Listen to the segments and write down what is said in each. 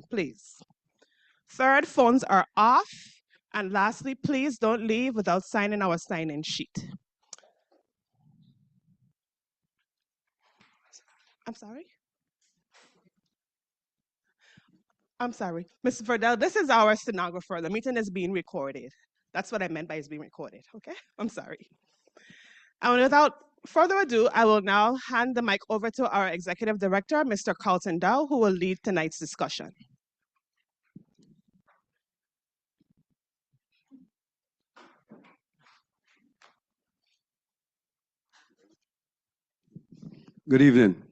please. Third, phones are off. And lastly, please don't leave without signing our sign-in sheet. I'm sorry? I'm sorry. Ms. Verdell, this is our stenographer. The meeting is being recorded. That's what I meant by it's being recorded, okay? I'm sorry. And without further ado, I will now hand the mic over to our Executive Director, Mr. Carlton Dow, who will lead tonight's discussion. Good evening.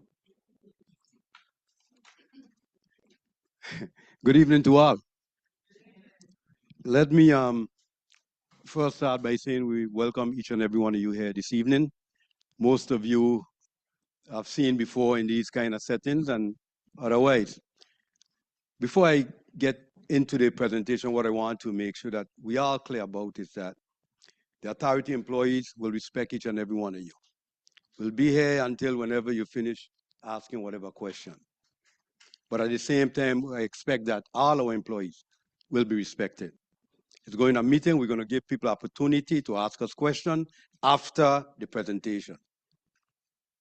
Good evening to all. Let me first start by saying we welcome each and every one of you here this evening. Most of you I've seen before in these kind of settings and otherwise. Before I get into the presentation, what I want to make sure that we are clear about is that the authority employees will respect each and every one of you. We'll be here until whenever you finish asking whatever question. But at the same time, I expect that all our employees will be respected. It's going to a meeting. We're going to give people opportunity to ask us questions after the presentation.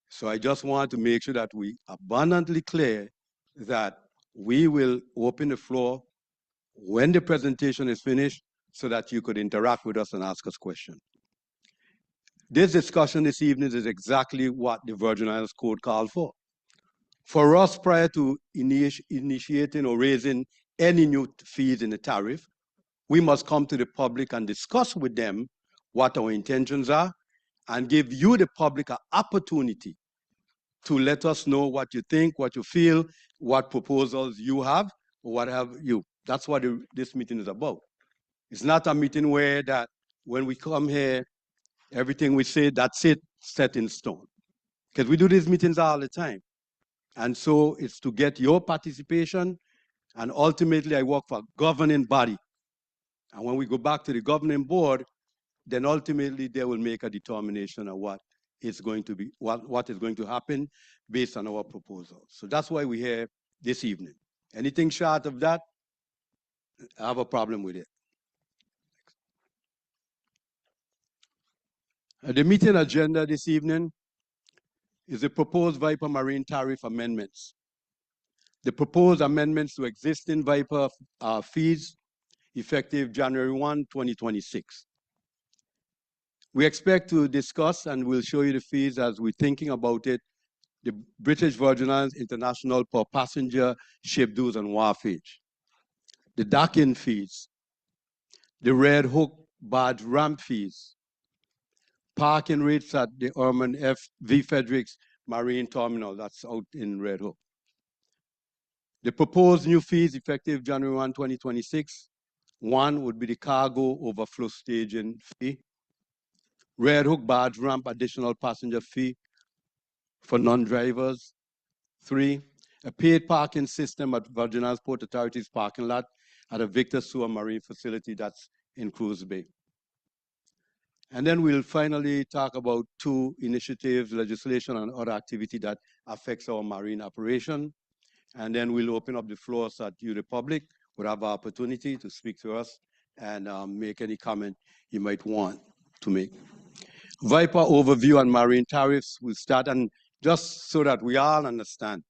So I just want to make sure that we abundantly clear that we will open the floor when the presentation is finished so that you could interact with us and ask us questions. This discussion this evening is exactly what the Virgin Islands Code called for. For us, prior to initiating or raising any new fees in the tariff, we must come to the public and discuss with them what our intentions are and give you, the public, an opportunity to let us know what you think, what you feel, what proposals you have, or what have you. That's what this meeting is about. It's not a meeting where that when we come here, everything we say, that's it, set in stone. Because we do these meetings all the time. And so it's to get your participation, and ultimately I work for a governing body. And when we go back to the governing board, then ultimately they will make a determination of what is going to be, what is going to happen based on our proposal. So that's why we're here this evening. Anything short of that, I have a problem with it. The meeting agenda this evening is the proposed VIPA marine tariff amendments. The proposed amendments to existing VIPA fees effective January 1, 2026. We expect to discuss, and we'll show you the fees as we're thinking about it, the British Virgin Islands International per passenger ship dues and wharfage, the docking fees, the Red Hook barge ramp fees, parking rates at the Herman F. V. Fredericks Marine Terminal, that's out in Red Hook. The proposed new fees effective January 1, 2026, one would be the cargo overflow staging fee, Red Hook barge ramp additional passenger fee for non-drivers. 3, a paid parking system at Virgin Islands Port Authority's parking lot at a Victor Sewer Marine facility that's in Cruz Bay. And then we'll finally talk about 2 initiatives, legislation and other activity that affects our marine operation. And then we'll open up the floor so that you, the public, would have an opportunity to speak to us and make any comment you might want to make. VIPA overview on marine tariffs will start, and just so that we all understand,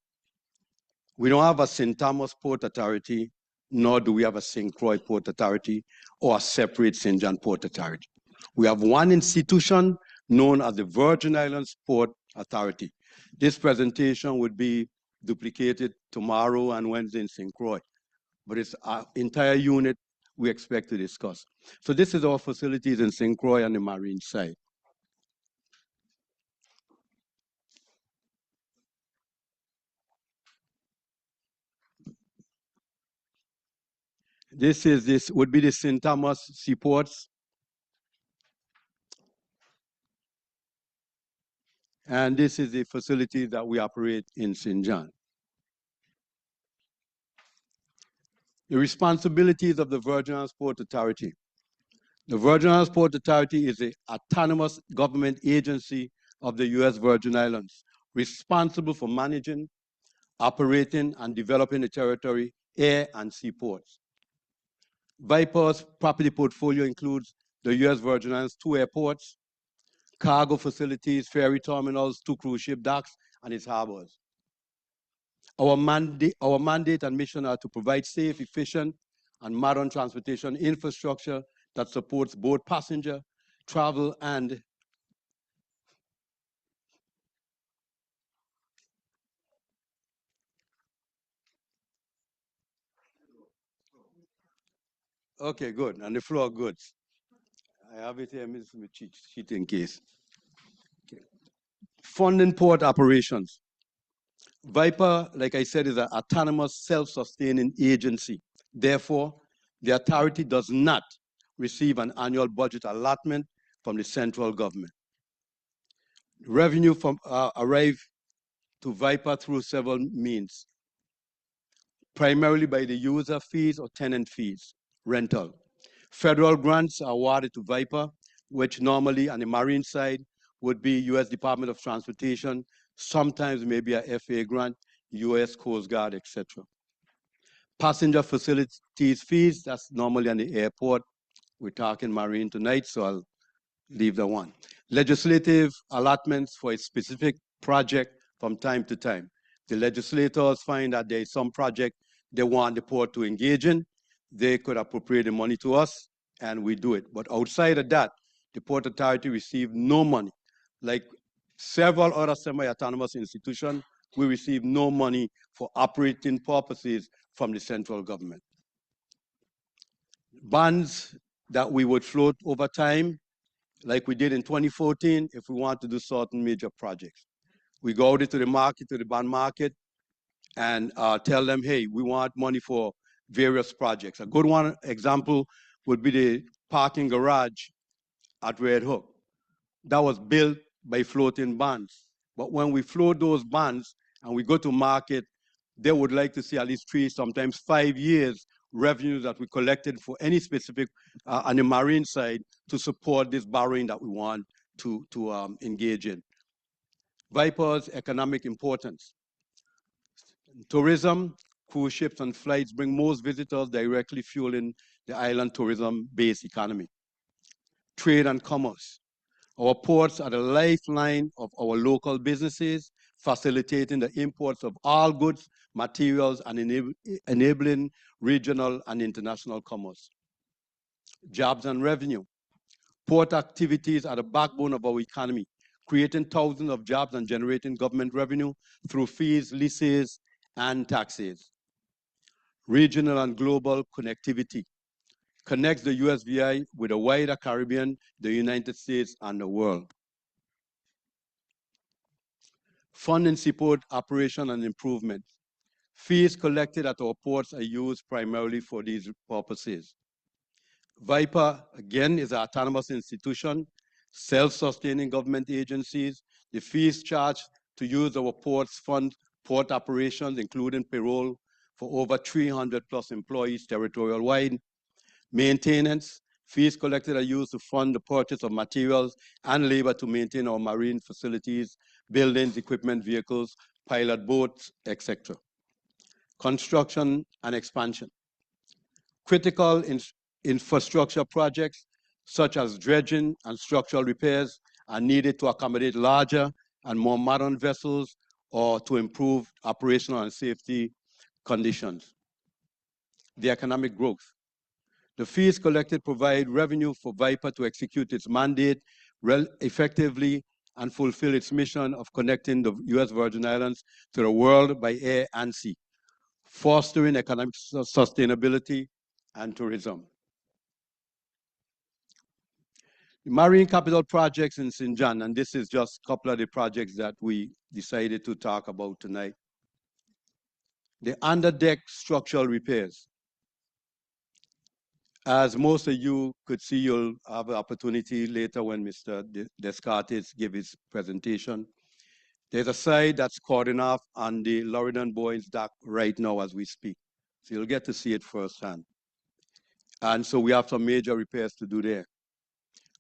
we don't have a St. Thomas Port Authority, nor do we have a St. Croix Port Authority or a separate St. John Port Authority. We have one institution known as the Virgin Islands Port Authority. This presentation would be duplicated tomorrow and Wednesday in St. Croix, but it's our entire unit we expect to discuss. So this is our facilities in St. Croix on the marine side. This would be the St. Thomas Seaports. And this is the facility that we operate in St. John. The responsibilities of the Virgin Islands Port Authority. The Virgin Islands Port Authority is an autonomous government agency of the U.S. Virgin Islands, responsible for managing, operating, and developing the territory air and sea ports. VIPA's property portfolio includes the U.S. Virgin Islands 2 airports, cargo facilities, ferry terminals, 2 cruise ship docks, and its harbors. Our mandate and mission are to provide safe, efficient, and modern transportation infrastructure that supports both passenger travel and okay, good. And the floor goods. I have it here, Mr. Cheat in case. Okay. Funding port operations. VIPA, like I said, is an autonomous, self-sustaining agency. Therefore, the authority does not receive an annual budget allotment from the central government. Revenue from arrive to VIPA through several means, primarily by the user fees or tenant fees, rental. Federal grants are awarded to VIPA, which normally on the marine side would be U.S. Department of Transportation, sometimes maybe a FAA grant, U.S. Coast Guard, etc. Passenger facilities fees, that's normally on the airport. We're talking marine tonight, so I'll leave that one. Legislative allotments for a specific project from time to time. The legislators find that there is some project they want the port to engage in, they could appropriate the money to us, and we do it. But outside of that, the Port Authority receives no money. Like several other semi-autonomous institutions, we receive no money for operating purposes from the central government. Bonds that we would float over time, like we did in 2014, if we want to do certain major projects. We go out into the market, to the bond market, and tell them, hey, we want money for various projects. A good one example would be the parking garage at Red Hook. That was built by floating bonds. But when we float those bonds and we go to market, they would like to see at least 3, sometimes 5 years revenue that we collected for any specific on the marine side to support this borrowing that we want to engage in. VIPA's economic importance. Tourism, cruise ships and flights bring most visitors, directly fueling the island tourism-based economy. Trade and commerce. Our ports are the lifeline of our local businesses, facilitating the imports of all goods, materials, and enabling regional and international commerce. Jobs and revenue. Port activities are the backbone of our economy, creating thousands of jobs and generating government revenue through fees, leases, and taxes. Regional and global connectivity connects the USVI with the wider Caribbean, the United States, and the world. Fund and support operation and improvement. Fees collected at our ports are used primarily for these purposes. VIPA, again, is an autonomous institution, self-sustaining government agencies. The fees charged to use our ports fund port operations, including payroll for over 300 plus employees territorial-wide. Maintenance, fees collected are used to fund the purchase of materials and labor to maintain our marine facilities, buildings, equipment, vehicles, pilot boats, etc. Construction and expansion. Critical infrastructure projects such as dredging and structural repairs are needed to accommodate larger and more modern vessels or to improve operational and safety conditions. The economic growth. The fees collected provide revenue for VIPA to execute its mandate effectively and fulfill its mission of connecting the U.S. Virgin Islands to the world by air and sea, fostering economic sustainability and tourism. The marine capital projects in St. John, and this is just a couple of the projects that we decided to talk about tonight. The underdeck structural repairs. As most of you could see, you'll have an opportunity later when Mr. Descartes gives his presentation. There's a side that's cordoned off on the Lorraine Boynes dock right now as we speak. So you'll get to see it firsthand. And so we have some major repairs to do there.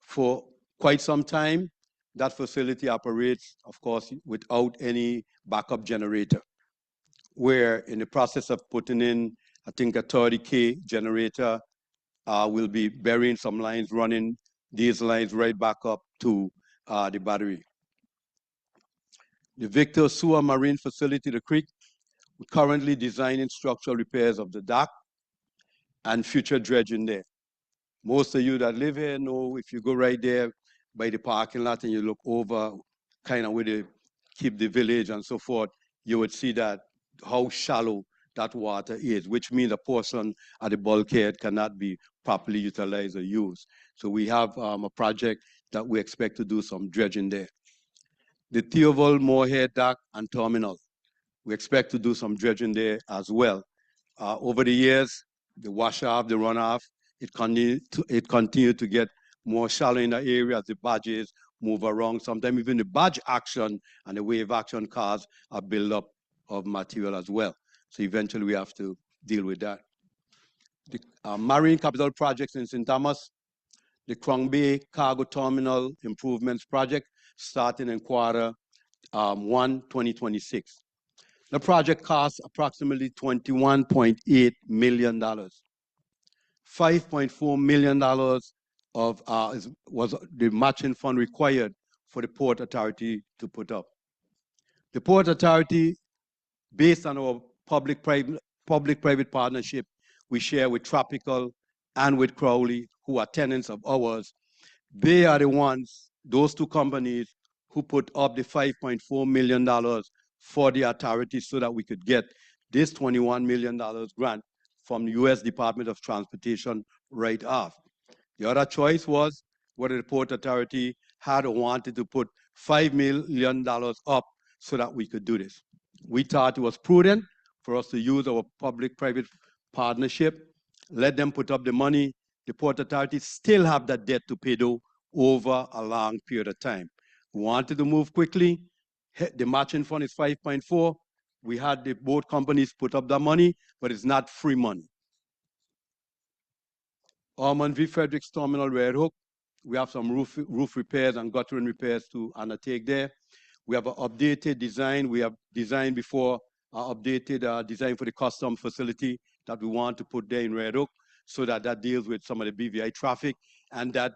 For quite some time, that facility operates, of course, without any backup generator. We're in the process of putting in I think a 30K generator will be burying some lines, running these lines right back up to the battery. The Victor Sewer Marine Facility, the creek, we're currently designing structural repairs of the dock and future dredging there. Most of you that live here know if you go right there by the parking lot and you look over kind of where they keep the village and so forth, you would see that how shallow that water is, which means a portion of the bulkhead cannot be properly utilized or used. So we have a project that we expect to do some dredging there. The Theoval Moorhead Dock and Terminal, we expect to do some dredging there as well. Over the years, the wash-off, the runoff, it continued to get more shallow in the area as the barges move around. Sometimes even the barge action and the wave action cause a buildup of material as well. So eventually we have to deal with that. The marine capital projects in St. Thomas, the Cruz Bay Cargo Terminal Improvements Project, starting in quarter 1, 2026. The project costs approximately $21.8 million. $5.4 million was the matching fund required for the Port Authority to put up. The Port Authority, based on our public-private partnership we share with Tropical and with Crowley, who are tenants of ours, they are the ones, those two companies, who put up the $5.4 million for the authority so that we could get this $21 million grant from the U.S. Department of Transportation right off. The other choice was whether the Port Authority had or wanted to put $5 million up so that we could do this. We thought it was prudent for us to use our public-private partnership, let them put up the money. The Port Authority still have that debt to pay though over a long period of time. We wanted to move quickly. The matching fund is 5.4. We had the boat companies put up the money, but it's not free money. Ormond V. Fredericks Terminal Red Hook, we have some roof repairs and guttering repairs to undertake there. We have an updated design. We have designed before, updated design for the custom facility that we want to put there in Red Hook so that that deals with some of the BVI traffic and that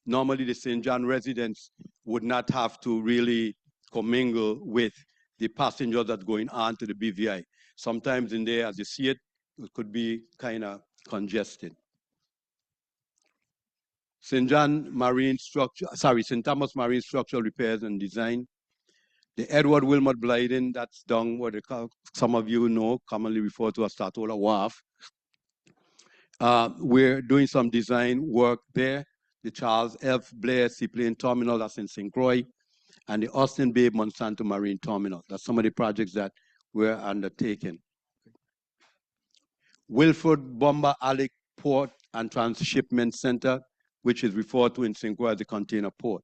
normally the St. John residents would not have to really commingle with the passengers that are going on to the BVI. Sometimes in there, as you see it, it could be kind of congested. St. Thomas Marine Structural Repairs and Design. The Edward Wilmot Blyden, that's down what they call, some of you know, commonly referred to as Statola Wharf. We're doing some design work there. The Charles F. Blair Seaplane Terminal, that's in St. Croix, and the Austin Bay Monsanto Marine Terminal. That's some of the projects that we're undertaking. Wilford Bomber Alley Port and Transshipment Center, which is referred to in St. Croix as the container port.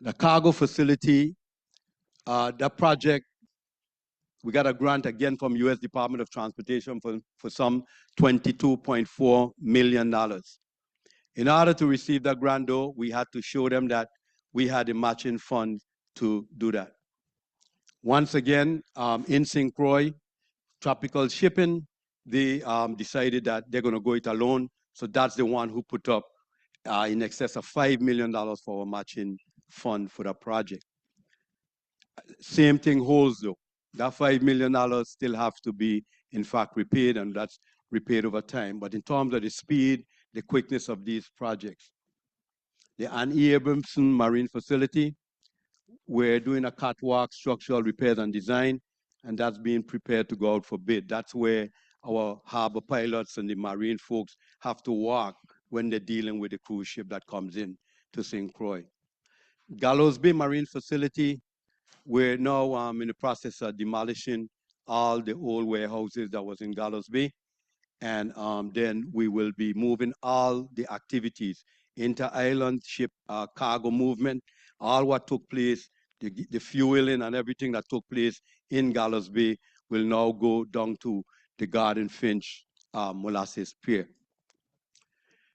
The cargo facility, that project, we got a grant again from U.S. Department of Transportation for some $22.4 million. In order to receive that grant, though, we had to show them that we had a matching fund to do that. Once again, in St. Croix, Tropical Shipping, they decided that they're going to go it alone. So that's the one who put up in excess of $5 million for a matching fund for that project. Same thing holds though. That $5 million still have to be, in fact, repaid, and that's repaid over time. But in terms of the speed, the quickness of these projects. The Ann E. Abramson Marine Facility, we're doing a catwalk structural repairs and design, and that's being prepared to go out for bid. That's where our harbor pilots and the marine folks have to walk when they're dealing with the cruise ship that comes in to St. Croix. Gallows Bay Marine Facility, we're now in the process of demolishing all the old warehouses that was in Gallows Bay. And then we will be moving all the activities, inter-island ship cargo movement, all what took place, the fueling and everything that took place in Gallows Bay will now go down to the Garden Finch Molasses Pier.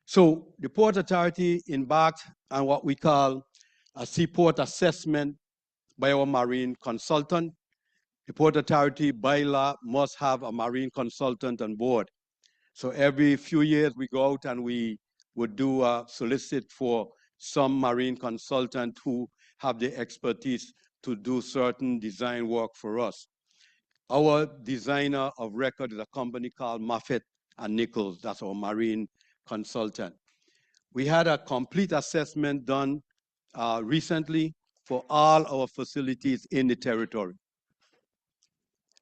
So the Port Authority embarked on what we call a seaport assessment by our marine consultant. The Port Authority by law must have a marine consultant on board. So every few years we go out and we would do a solicit for some marine consultant who have the expertise to do certain design work for us. Our designer of record is a company called Moffitt and Nichols. That's our marine consultant. We had a complete assessment done recently for all our facilities in the territory.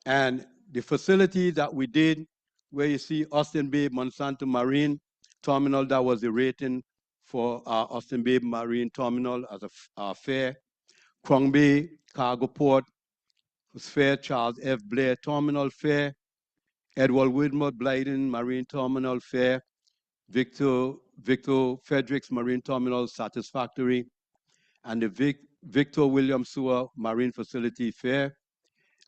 And the facility that we did, where you see Austin Bay Monsanto Marine Terminal, that was the rating for Austin Bay Marine Terminal as a fair. Cruz Bay Cargo Port was fair. Charles F. Blair Terminal fair. Edward Widmer Blyden Marine Terminal fair. Victor Fredericks Marine Terminal satisfactory. And the Victor William Sewer Marine Facility fair.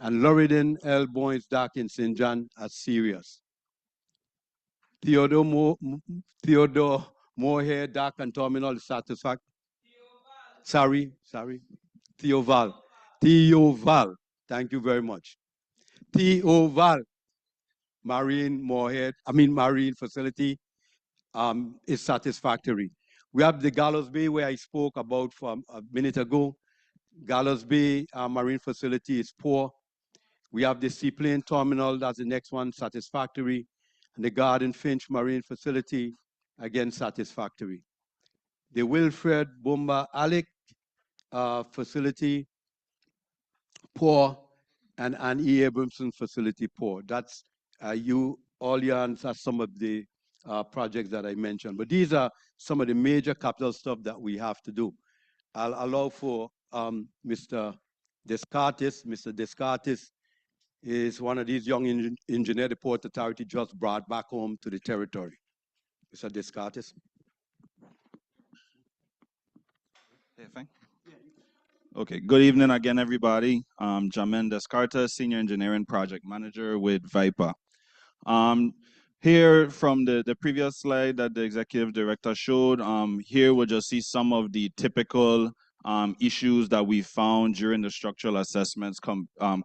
And Loredan L. Boynes Dock in St. John as serious. Theodore Moorhead Dock and Terminal satisfactory. Sorry. Theoval. Thank you very much. Theoval Marine Facility is satisfactory. We have the Gallows Bay where I spoke about from a minute ago. Gallows Bay Marine Facility is poor. We have the Seaplane Terminal, that's the next one, satisfactory. And the Garden Finch Marine Facility, again, satisfactory. The Wilfred Bumba Alec facility, poor, and an E. Abramson facility, poor. That's all your answers, some of the projects that I mentioned. But these are some of the major capital stuff that we have to do. I'll allow for Mr. Descartes. Mr. Descartes is one of these young engineers the Port Authority just brought back home to the territory. Mr. Descartes. Okay, good evening again, everybody. Jamin Descartes, Senior Engineering Project Manager with VIPA. Here from the previous slide that the Executive Director showed, here we'll just see some of the typical issues that we found during the structural assessments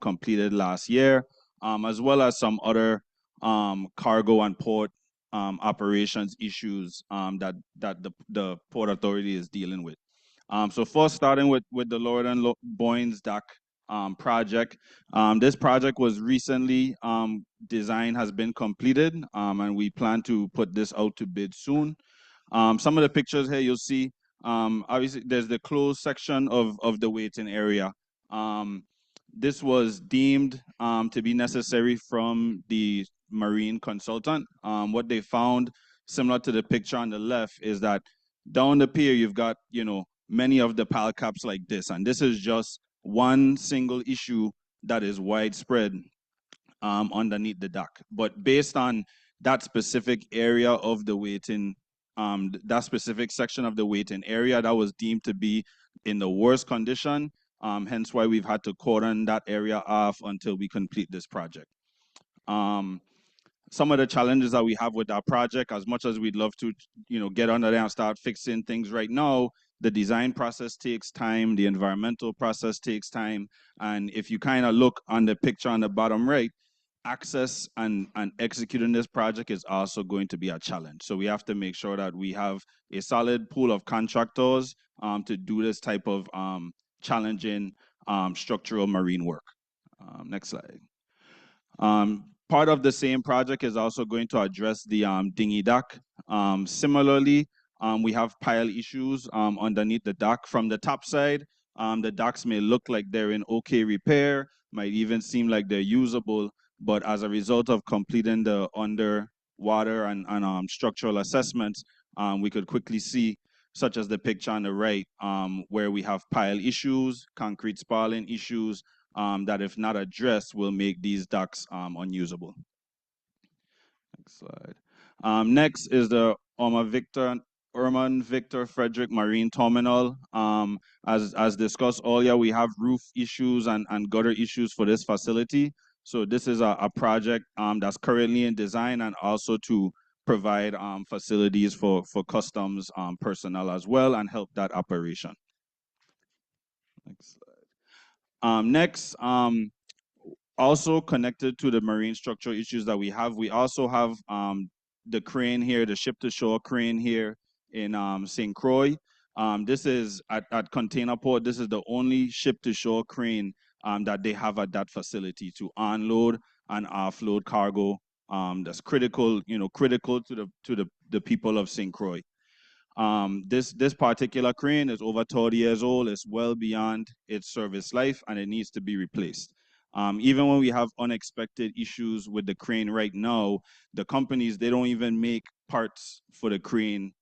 completed last year, as well as some other cargo and port operations issues that the Port Authority is dealing with. So first, starting with the Loredan Boynes Dock project. This project was recently, design has been completed, and we plan to put this out to bid soon. Some of the pictures here you'll see, obviously there's the closed section of the waiting area. This was deemed to be necessary from the marine consultant. What they found, similar to the picture on the left, is that down the pier you've got, many of the pile caps like this, and this is just one single issue that is widespread underneath the dock. But based on that specific area of the waiting, that specific section of the waiting area, that was deemed to be in the worst condition, hence why we've had to cordon that area off until we complete this project. Some of the challenges that we have with that project, as much as we'd love to, get under there and start fixing things right now, the design process takes time, the environmental process takes time, and if you kind of look on the picture on the bottom right, access and executing this project is also going to be a challenge. So we have to make sure that we have a solid pool of contractors to do this type of challenging structural marine work. Next slide. Part of the same project is also going to address the dinghy dock. Similarly, we have pile issues underneath the dock. From the top side, the docks may look like they're in okay repair, might even seem like they're usable, but as a result of completing the underwater and structural assessments, we could quickly see, such as the picture on the right, where we have pile issues, concrete spalling issues, that if not addressed will make these docks unusable. Next slide. Next is the Herman Victor Frederick Marine Terminal. As discussed earlier, we have roof issues and gutter issues for this facility. So this is a project that's currently in design and also to provide facilities for customs personnel as well and help that operation. Next slide. Next, Also connected to the marine structural issues that we also have the crane here, the ship-to-shore crane here in St. Croix. This is at Container Port. This is the only ship-to-shore crane that they have at that facility to unload and offload cargo. That's critical, critical to the people of St. Croix. This particular crane is over 30 years old. It's well beyond its service life, and it needs to be replaced. Even when we have unexpected issues with the crane right now, the companies, they don't even make parts for the crane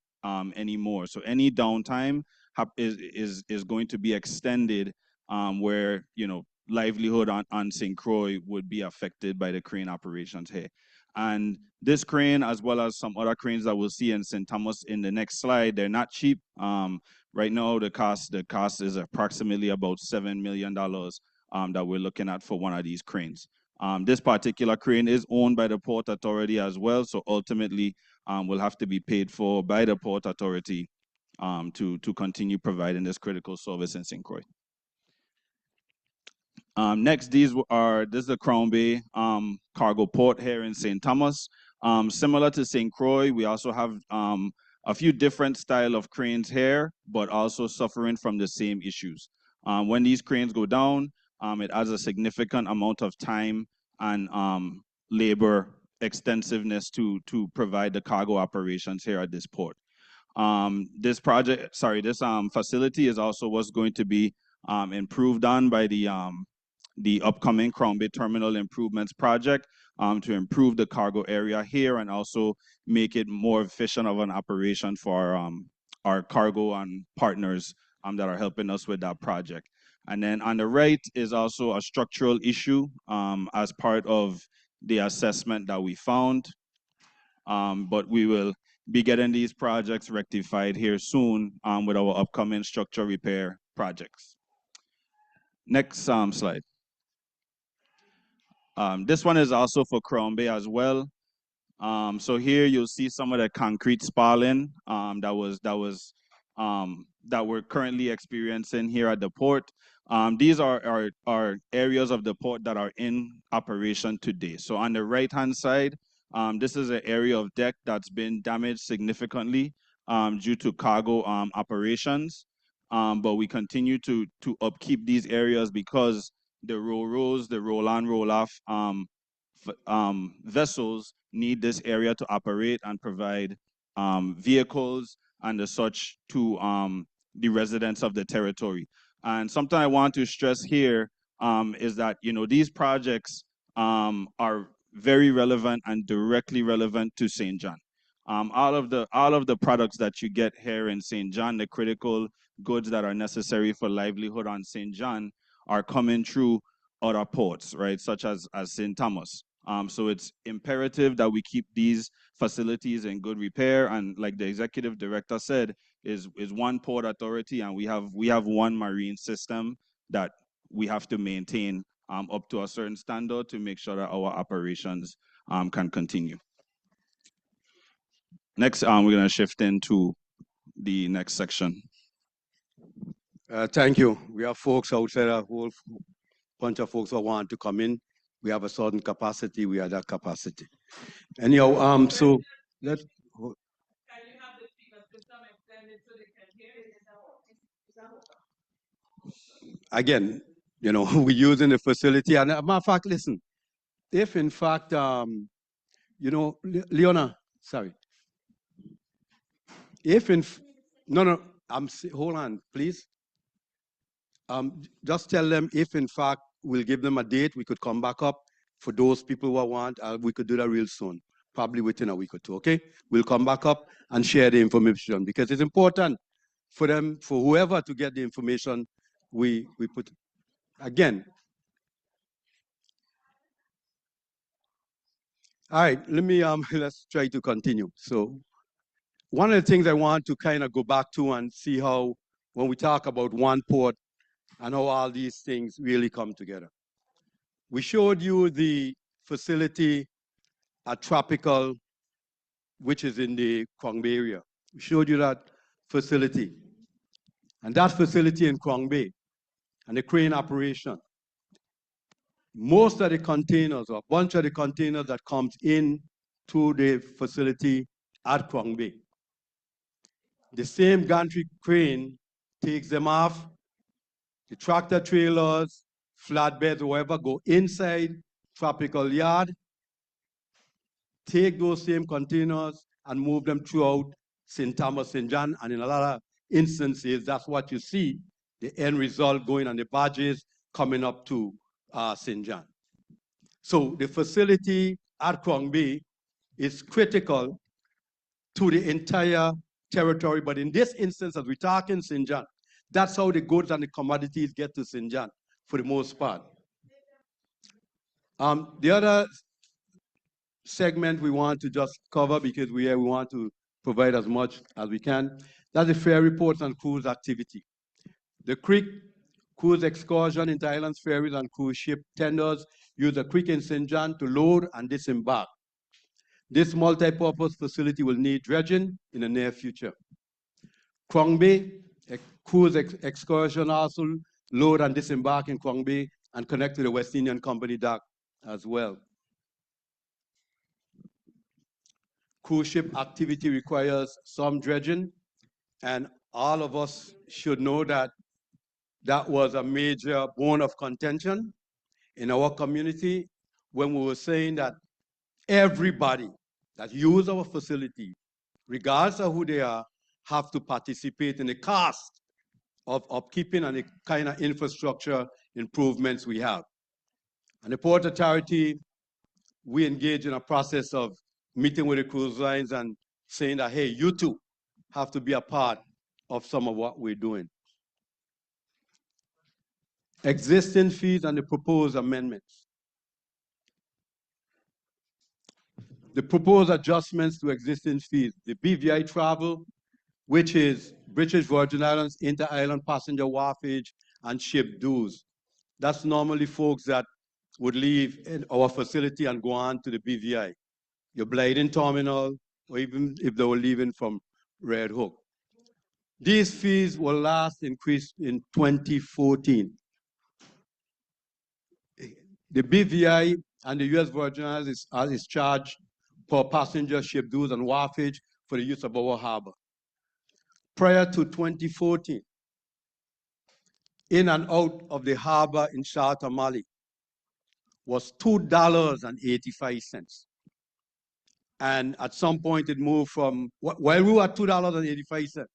anymore. So any downtime is going to be extended, where livelihood on St. Croix would be affected by the crane operations here. And this crane, as well as some other cranes that we'll see in St. Thomas in the next slide, they're not cheap. Right now, the cost is approximately about $7 million that we're looking at for one of these cranes. This particular crane is owned by the Port Authority as well, so ultimately will have to be paid for by the Port Authority to continue providing this critical service in St. Croix. Next, this is the Cruz Bay cargo port here in St. Thomas. Similar to St. Croix, we also have a few different style of cranes here, but also suffering from the same issues. When these cranes go down, it adds a significant amount of time and labor extensiveness to provide the cargo operations here at this port. This facility is also what's going to be improved on by the upcoming Cruz Bay Terminal Improvements Project to improve the cargo area here and also make it more efficient of an operation for our cargo and partners that are helping us with that project. And then on the right is also a structural issue as part of the assessment that we found. But we will be getting these projects rectified here soon with our upcoming structure repair projects. Next slide. This one is also for Cruz Bay as well. So here you'll see some of the concrete spalling that we're currently experiencing here at the port. These are areas of the port that are in operation today. So on the right-hand side, this is an area of deck that's been damaged significantly due to cargo operations. But we continue to upkeep these areas because the roll-rows, the roll-on, roll-off vessels need this area to operate and provide vehicles and the such to the residents of the territory. And something I want to stress here is that these projects are very relevant and directly relevant to St. John. All of the products that you get here in St. John, the critical goods that are necessary for livelihood on St. John, are coming through other ports, right, such as St. Thomas. So it's imperative that we keep these facilities in good repair. And like the executive director said, is one port authority, and we have one marine system that we have to maintain up to a certain standard to make sure that our operations can continue. Next, we're going to shift into the next section. Thank you. We have folks outside, a whole bunch of folks who want to come in. We have a certain capacity. We are that capacity. Anyhow, so let's. Can you have the speaker system extended so they can hear? Again, we're using the facility. And as a matter of fact, listen, if in fact, Leona, sorry. If in, no, hold on, please. Just tell them if in fact we'll give them a date, we could come back up for those people who want. We could do that real soon, probably within a week or two. Okay, we'll come back up and share the information because it's important for them, for whoever to get the information. We put again. All right, let me let's try to continue. So one of the things I want to kind of go back to and see how when we talk about one port and how all these things really come together. We showed you the facility at Tropical, which is in the Cruz Bay area. We showed you that facility. And that facility in Cruz Bay and the crane operation. most of the containers, or a bunch of the containers that comes in to the facility at Cleone Bay, the same gantry crane takes them off. The tractor trailers, flatbeds, whatever, go inside tropical yard, take those same containers and move them throughout St. Thomas, St. John, and in a lot of instances, that's what you see, the end result going on the barges coming up to St. John. So the facility at Cleone Bay is critical to the entire territory, but in this instance, as we talk in St. John, that's how the goods and the commodities get to St. John for the most part. The other segment we want to just cover, because we want to provide as much as we can, that's the fair reports and cruise activity. The creek cruise excursion into islands, ferries, and cruise ship tenders use the creek in St. John to load and disembark. This multi-purpose facility will need dredging in the near future. Cleone Bay, a cruise excursion also load and disembark in Cleone Bay and connect to the West Indian Company dock as well. Cruise ship activity requires some dredging, and all of us should know that that was a major bone of contention in our community when we were saying that everybody that use our facility, regardless of who they are, have to participate in the cost of upkeeping and the kind of infrastructure improvements we have. And the Port Authority, we engage in a process of meeting with the cruise lines and saying that, hey, you too have to be a part of some of what we're doing. Existing fees and the proposed amendments. The proposed adjustments to existing fees. The BVI travel, which is British Virgin Islands inter-island passenger wharfage and ship dues. That's normally folks that would leave in our facility and go on to the BVI, your Blyden terminal, or even if they were leaving from Red Hook. These fees will last increase in 2014. The BVI and the U.S. Virgin Islands is charged per passenger ship dues and wharfage for the use of our harbor. Prior to 2014, in and out of the harbor in Charlotte, Mali, was $2.85. And at some point it moved from, while we were at $2.85,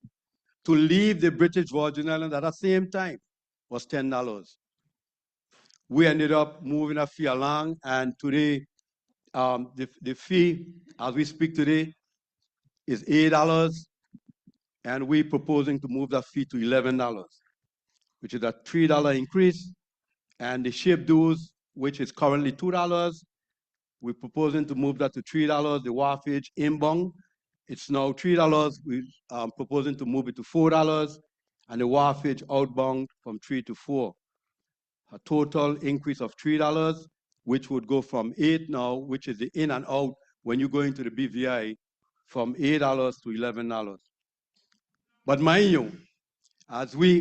to leave the British Virgin Islands at the same time was $10. We ended up moving a fee along, and today, the fee, as we speak today, is $8, and we're proposing to move that fee to $11, which is a $3 increase. And the ship dues, which is currently $2, we're proposing to move that to $3. The wharfage inbound, it's now $3. We're proposing to move it to $4, and the wharfage outbound from $3 to $4. A total increase of $3, which would go from $8 now, which is the in and out when you go into the BVI, from $8 to $11. But mind you,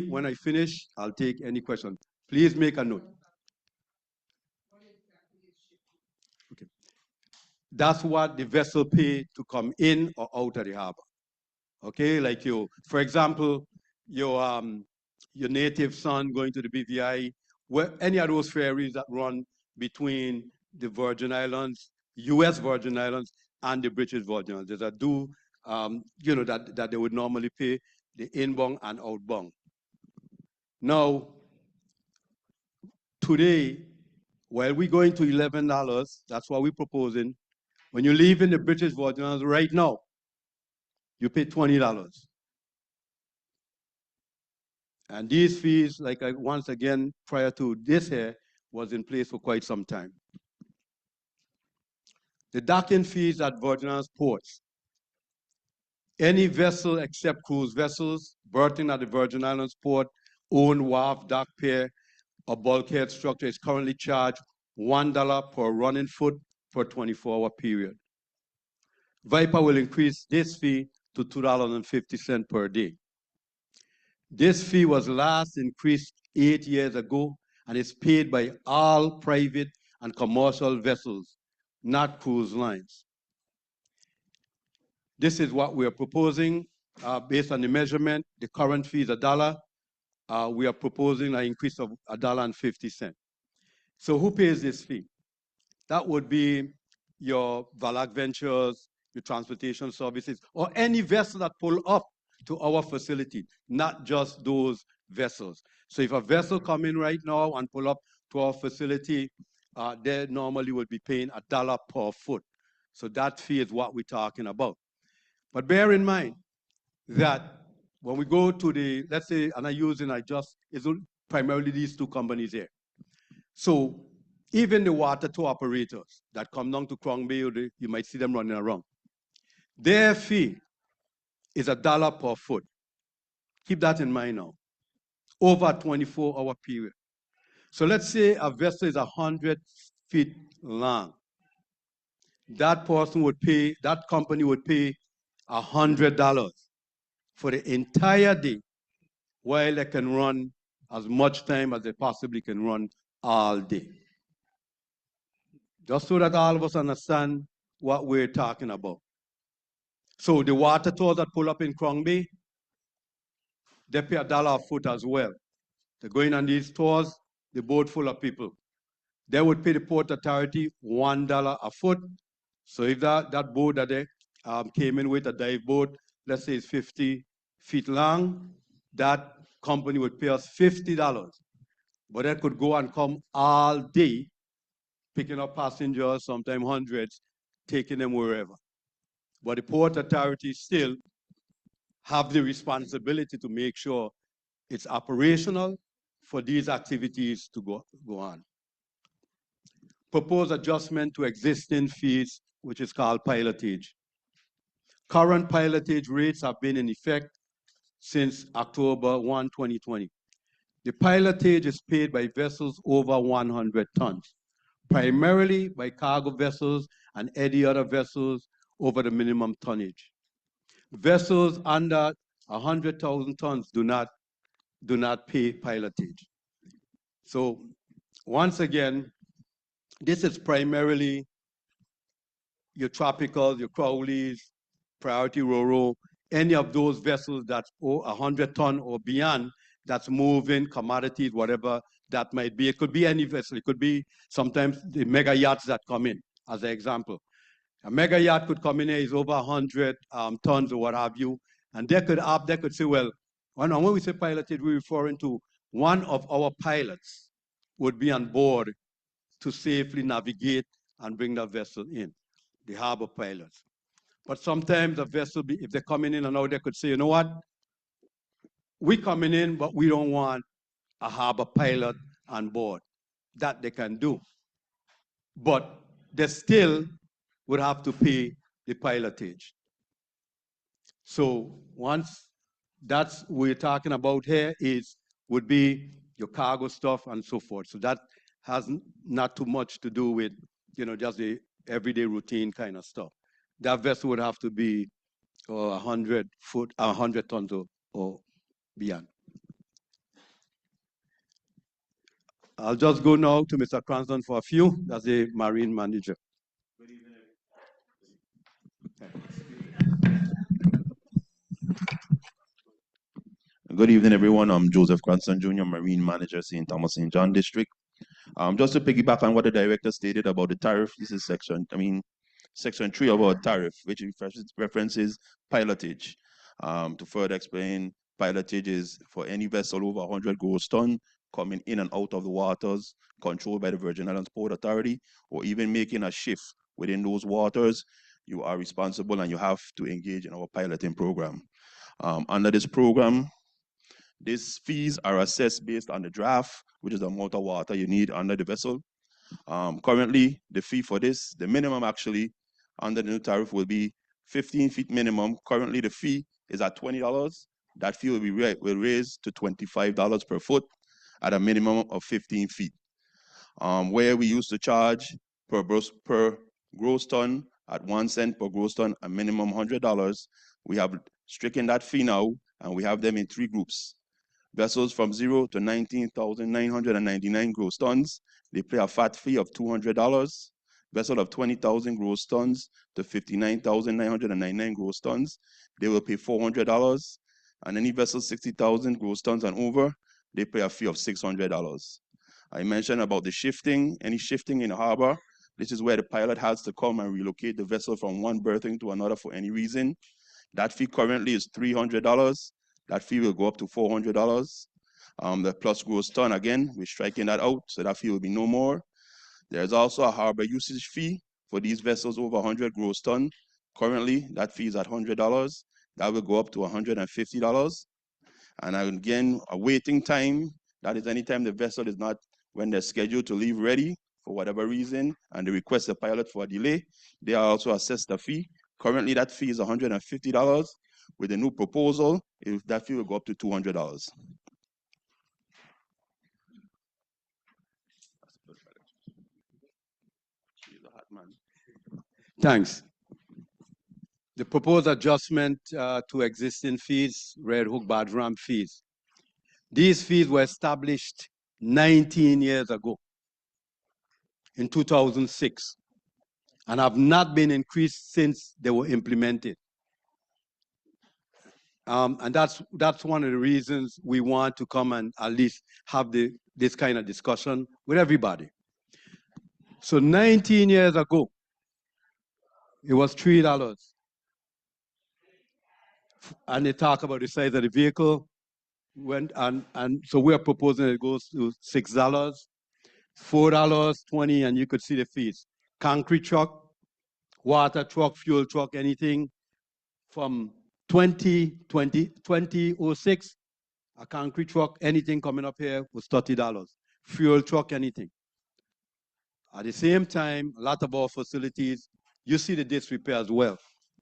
when I finish, I'll take any question. Please make a note. Okay. That's what the vessel pay to come in or out of the harbor. Okay, like for example, your native son going to the BVI, where any of those ferries that run between the Virgin Islands, U.S. Virgin Islands, and the British Virgin Islands, there's a due, that they would normally pay the inbound and outbound. Now, today, while we're going to $11, that's what we're proposing. When you leave in the British Virgin Islands right now, you pay $20. And these fees, once again, prior to this here, was in place for quite some time. The docking fees at Virgin Islands ports. Any vessel except cruise vessels berthing at the Virgin Islands port, own wharf, dock pier, or bulkhead structure is currently charged $1 per running foot per 24-hour period. VIPA will increase this fee to $2.50 per day. This fee was last increased 8 years ago, and it's paid by all private and commercial vessels, not cruise lines. This is what we are proposing based on the measurement. The current fee is $1. We are proposing an increase of $1.50. So who pays this fee? That would be your Valac Ventures, your transportation services, or any vessel that pull up to our facility, not just those vessels. So if a vessel come in right now and pull up to our facility, they normally would be paying $1 per foot. So that fee is what we're talking about. But bear in mind that when we go to the, let's say, and it's primarily these two companies here. So even the water tow operators that come down to Cruz Bay, you might see them running around. Their fee is $1 per foot. Keep that in mind now. Over a 24-hour period. So let's say a vessel is 100 feet long. That company would pay $100 for the entire day, while they can run as much time as they possibly can run all day. Just so that all of us understand what we're talking about. So the water tours that pull up in Cruz Bay, they pay $1 a foot as well. They're going on these tours, the boat full of people. They would pay the Port Authority $1 a foot. So if that boat that they came in with, a dive boat, let's say it's 50 feet long, that company would pay us $50. But they could go and come all day, picking up passengers, sometimes hundreds, taking them wherever. But the Port Authority still have the responsibility to make sure it's operational for these activities to go on. Proposed adjustment to existing fees, which is called pilotage. Current pilotage rates have been in effect since October 1, 2020. The pilotage is paid by vessels over 100 tons, primarily by cargo vessels and any other vessels over the minimum tonnage. Vessels under 100,000 tons do not pay pilotage. So once again, this is primarily your tropicals, your Crowleys, priority Ro-Ro, any of those vessels that's 100 ton or beyond that's moving commodities, whatever that might be. It could be any vessel. It could be sometimes the mega yachts that come in, as an example. A mega yacht could come in here, is over 100 tons or what have you, and they could say, well, when we say piloted, we're referring to one of our pilots would be on board to safely navigate and bring the vessel in, the harbor pilots. But sometimes the vessel, if they're coming in and out, they could say, you know what? We're coming in, but we don't want a harbor pilot on board. That they can do. But they still would have to pay the pilotage. So once that's what we're talking about here would be your cargo stuff and so forth. So that has not too much to do with, just the everyday routine kind of stuff. That vessel would have to be 100 tons or beyond. I'll just go now to Mr. Cranston for a few. That's the marine manager. Good evening. Good evening, everyone. I'm Joseph Cranston Jr., Marine Manager, St. Thomas St. John District. Just to piggyback on what the director stated about the tariff, this is section 3 of our tariff, which references pilotage. To further explain, pilotage is for any vessel over 100 gross ton coming in and out of the waters controlled by the Virgin Islands Port Authority, or even making a shift within those waters. You are responsible and you have to engage in our piloting program. Under this program, these fees are assessed based on the draft, which is the amount of water you need under the vessel. Currently, the fee for this, the minimum actually under the new tariff will be 15 feet minimum. Currently, the fee is at $20. That fee will raise to $25 per foot at a minimum of 15 feet. Where we used to charge per gross ton at 1 cent per gross ton, a minimum $100, we have stricken that fee now, and we have them in 3 groups. Vessels from 0 to 19,999 gross tons, they pay a fat fee of $200. Vessel of 20,000 gross tons to 59,999 gross tons, they will pay $400. And any vessel 60,000 gross tons and over, they pay a fee of $600. I mentioned about the shifting, any shifting in the harbor. This is where the pilot has to come and relocate the vessel from one berthing to another for any reason. That fee currently is $300. That fee will go up to $400. The plus gross ton, again, we're striking that out, so that fee will be no more. There's also a harbor usage fee for these vessels over 100 gross ton. Currently, that fee is at $100. That will go up to $150. And again, a waiting time, that is anytime the vessel is not, when they're scheduled to leave ready for whatever reason, and they request the pilot for a delay, they are also assessed a fee. Currently, that fee is $150. With the new proposal, that fee will go up to $200. Thanks. The proposed adjustment to existing fees, Red Hook barge ramp fees. These fees were established 19 years ago, in 2006, and have not been increased since they were implemented. And that's one of the reasons we want to come and at least have this kind of discussion with everybody. So 19 years ago, it was $3. And they talk about the size of the vehicle. And so we're proposing it goes to $6, $4, $20, and you could see the fees. Concrete truck, water truck, fuel truck, anything from 2006, a concrete truck, anything coming up here was $30. Fuel truck, anything. At the same time, a lot of our facilities, you see the disrepair as well.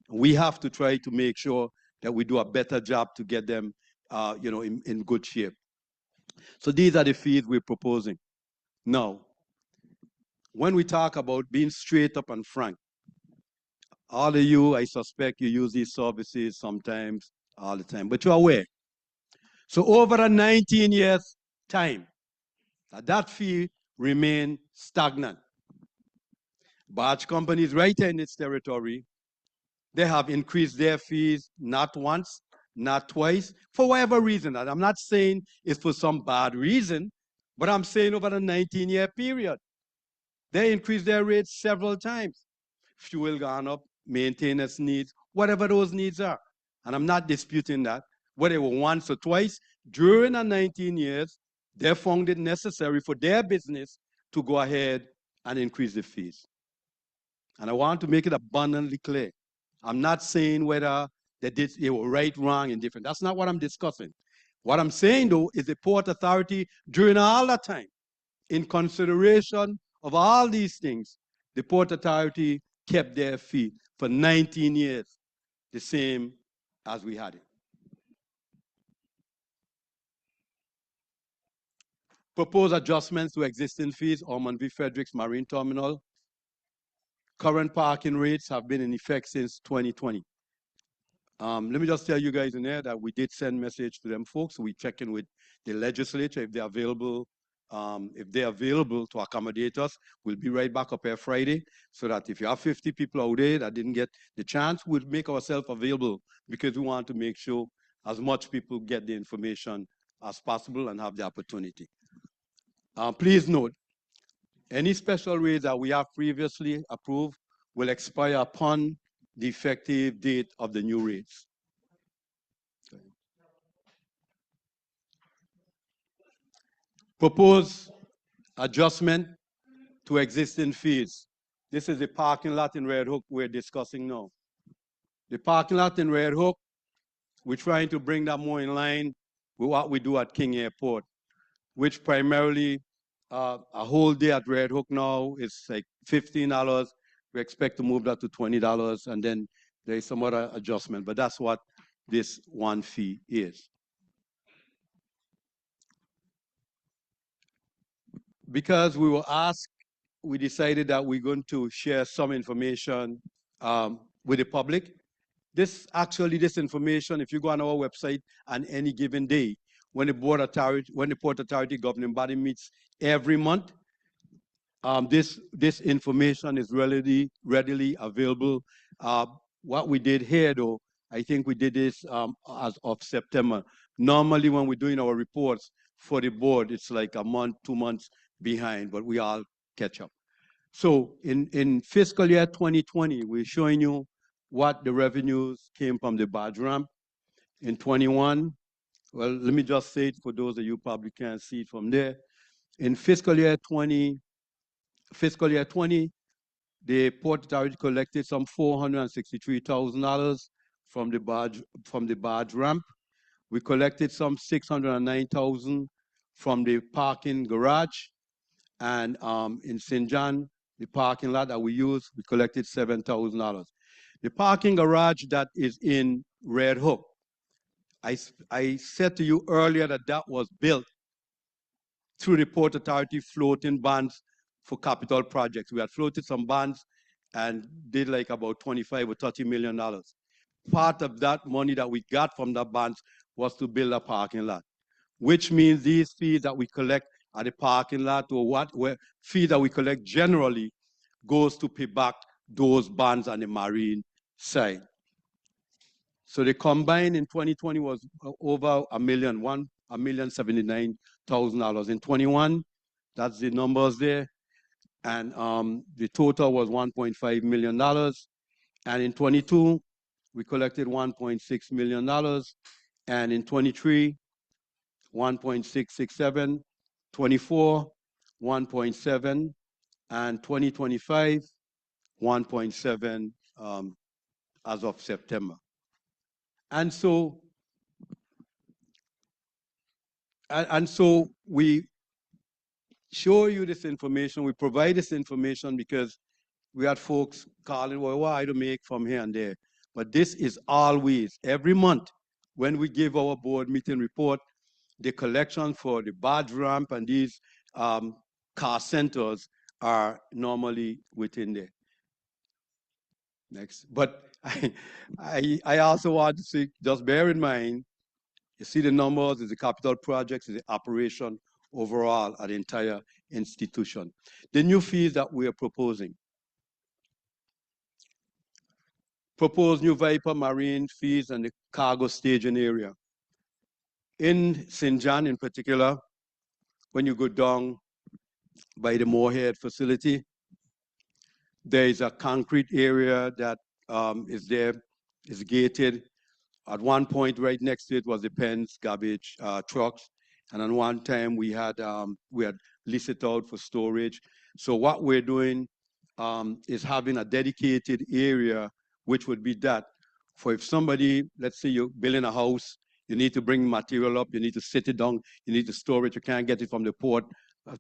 We have to try to make sure that we do a better job to get them in good shape. So these are the fees we're proposing. Now, when we talk about being straight up and frank, all of you, I suspect you use these services sometimes, all the time, but you're aware. So over a 19 years time, that fee remained stagnant. Barge companies right here in its territory, they have increased their fees not once, not twice, for whatever reason. And I'm not saying it's for some bad reason, but I'm saying over a 19-year period, they increased their rates several times. Fuel gone up, maintenance needs, whatever those needs are. And I'm not disputing that. Whether it was once or twice, during the 19 years, they found it necessary for their business to go ahead and increase the fees. And I want to make it abundantly clear. I'm not saying whether they were right, wrong, and different. That's not what I'm discussing. What I'm saying, though, is the Port Authority, during all that time, in consideration of all these things, the Port Authority kept their fee for 19 years, the same as we had it. Proposed adjustments to existing fees, Ormond V. Fredericks Marine Terminal. Current parking rates have been in effect since 2020. Let me just tell you guys in there that we did send message to them folks. We check in with the legislature if they're available. If they're available to accommodate us, we'll be right back up here Friday, so that if you have 50 people out there that didn't get the chance, we'll make ourselves available, because we want to make sure as much people get the information as possible and have the opportunity. Please note, any special rates that we have previously approved will expire upon the effective date of the new rates. Proposed adjustment to existing fees. This is the parking lot in Red Hook we're discussing now. The parking lot in Red Hook, we're trying to bring that more in line with what we do at King Airport, which primarily a whole day at Red Hook now is like $15. We expect to move that to $20, and then there is some other adjustment, but that's what this one fee is. Because we were asked, we decided that we're going to share some information with the public. This information, if you go on our website on any given day, when the Port Authority governing body meets every month. This information is readily available. What we did here, though, I think we did this as of September. Normally, when we're doing our reports for the board, it's like a month, 2 months behind, but we all catch up. So in fiscal year 2020, we're showing you what the revenues came from the badge ramp. In 21, well, let me just say it for those of you probably can't see it from there. In fiscal year 20, the Port Authority collected some $463,000 from the badge ramp. We collected some $609,000 from the parking garage, and in St. John, the parking lot that we use, we collected $7,000. The parking garage that is in Red Hook, I said to you earlier that was built through the Port Authority floating bonds for capital projects. We had floated some bonds and did like about $25 or $30 million. Part of that money that we got from the bonds was to build a parking lot, which means these fees that we collect at the parking lot or fee that we collect generally goes to pay back those bonds on the marine side. So the combined in 2020 was over $1,079,000. In 21, that's the numbers there. And the total was $1.5 million. And in 22, we collected $1.6 million. And in 23, 1.667, 24, 1.7, and 2025, 1.7 as of September. And so we show you this information, we provide this information because we had folks calling, well, why do make from here and there? But this is always, every month, when we give our board meeting report, the collection for the badge ramp and these car centers are normally within there. Next. But I also want to say, just bear in mind, you see the numbers, is the capital projects, is the operation overall at the entire institution. The new fees that we are proposing. Proposed new VIPA marine fees and the cargo staging area. In St. John in particular, when you go down by the Moorhead facility, there is a concrete area that is there, is gated. At one point, right next to it was the Penn's garbage trucks. And at one time, we had leased it out for storage. So what we're doing is having a dedicated area, which would be that for if somebody, let's say you're building a house, you need to bring material up, you need to sit it down, you need to store it, you can't get it from the port,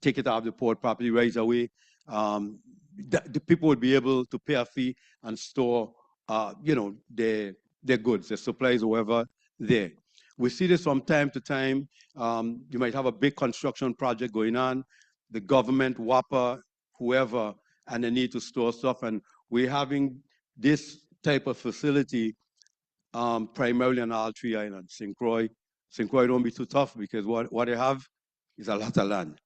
take it out of the port property right away. The people would be able to pay a fee and store, their goods, their supplies, whatever there. We see this from time to time. You might have a big construction project going on, the government, WIPA, whoever, and they need to store stuff. And we're having this type of facility primarily on all three islands. St. Croix don't be too tough because what they have is a lot of land.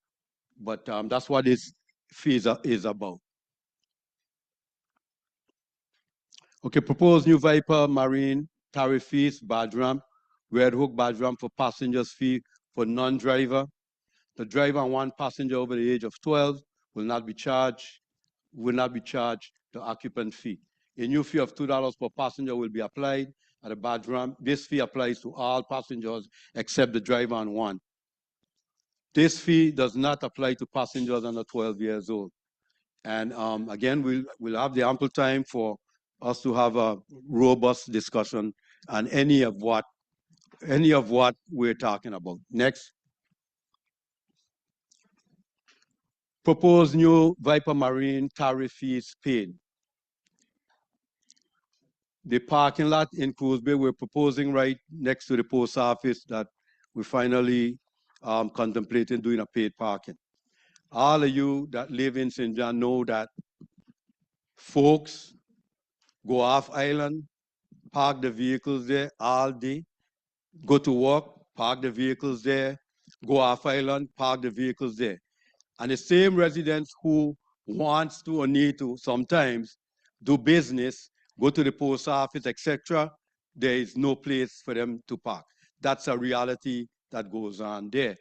But that's what this fee is about. Okay, proposed new VIPA marine tariff fees, badge ramp, Red Hook badge ramp for passengers fee for non-driver. The driver and one passenger over the age of 12 will not be charged the occupant fee. A new fee of $2 per passenger will be applied at a badge ramp. This fee applies to all passengers except the driver and one. This fee does not apply to passengers under 12 years old. And again, we'll have the ample time for us to have a robust discussion on any of what we're talking about. Next. Proposed new VIPA marine tariff fees paid. The parking lot in Cruz Bay, we're proposing right next to the post office that we finally contemplating doing a paid parking. All of you that live in St. John know that folks go off island, park the vehicles there all day, go to work, park the vehicles there, go off island, park the vehicles there. And the same residents who wants to or need to sometimes do business, go to the post office, etc., there is no place for them to park. That's a reality that goes on there.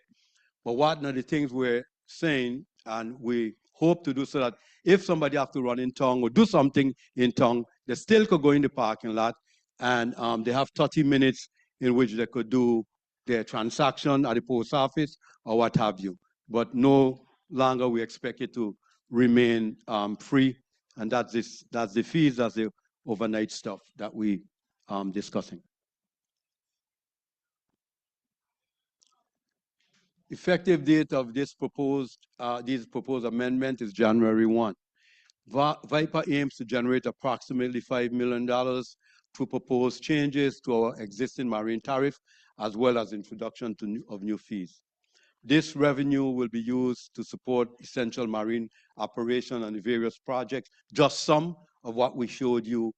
But one of the things we're saying, and we hope to do so that if somebody have to run in town or do something in town, they still could go in the parking lot, and they have 30 minutes in which they could do their transaction at the post office or what have you. But no longer we expect it to remain free, and that's the fees, that's the overnight stuff that we discussing. Effective date of this proposed amendment is January 1. VIPA aims to generate approximately $5 million through proposed changes to our existing marine tariff, as well as introduction of new fees. This revenue will be used to support essential marine operation and the various projects, just some of what we showed you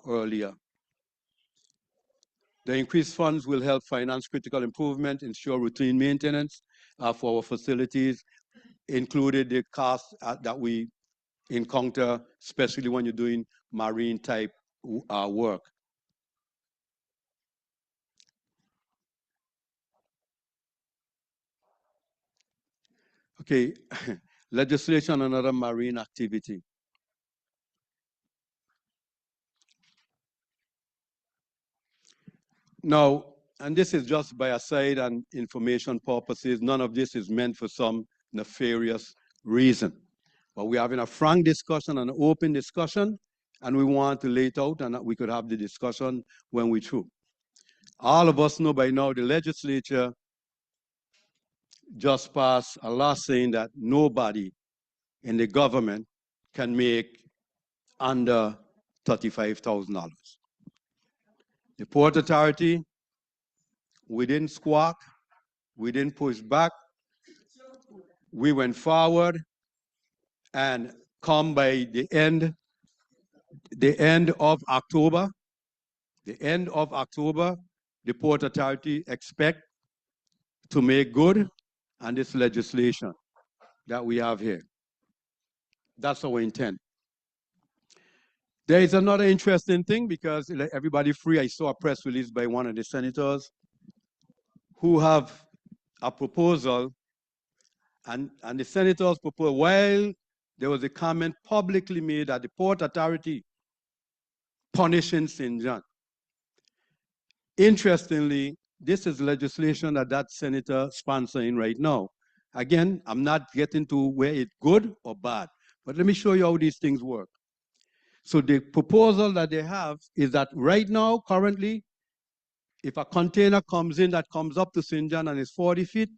earlier. The increased funds will help finance critical improvement, ensure routine maintenance for our facilities, included the costs that we encounter, especially when you're doing marine type work. Okay, legislation on other marine activity. Now, and this is just by aside and information purposes, none of this is meant for some nefarious reason. But we're having a frank discussion, an open discussion, and we want to lay it out and that we could have the discussion when we're through. All of us know by now the legislature just passed a law saying that nobody in the government can make under $35,000. The Port Authority, we didn't squawk, we didn't push back, we went forward, and come by the end of October, the Port Authority expect to make good on this legislation that we have here. That's our intent. There is another interesting thing because everybody free. I saw a press release by one of the senators who have a proposal, and the senators proposed, while there was a comment publicly made that the Port Authority punishing St. John. Interestingly, this is legislation that senator sponsoring right now. Again, I'm not getting to where it's good or bad, but let me show you how these things work. So the proposal that they have is that right now, currently, if a container comes in that comes up to St. John and is 40 feet,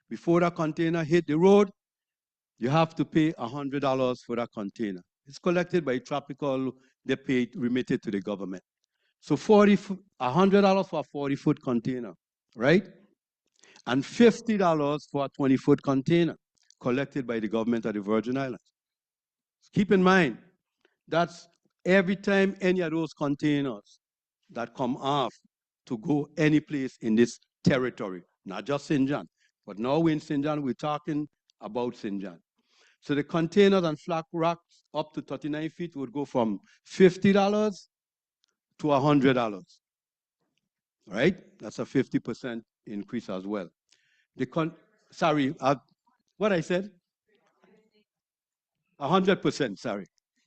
before that container hit the road, you have to pay $100 for that container. It's collected by Tropical, they pay remitted to the government. So $100 for a 40-foot container, right? And $50 for a 20-foot container collected by the government of the Virgin Islands. Keep in mind, that's every time any of those containers that come off to go any place in this territory, not just St. John, but now we're in St. John, we're talking about St. John. So the containers and flat racks up to 39 feet would go from $50 to $100, right? That's a 50% increase as well. Sorry, what I said? 100%, sorry.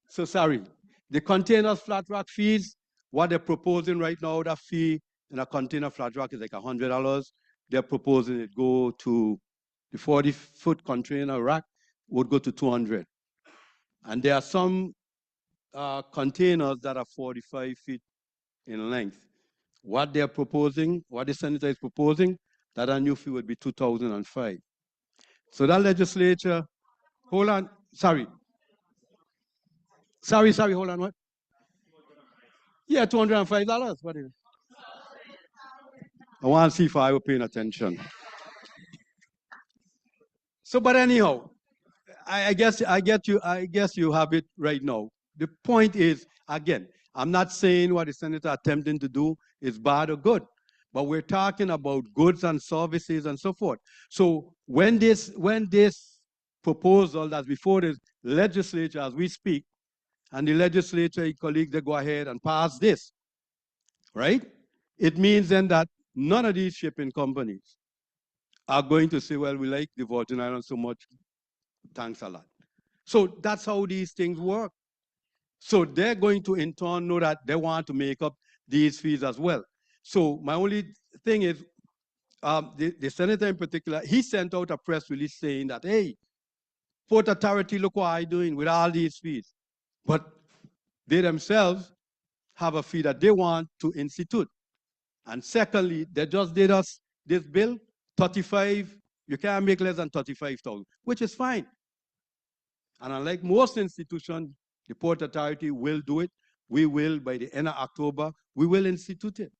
So sorry, the containers flat rack fees, what they're proposing right now, that fee in a container flat rack is like $100. They're proposing it go to the 40-foot container rack would go to $200. And there are some containers that are 45 feet in length. What they're proposing, what the senator is proposing, that a new fee would be $2,005. So that legislature, hold on, sorry, hold on, what? Yeah, $205, what is it? I want to see if I were paying attention. So, but anyhow, I guess you have it right now. The point is, again, I'm not saying what the senator attempting to do is bad or good, but we're talking about goods and services and so forth. So when this proposal that's before the legislature as we speak, and the legislature colleagues, they go ahead and pass this, right? It means then that none of these shipping companies are going to say, well, we like the Virgin Islands so much, thanks a lot. So that's how these things work. So they're going to in turn know that they want to make up these fees as well. So my only thing is, the senator in particular, he sent out a press release saying that, hey, Port Authority, look what I'm doing with all these fees. But they themselves have a fee that they want to institute. And secondly, they just did us this bill, 35, you can't make less than 35,000, which is fine. And unlike most institutions, the Port Authority will do it. We will, by the end of October, we will institute it.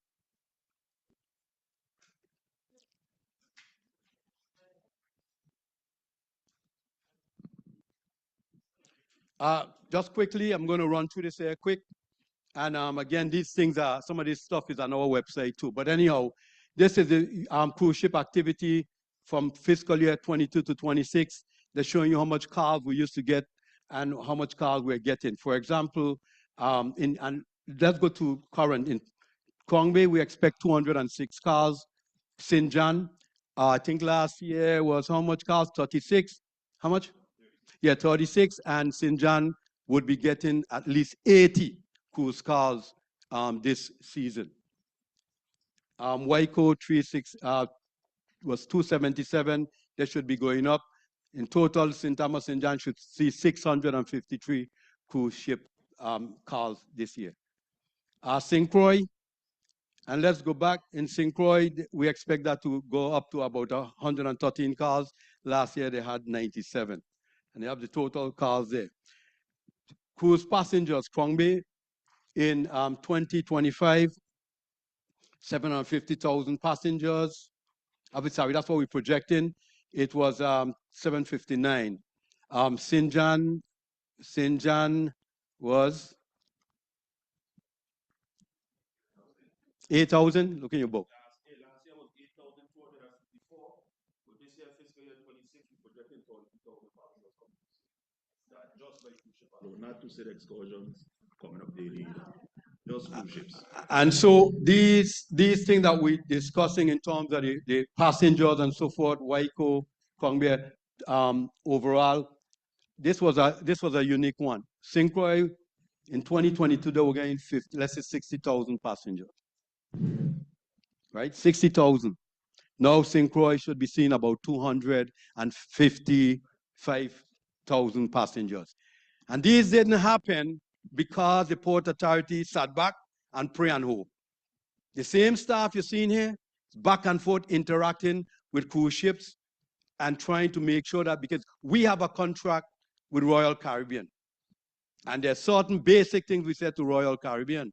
Just quickly, I'm going to run through this here quick. And again, these things are, some of this stuff is on our website too. But anyhow, this is the cruise ship activity from fiscal year 22 to 26. They're showing you how much cars we used to get and how much cars we're getting. For example, and let's go to current. In Cruz Bay, we expect 206 cars. St. John, I think last year was how much cars? 36. How much? Yeah, 36. And St. John would be getting at least 80 cruise cars this season. Waiko 36 was 277. They should be going up. In total, St. Thomas and John should see 653 cruise ship cars this year. St. Croix, and let's go back. In St. Croix, we expect that to go up to about 113 cars. Last year, they had 97. And they have the total cars there. Cruise passengers, Cruz Bay, in 2025, 750,000 passengers. Sorry, that's what we're projecting. It was 759. St. John was 8,000. Look in your book. Last year was 8,454. But this year, fiscal year 26, we're projecting 22,000 passengers coming. That just by cruise ship alone, not to say the excursions coming up daily. Just cruise ships. And so these things that we're discussing in terms of the passengers and so forth, Waiko, Cruz Bay, overall, this was a unique one. St. Croix in 2022 they were getting 60,000 passengers, right? 60,000. Now St. Croix should be seeing about 255,000 passengers, and these didn't happen because the Port Authority sat back and pray and hope. The same staff you're seeing here, back and forth interacting with cruise ships and trying to make sure that, because we have a contract with Royal Caribbean, and there's certain basic things we said to Royal Caribbean.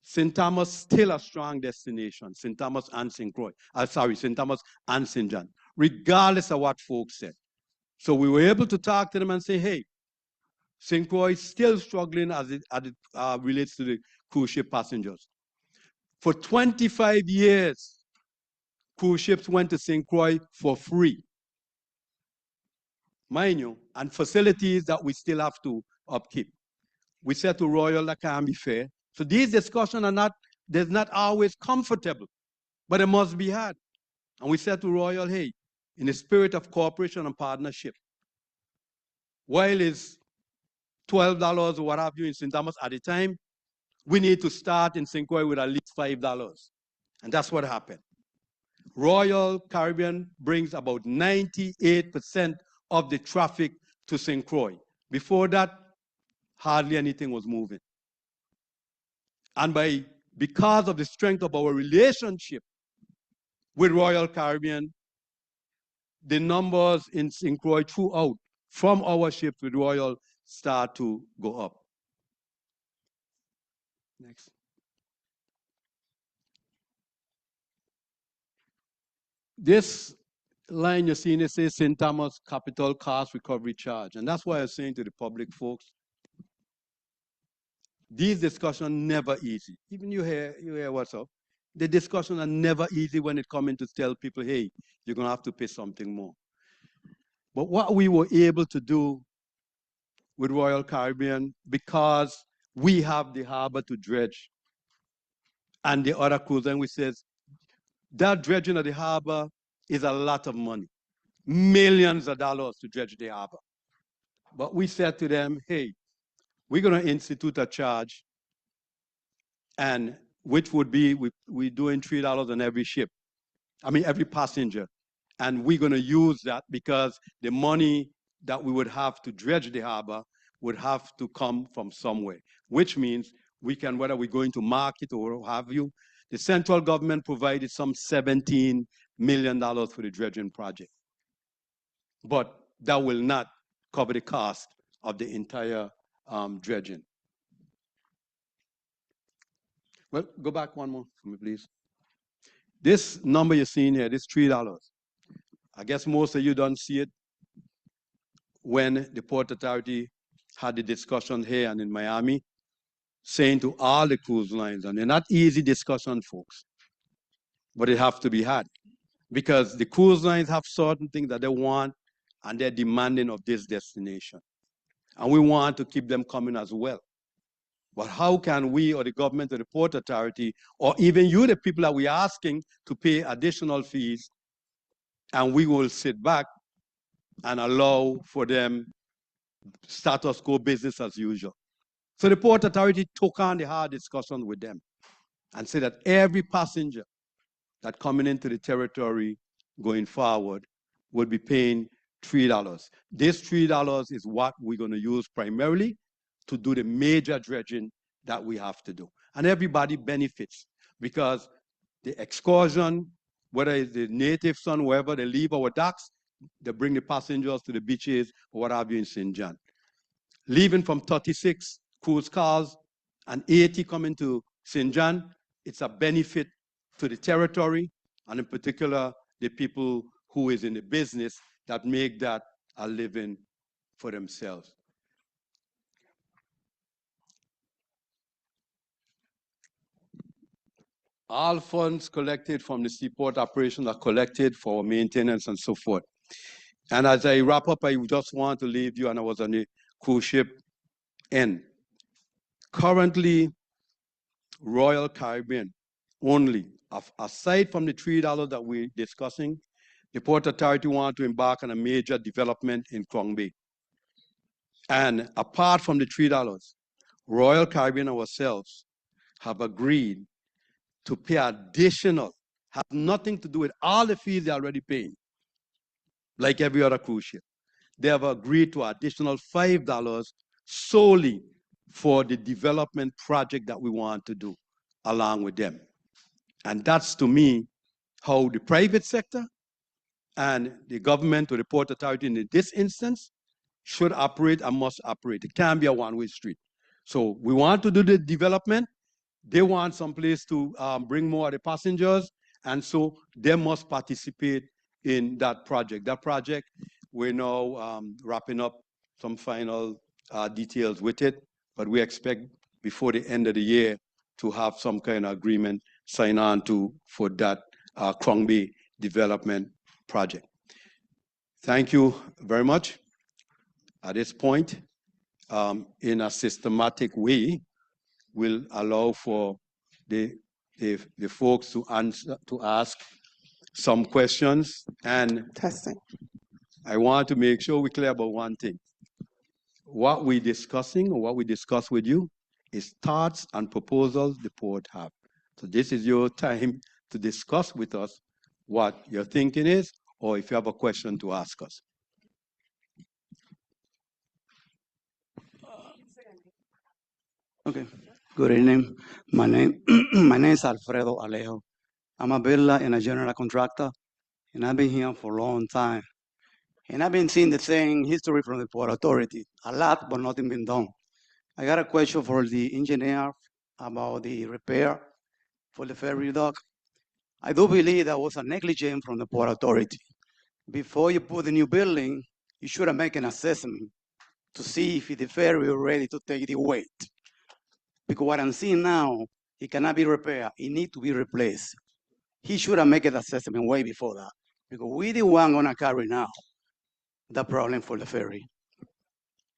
St. Thomas still a strong destination, St. Thomas and St. Croix. St. Thomas and St. John, regardless of what folks said. So we were able to talk to them and say, hey, St. Croix is still struggling as it relates to the cruise ship passengers. For 25 years, cruise ships went to St. Croix for free. Mind you, and facilities that we still have to upkeep. We said to Royal that can't be fair. So these discussions are not always comfortable, but it must be had. And we said to Royal, hey, in the spirit of cooperation and partnership, while it's $12 or what have you in St. Thomas at the time, we need to start in St. Croix with at least $5. And that's what happened. Royal Caribbean brings about 98% of the traffic to St. Croix. Before that, hardly anything was moving. And because of the strength of our relationship with Royal Caribbean, the numbers in St. Croix throughout from our ships with Royal start to go up. Next. This line you're seeing, it says St. Thomas Capital Cost Recovery Charge. And that's why I'm saying to the public folks, these discussions never easy. Even you hear what's up. the discussion are never easy when it comes in to tell people, hey, you're going to have to pay something more. But what we were able to do with Royal Caribbean, because we have the harbor to dredge and the other cruise, and we says, that dredging of the harbor is a lot of money, millions of dollars to dredge the harbor. But we said to them, hey, we're going to institute a charge, and which would be, we're doing $3 on every ship. I mean, every passenger. And we're going to use that because the money that we would have to dredge the harbor would have to come from somewhere, which means we can, whether we're going to market or what have you, the central government provided some $17 million for the dredging project. But that will not cover the cost of the entire dredging. Well, go back one more for me, please. This number you're seeing here, this $3. I guess most of you don't see it when the Port Authority had the discussion here and in Miami, saying to all the cruise lines, and they're not easy discussion, folks, but it have to be had. Because the cruise lines have certain things that they want and they're demanding of this destination. And we want to keep them coming as well. But how can we or the government or the Port Authority or even you, the people that we're asking to pay additional fees, and we will sit back and allow for them status quo business as usual? So the Port Authority took on the hard discussion with them and said that every passenger that coming into the territory going forward would be paying $3. This $3 is what we're going to use primarily to do the major dredging that we have to do. And everybody benefits because the excursion, whether it's the native son, wherever they leave our docks, they bring the passengers to the beaches or what have you in St. John. Leaving from 36 cruise cars and 80 coming to St. John, it's a benefit to the territory and in particular the people who is in the business that make that a living for themselves. All funds collected from the seaport operation are collected for maintenance and so forth. And as I wrap up, I just want to leave you, and I was on the cruise ship end. Currently, Royal Caribbean only, aside from the $3 that we're discussing, the Port Authority wants to embark on a major development in Cruz Bay. And apart from the $3, Royal Caribbean ourselves have agreed to pay additional, have nothing to do with all the fees they're already paying, like every other cruise ship. They have agreed to additional $5 solely for the development project that we want to do along with them. And that's, to me, how the private sector and the government or the Port Authority in this instance should operate and must operate. It can't be a one-way street. So we want to do the development. They want some place to bring more of the passengers, and so they must participate in that project. That project, we're now wrapping up some final details with it, but we expect before the end of the year to have some kind of agreement signed on to for that Cruz Bay development project. Thank you very much. At this point, in a systematic way, we'll allow for the folks to ask some questions. And Testing. I want to make sure we're clear about one thing. What we're discussing or what we discuss with you is thoughts and proposals the port have. So this is your time to discuss with us what your thinking is, or if you have a question to ask us. Okay. Good evening. My name is Alfredo Alejo. I'm a builder and a general contractor, and I've been here for a long time. And I've been seeing the same history from the Port Authority, a lot, but nothing been done. I got a question for the engineer about the repair for the ferry dock. I do believe that was a negligence from the Port Authority. Before you put the new building, you should have made an assessment to see if the ferry is ready to take the weight. Because what I'm seeing now, It cannot be repaired. It needs to be replaced. He should have made an assessment way before that, because we the one gonna carry now the problem for the ferry.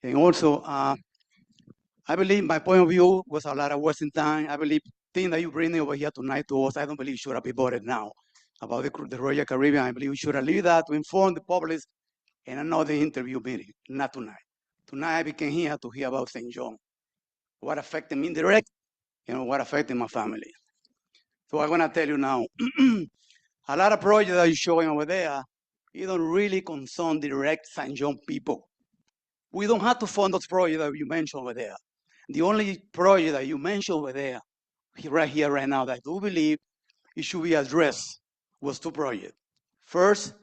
And also, I believe my point of view was a lot of wasting time. I believe thing that you bring over here tonight to us, I don't believe should have been voted now about the Royal Caribbean. I believe we should have leave that to inform the public in another interview meeting, not tonight. Tonight I became here to hear about St. John, what affected me indirect and what affected my family. So I'm gonna tell you now, a lot of projects that you're showing over there, it don't really concern direct St. John people. We don't have to fund those projects that you mentioned over there. The only project that you mentioned over there, right here, right now, that I do believe it should be addressed was two projects. First,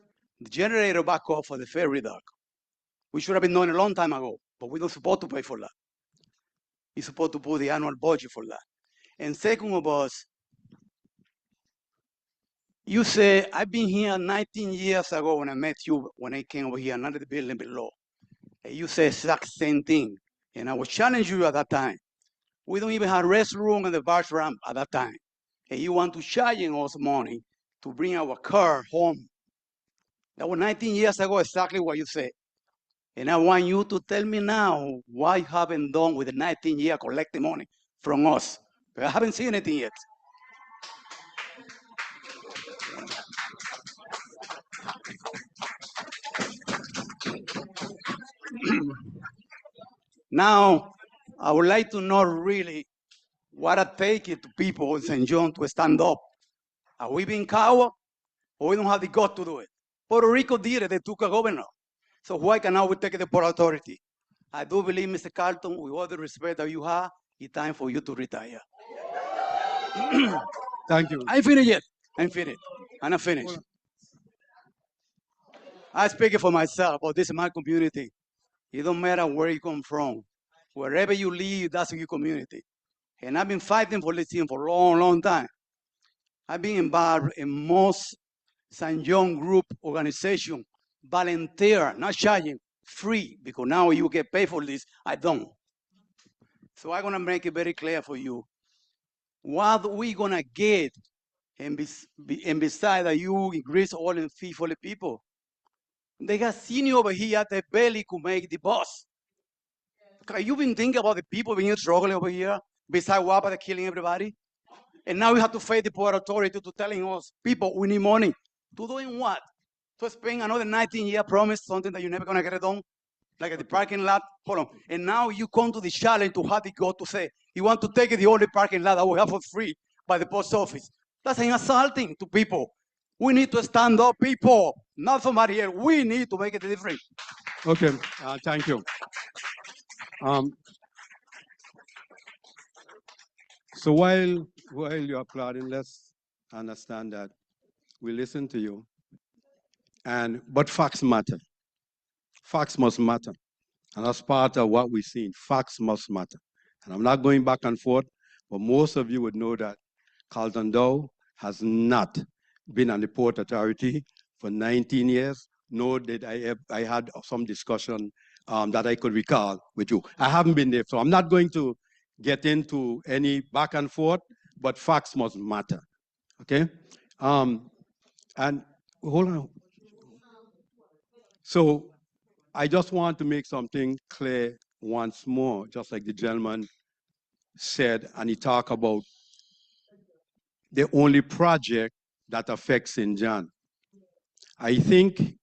the generator backup for the ferry dock. We should have been doing a long time ago, but we don't supposed to pay for that. We're supposed to put the annual budget for that. And second of us, you say, I've been here 19 years ago when I met you, when I came over here, not at the building below. And you said exact same thing. And I was challenging you at that time. We don't even have restroom in the bus ramp at that time. And you want to charge us money to bring our car home. That was 19 years ago, exactly what you said. And I want you to tell me now why you haven't done with the 19 year collecting money from us. I haven't seen anything yet. Now, I would like to know really what it takes to people in St. John to stand up. Are we being coward or we don't have the guts to do it? Puerto Rico did it, they took a governor. So why cannot we take the Port Authority? I do believe, Mr. Carlton, with all the respect that you have, it's time for you to retire. Thank you. I finished yet. I'm finished. I'm finished. I speak for myself, but this is my community. It don't matter where you come from. Wherever you live, that's your community. And I've been fighting for this team for a long, long time. I've been involved in most St. John group organization, volunteer, not charging, free, because now you get paid for this. I don't. So I'm gonna make it very clear for you. What we gonna get, and besides that you increase all in fee for the people, they got senior over here that barely could make the bus. Have you been thinking about the people being struggling over here? Besides WAPA, they're killing everybody. And now we have to face the Port Authority to telling us, people, we need money. To doing what? To spend another 19-year promise, something that you're never gonna get it done? Like at the parking lot, hold on. And now you come to the challenge to have the go to say, you want to take the only parking lot that we have for free by the post office. That's insulting to people. We need to stand up, people, not somebody else. We need to make a difference. Okay, thank you. So while you're applauding, let's understand that we listen to you. But facts matter. Facts must matter. And that's part of what we're seeing. Facts must matter. And I'm not going back and forth, but most of you would know that Carlton Dow has not been on the Port Authority for 19 years, nor did I had some discussion that I could recall with you. I haven't been there, so I'm not going to get into any back and forth, but facts must matter, okay? And hold on. So I just want to make something clear once more, just like the gentleman said, and he talked about the only project that affects St. John. I think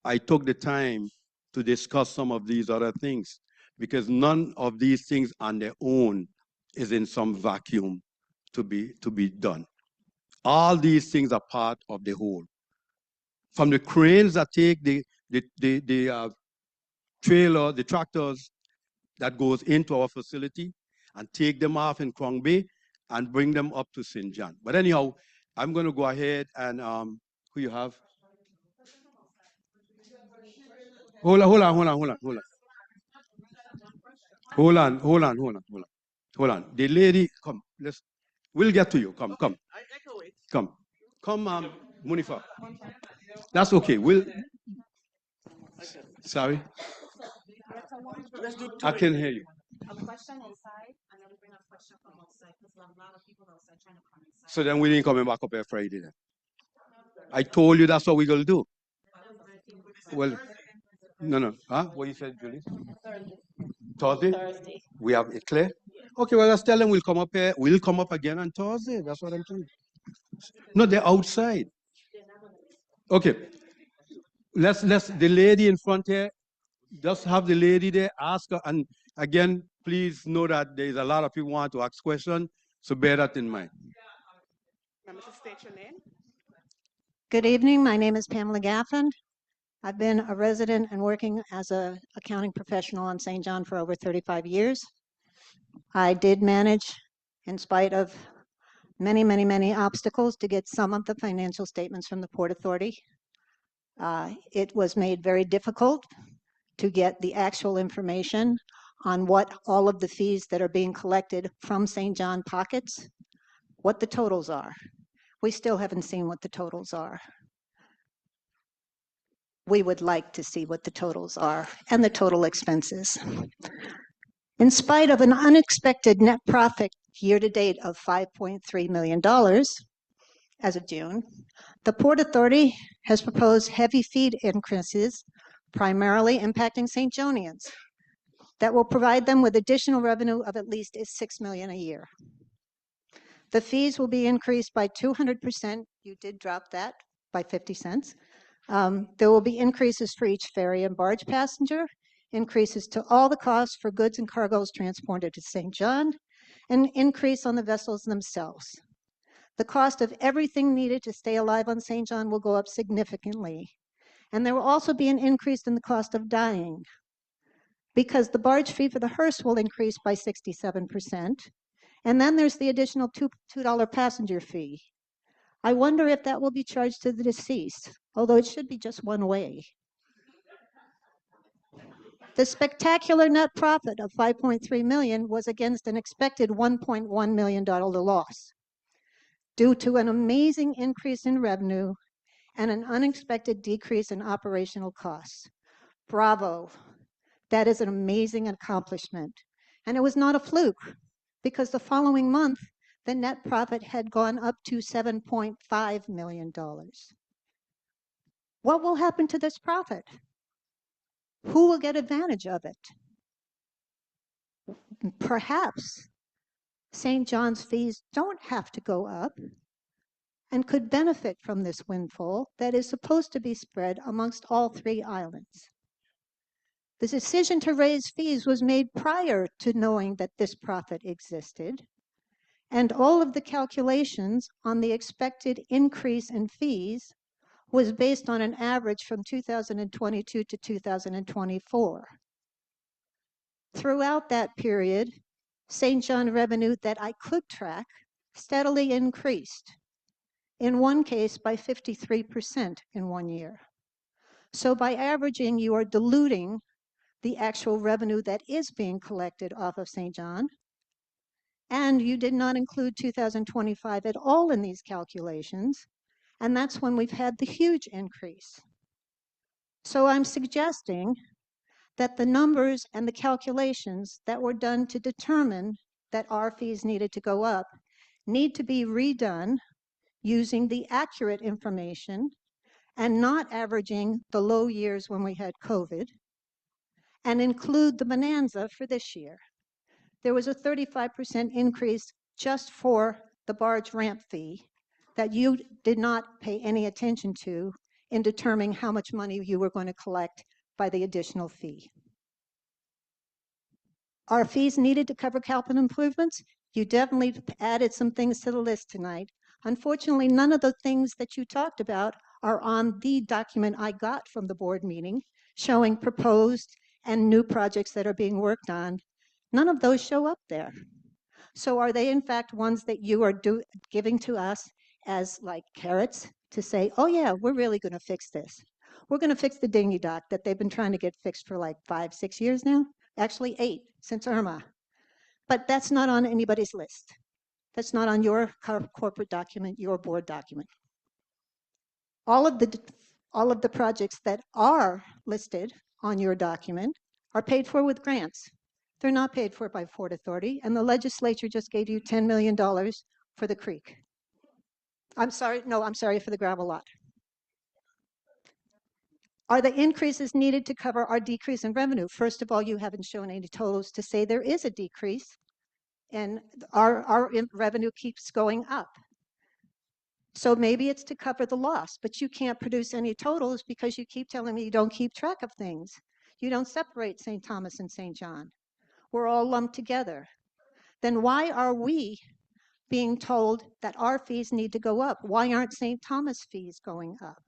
I took the time to discuss some of these other things because none of these things on their own is in some vacuum to be done. All these things are part of the whole. From the cranes that take the trailer, the tractors that goes into our facility and take them off in Cruz Bay and bring them up to St. John. But anyhow, I'm going to go ahead and who you have? Hold on. Hold on. The lady, come. We'll get to you. Come. I can wait. Come, Munifa. That's okay. Sorry. I can hear you. A question inside, and then we bring a question from outside, because there are a lot of people outside trying to come inside. So then we didn't coming back up here Friday then. I told you that's what we're gonna do. Well, no. Huh? What you said, Julie? Thursday? We have it clear? Okay, well, let's tell them we'll come up here. We'll come up again on Thursday. That's what I'm saying. No, they're outside. Okay. Let's the lady in front here, just have the lady there, ask her. And again, please know that there's a lot of people want to ask questions, so bear that in mind. Remember to state your name. Good evening. My name is Pamela Gaffin. I've been a resident and working as an accounting professional on St. John for over 35 years. I did manage, in spite of many obstacles, to get some of the financial statements from the Port Authority. It was made very difficult to get the actual information on what all of the fees that are being collected from St. John pockets, what the totals are. We still haven't seen what the totals are. We would like to see what the totals are and the total expenses. In spite of an unexpected net profit year-to-date of $5.3 million as of June, the Port Authority has proposed heavy fee increases, primarily impacting St. Johnians, that will provide them with additional revenue of at least $6 million a year. The fees will be increased by 200%. You did drop that by 50 cents. There will be increases for each ferry and barge passenger, increases to all the costs for goods and cargoes transported to St. John, and increase on the vessels themselves. The cost of everything needed to stay alive on St. John will go up significantly. And there will also be an increase in the cost of dying, because the barge fee for the hearse will increase by 67%. And then there's the additional $2 passenger fee. I wonder if that will be charged to the deceased, although it should be just one way. The spectacular net profit of $5.3 million was against an expected $1.1 million loss, due to an amazing increase in revenue and an unexpected decrease in operational costs. Bravo. That is an amazing accomplishment. And it was not a fluke, because the following month, the net profit had gone up to $7.5 million. What will happen to this profit? Who will get advantage of it? Perhaps St. John's fees don't have to go up and could benefit from this windfall that is supposed to be spread amongst all 3 islands. The decision to raise fees was made prior to knowing that this profit existed, and all of the calculations on the expected increase in fees was based on an average from 2022 to 2024. Throughout that period, St. John revenue that I could track steadily increased, in one case by 53% in 1 year. So by averaging, you are diluting the actual revenue that is being collected off of St. John, and you did not include 2025 at all in these calculations, and that's when we've had the huge increase. So I'm suggesting that the numbers and the calculations that were done to determine that our fees needed to go up need to be redone using the accurate information and not averaging the low years when we had COVID, and include the bonanza for this year. There was a 35% increase just for the barge ramp fee that you did not pay any attention to in determining how much money you were going to collect by the additional fee. Our fees needed to cover capital improvements. You definitely added some things to the list tonight. Unfortunately, none of the things that you talked about are on the document I got from the board meeting showing proposed and new projects that are being worked on. None of those show up there. So are they in fact ones that you are giving to us as like carrots to say, oh yeah, we're really going to fix this. We're going to fix the dinghy dock that they've been trying to get fixed for like 5-6 years now, actually 8 since Irma. But that's not on anybody's list. That's not on your corporate document, your board document. All of the projects that are listed on your document are paid for with grants. They're not paid for by Port Authority, and the legislature just gave you $10 million for the creek. I'm sorry for the gravel lot. Are the increases needed to cover our decrease in revenue? First of all, you haven't shown any totals to say there is a decrease, and our revenue keeps going up. So maybe it's to cover the loss, but you can't produce any totals because you keep telling me you don't keep track of things. You don't separate St. Thomas and St. John. We're all lumped together. Then why are we being told that our fees need to go up? Why aren't St. Thomas fees going up?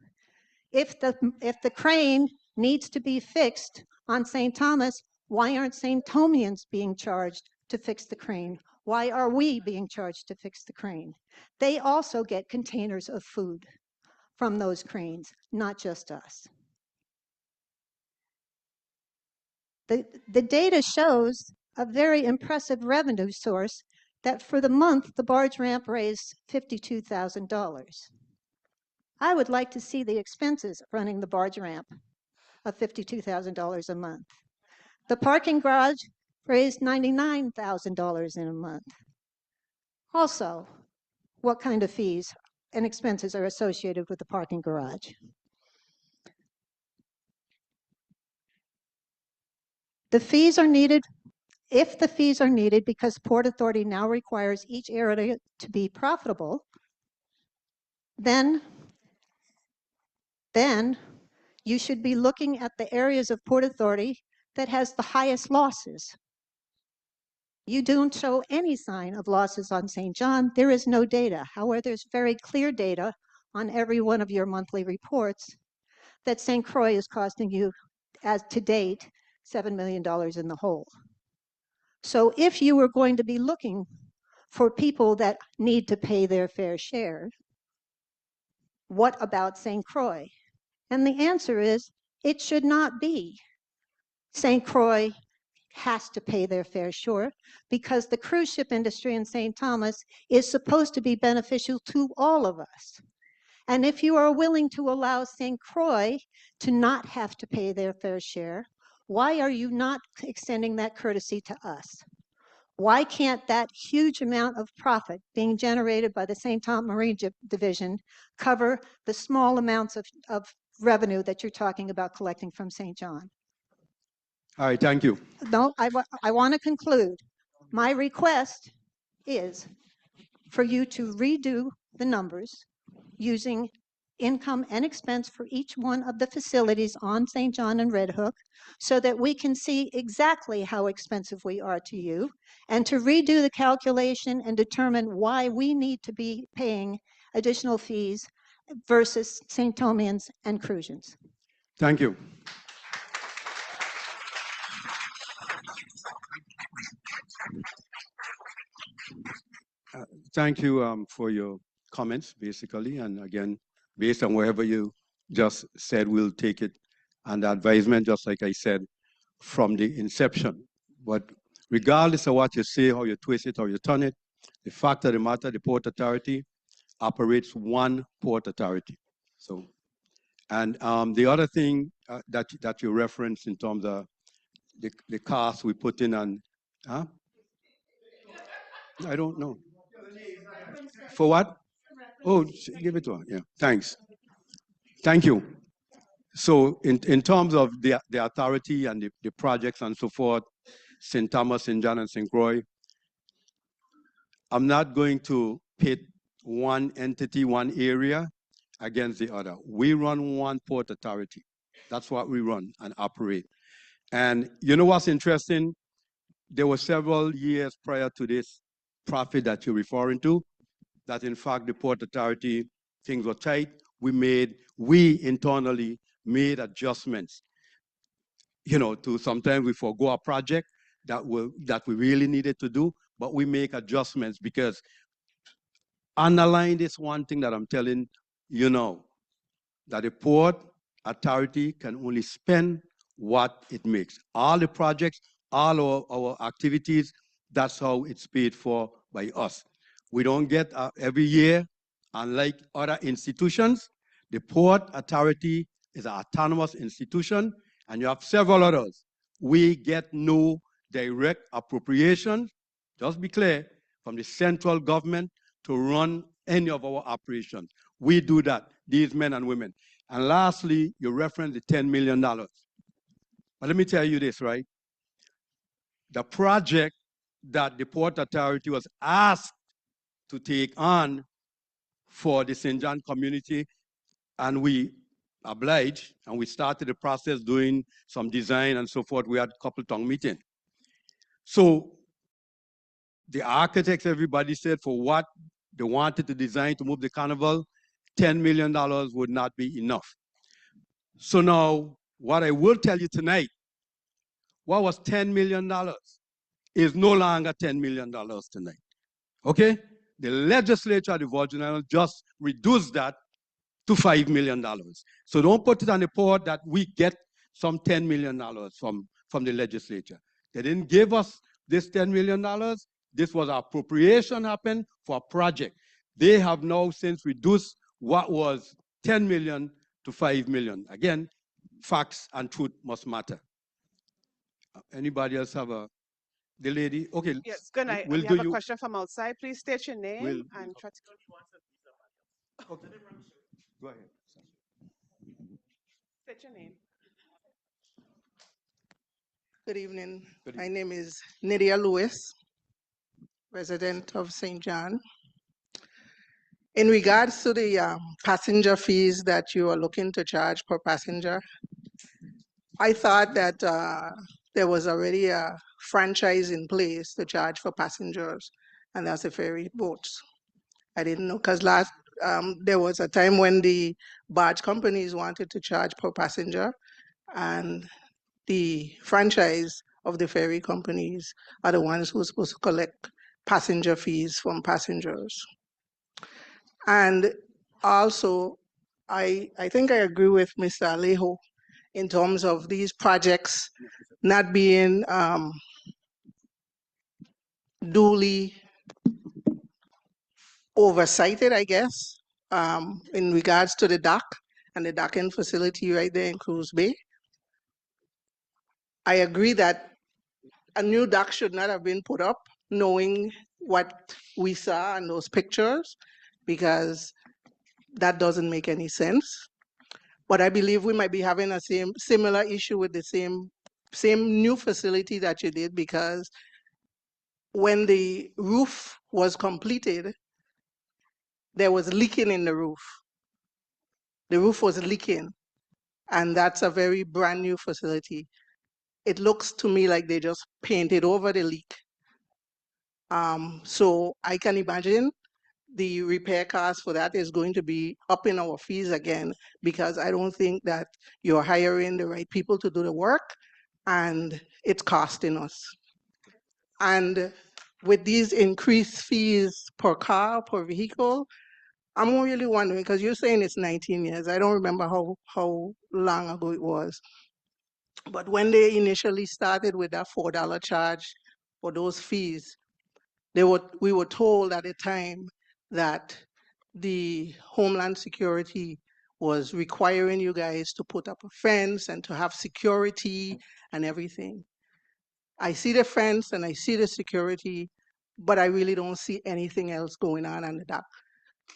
If the crane needs to be fixed on St. Thomas, why aren't St. Thomians being charged to fix the crane? Why are we being charged to fix the crane? They also get containers of food from those cranes, not just us. The data shows a very impressive revenue source that for the month, the barge ramp raised $52,000. I would like to see the expenses running the barge ramp of $52,000 a month. The parking garage raised $99,000 in a month. Also, what kind of fees and expenses are associated with the parking garage? The fees are needed, if the fees are needed because Port Authority now requires each area to be profitable, then you should be looking at the areas of Port Authority that has the highest losses. You don't show any sign of losses on St. John. There is no data. However, there's very clear data on every one of your monthly reports that St. Croix is costing you, as to date, $7 million in the hole. So if you were going to be looking for people that need to pay their fair share, what about St. Croix? And the answer is, it should not be. St. Croix has to pay their fair share because the cruise ship industry in St. Thomas is supposed to be beneficial to all of us. And if you are willing to allow St. Croix to not have to pay their fair share, why are you not extending that courtesy to us? Why can't that huge amount of profit being generated by the St. Thomas Marine Division cover the small amounts of revenue that you're talking about collecting from St. John? All right, thank you. No, I want to conclude. My request is for you to redo the numbers using income and expense for each one of the facilities on St. John and Red Hook so that we can see exactly how expensive we are to you, and to redo the calculation and determine why we need to be paying additional fees versus St. Thomians and Crusians. Thank you. Thank you for your comments, basically. And again, based on wherever you just said, we'll take it and advisement, just like I said, from the inception. But regardless of what you say, how you twist it, how you turn it, the fact of the matter, the Port Authority operates one Port Authority. So, and the other thing that you referenced in terms of the cost we put in on, huh? I don't know. For what? Oh, give it to her. Yeah, thanks. Thank you. So in terms of the authority and the projects and so forth, St. Thomas, St. John, and St. Croix, I'm not going to pit one entity, one area against the other. We run one Port Authority. That's what we run and operate. And you know what's interesting? There were several years prior to this profit that you're referring to, that in fact the Port Authority, things were tight. We internally made adjustments, you know, to sometimes we forego a project that we really needed to do, but we make adjustments because underlying this one thing that I'm telling you now, that the Port Authority can only spend what it makes. All the projects, all our activities, that's how it's paid for by us. We don't get every year, unlike other institutions. The Port Authority is an autonomous institution, and you have several others. We get no direct appropriation, just be clear, from the central government to run any of our operations. We do that, these men and women. And lastly, you referenced the $10 million. But let me tell you this, right? The project that the Port Authority was asked to take on for the St. John community, and we obliged, and we started the process doing some design and so forth. We had a couple town meetings. So the architects, everybody said for what they wanted to design to move the carnival, $10 million would not be enough. So now, what I will tell you tonight, what was $10 million is no longer $10 million tonight, okay? The legislature of the Virgin Islands just reduced that to $5 million. So don't put it on the port that we get some $10 million from the legislature. They didn't give us this $10 million. This was appropriation happened for a project. They have now since reduced what was 10 million to 5 million. Again, facts and truth must matter. Anybody else have the lady? Okay. Yes, good night. We'll We do have a you. question from outside. Please state your name We'll- and try to. Okay. Go ahead. State your name. Good evening. Good My name is Nydia Lewis, resident of St. John. In regards to the passenger fees that you are looking to charge per passenger, I thought that there was already a franchise in place to charge for passengers, and that's the ferry boats. I didn't know, because there was a time when the barge companies wanted to charge per passenger, and the franchise of the ferry companies are the ones who are supposed to collect passenger fees from passengers. And also, I think I agree with Mr. Alejo in terms of these projects not being duly oversighted, I guess, in regards to the dock and the docking facility right there in Cruz Bay. I agree that a new dock should not have been put up, knowing what we saw in those pictures, because that doesn't make any sense. But I believe we might be having a similar issue with the same new facility that you did, because when the roof was completed, there was leaking in the roof. The roof was leaking, and that's a very brand new facility. It looks to me like they just painted over the leak. So I can imagine the repair cost for that is going to be up in our fees again, because I don't think that you're hiring the right people to do the work, and it's costing us. And with these increased fees per car, per vehicle, I'm really wondering, because you're saying it's 19 years. I don't remember how long ago it was. But when they initially started with that $4 charge for those fees, we were told at the time that the Homeland Security was requiring you guys to put up a fence and to have security and everything. I see the fence and I see the security, but I really don't see anything else going on the dock.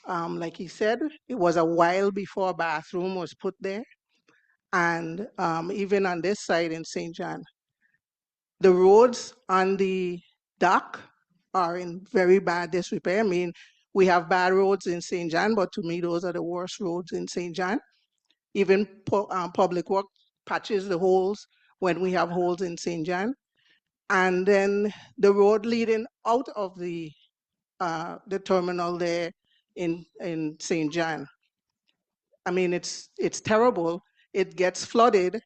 Like he said, it was a while before a bathroom was put there. And even on this side in St. John, the roads on the dock are in very bad disrepair. I mean, we have bad roads in St. John, but to me, those are the worst roads in St. John. Even Public Works patches the holes when we have holes in St. John. And then the road leading out of the terminal there in St. John. I mean, it's terrible. It gets flooded,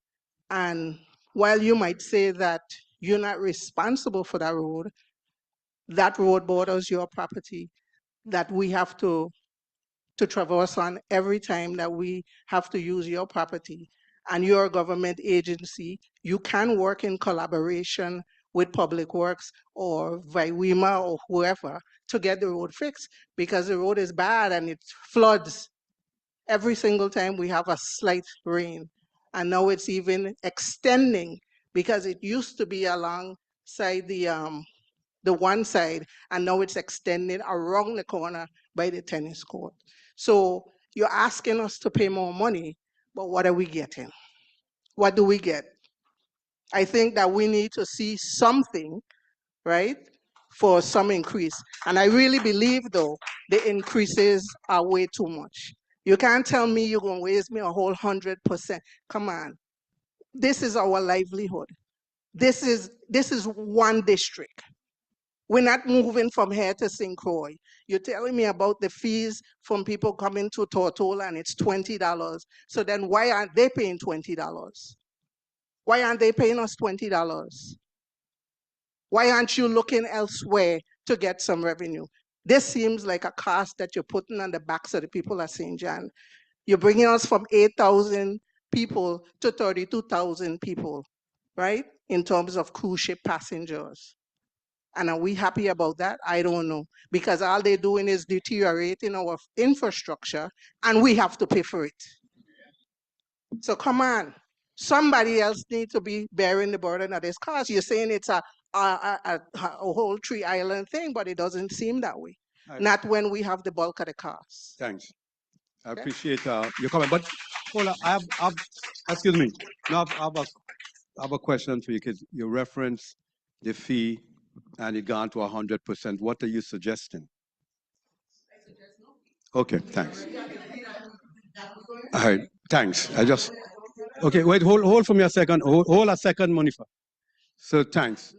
and while you might say that you're not responsible for that road borders your property that we have to traverse on every time that we have to use your property. And you're a government agency. You can work in collaboration with Public Works or VIPA or whoever to get the road fixed, because the road is bad and it floods every single time we have a slight rain. And now it's even extending, because it used to be along side, the one side, and now it's extending around the corner by the tennis court. So you're asking us to pay more money, but what are we getting? What do we get? I think that we need to see something, right, for some increase. And I really believe, though, the increases are way too much. You can't tell me you're going to raise me a whole 100%. Come on. This is our livelihood. This is one district. We're not moving from here to St. Croix. You're telling me about the fees from people coming to Tortola and it's $20. So then why aren't they paying $20? Why aren't they paying us $20? Why aren't you looking elsewhere to get some revenue? This seems like a cost that you're putting on the backs of the people at St. John. You're bringing us from 8,000 people to 32,000 people, right? In terms of cruise ship passengers. And are we happy about that? I don't know. Because all they're doing is deteriorating our infrastructure and we have to pay for it. So come on. Somebody else needs to be bearing the burden of this cost. You're saying it's a whole 3 island thing, but it doesn't seem that way. Right. Not when we have the bulk of the costs. Thanks. I Okay. appreciate your comment. But hold on, excuse me. Now I have a question for you because you referenced the fee and it gone to 100%. What are you suggesting? Okay, thanks. All right, thanks. Okay, wait, hold for me a second. Hold a second, Monifa. So thanks.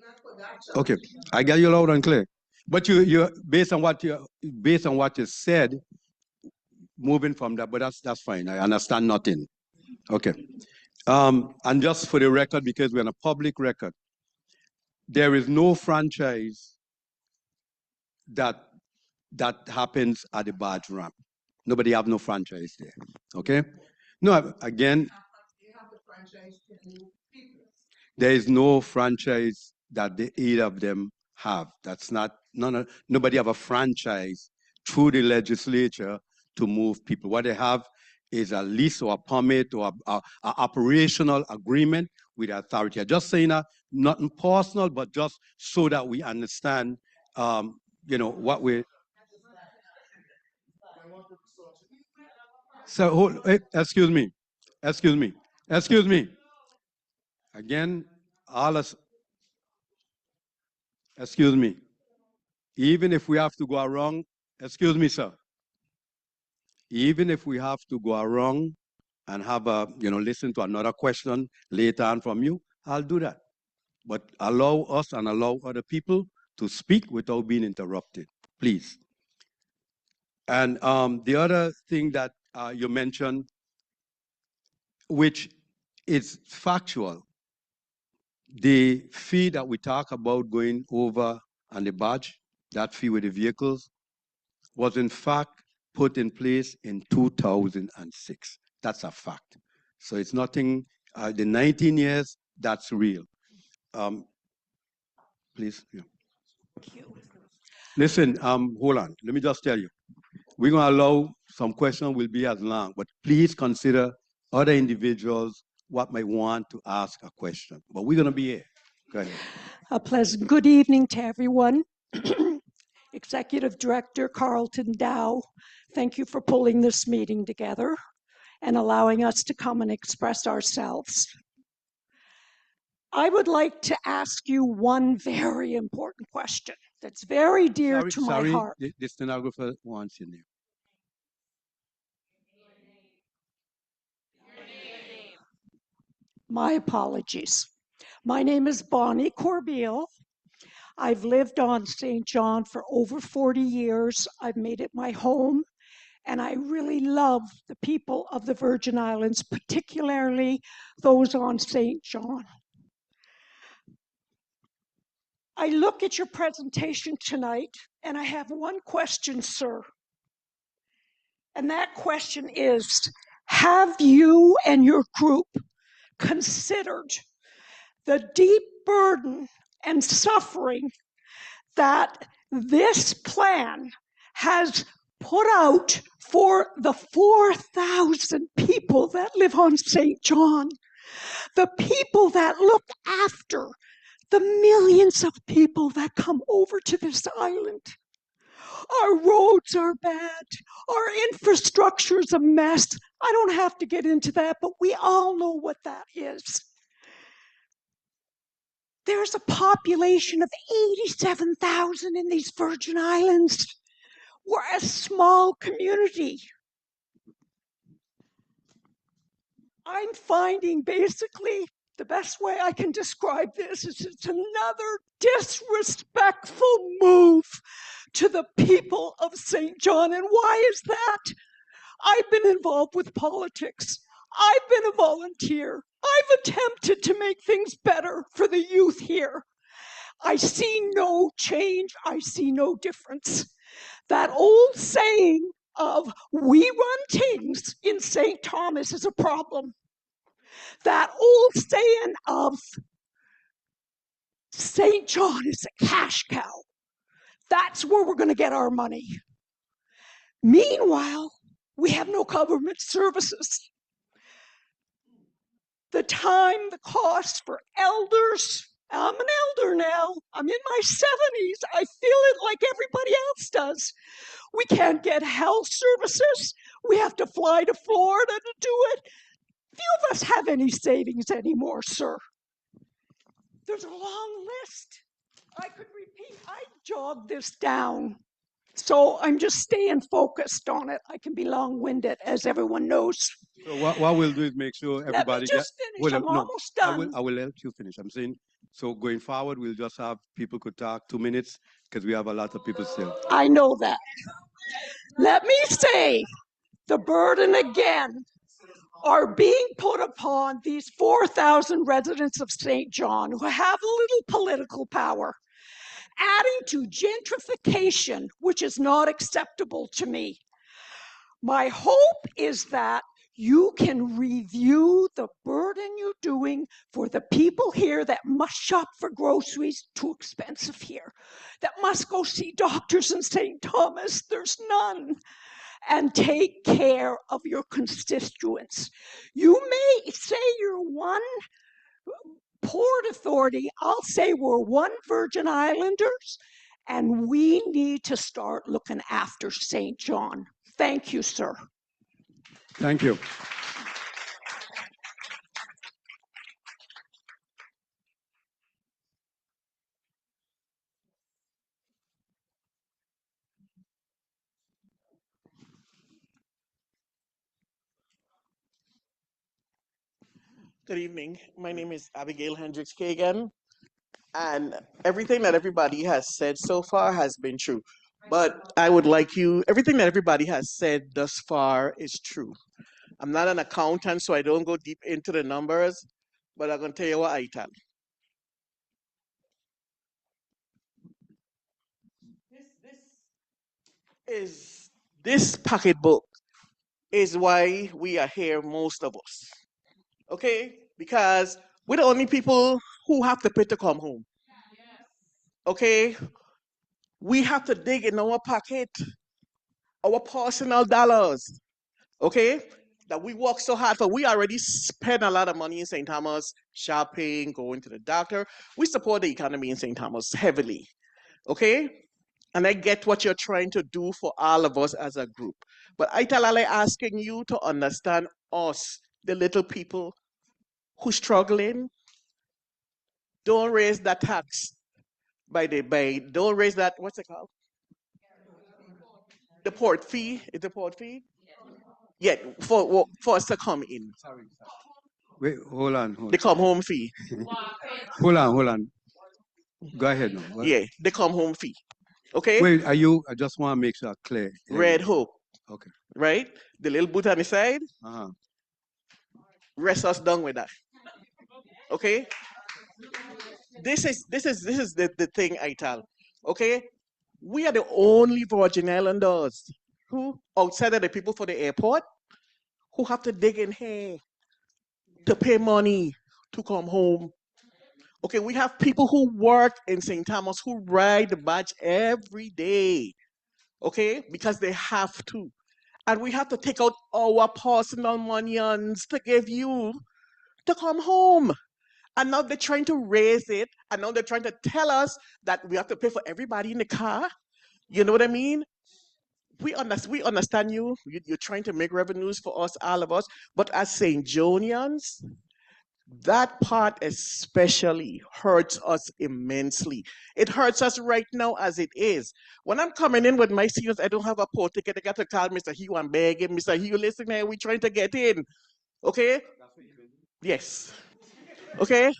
Okay, I get you loud and clear. But you based on what you said, moving from that, but that's fine. I understand nothing. Okay. And just for the record, because we're on a public record, there is no franchise that happens at the barge ramp. Nobody have no franchise there. Okay? No, again, there is no franchise that the either of them have. That's not nobody have a franchise through the legislature to move people. What they have is a lease or a permit or a operational agreement with the authority. I'm just saying nothing personal, but just so that we understand, what we. So, excuse me. Again, excuse me. Even if we have to go around, excuse me, sir. Even if we have to go around and have listen to another question later on from you, I'll do that. But allow us and allow other people to speak without being interrupted, please. And the other thing that you mentioned, which is factual, the fee that we talk about going over on the barge, that fee with the vehicles, was in fact put in place in 2006. That's a fact. So it's nothing, the 19 years, that's real. Please. Yeah. Listen, hold on. Let me just tell you. We're going to allow some questions will be as long, but please consider other individuals what might want to ask a question. But we're going to be here. Go ahead. A pleasant good evening to everyone. Executive Director Carlton Dow, thank you for pulling this meeting together and allowing us to come and express ourselves. I would like to ask you one very important question that's very dear to my heart. The stenographer wants your name. My apologies. My name is Bonnie Corbeil. I've lived on St. John for over 40 years. I've made it my home, and I really love the people of the Virgin Islands, particularly those on St. John. I look at your presentation tonight, and I have one question, sir. And that question is, have you and your group considered the deep burden and suffering that this plan has put out for the 4,000 people that live on St. John, the people that look after the millions of people that come over to this island. Our roads are bad. Our infrastructure is a mess. I don't have to get into that, but we all know what that is. There's a population of 87,000 in these Virgin Islands. We're a small community. I'm finding basically the best way I can describe this is it's another disrespectful move to the people of St. John. And why is that? I've been involved with politics. I've been a volunteer. I've attempted to make things better for the youth here. I see no change. I see no difference. That old saying of we run things in St. Thomas is a problem. That old saying of St. John is a cash cow. That's where we're going to get our money. Meanwhile, we have no government services. The time, the cost for elders. I'm an elder now. I'm in my 70s. I feel it like everybody else does. We can't get health services. We have to fly to Florida to do it. Few of us have any savings anymore, sir. There's a long list. I could repeat. I jogged this down. So I'm just staying focused on it. I can be long-winded, as everyone knows. So what we'll do is make sure everybody Let me just finish. I'm almost done. I will let you finish. I'm saying, so going forward, we'll just have people could talk 2 minutes because we have a lot of people still. I know that. Let me say, the burden again are being put upon these 4,000 residents of St. John who have little political power, adding to gentrification, which is not acceptable to me. My hope is that you can review the burden you're doing for the people here that must shop for groceries, too expensive here, that must go see doctors in St. Thomas, there's none, and take care of your constituents. You may say you're one Port Authority, I'll say we're one Virgin Islanders, and we need to start looking after St. John. Thank you, sir. Thank you. Good evening. My name is Abigail Hendricks Kagan, and everything that everybody has said so far has been true. But I would like everything that everybody has said thus far is true. I'm not an accountant, so I don't go deep into the numbers, but I'm going to tell you what I tell. This pocketbook is why we are here, most of us. Okay? Because we're the only people who have to pay to come home. Okay? We have to dig in our pocket, our personal dollars. Okay? That we work so hard for. We already spend a lot of money in St. Thomas, shopping, going to the doctor. We support the economy in St. Thomas heavily. Okay? And I get what you're trying to do for all of us as a group. But I tell Ale asking you to understand us, the little people who struggling. Don't raise that tax don't raise that, what's it called? The port fee. Is the port fee? Yeah, for us to come in. Sorry. Wait, hold on. The come home fee. Hold on. Go ahead now. Yeah, the come home fee. Okay? Wait, I just want to make sure clear. Red Hope. Okay. Right? The little boot on the side. Uh-huh. Rest us down with that. Okay? This is the thing I tell. Okay? We are the only Virgin Islanders who, outside of the people for the airport, who have to dig in here to pay money to come home. Okay, we have people who work in St. Thomas who ride the badge every day. Okay, because they have to. And we have to take out our personal monies to give you to come home. And now they're trying to raise it, and now they're trying to tell us that we have to pay for everybody in the car. You know what I mean? We understand you. You're trying to make revenues for us, all of us. But as St. Jonians, that part especially hurts us immensely. It hurts us right now as it is. When I'm coming in with my seniors, I don't have a poll ticket. I got to call Mr. Hugh and beg him, Mr. Hugh, listen here, we trying to get in. Okay? Yes. Okay?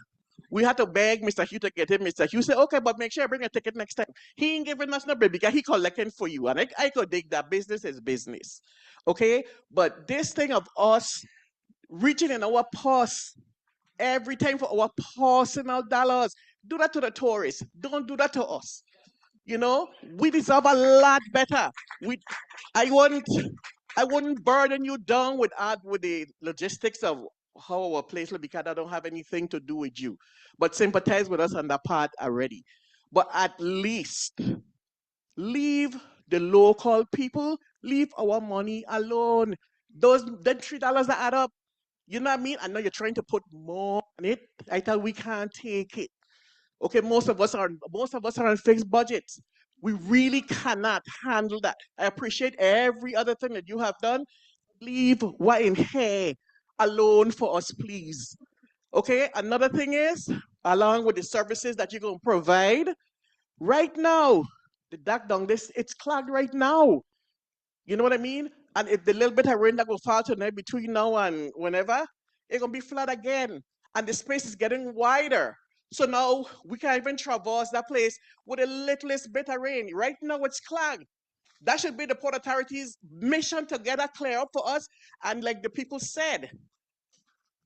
We had to beg Mr. Hugh to get in. Mr. Hugh said, okay, but make sure I bring a ticket next time. He ain't giving us no bill because he collecting for you. And I could dig that business is business. Okay? But this thing of us reaching in our purse every time for our personal dollars, do that to the tourists. Don't do that to us. You know, we deserve a lot better. We, I wouldn't burden you down with the logistics of how our place will be, because I don't have anything to do with you. But sympathize with us on that part already. But at least leave the local people, leave our money alone. Those then $3 that add up. You know what I mean? I know you're trying to put more on it. I thought we can't take it. Okay, most of us are on fixed budgets. We really cannot handle that. I appreciate every other thing that you have done. Leave what in here alone for us, please. Okay, another thing is, along with the services that you're going to provide, right now, the duck down this, it's clogged right now. You know what I mean? And if the little bit of rain that will fall tonight between now and whenever, it's gonna be flood again. And the space is getting wider. So now we can't even traverse that place with the littlest bit of rain. Right now it's clogged. That should be the Port Authority's mission to get that clear up for us. And like the people said,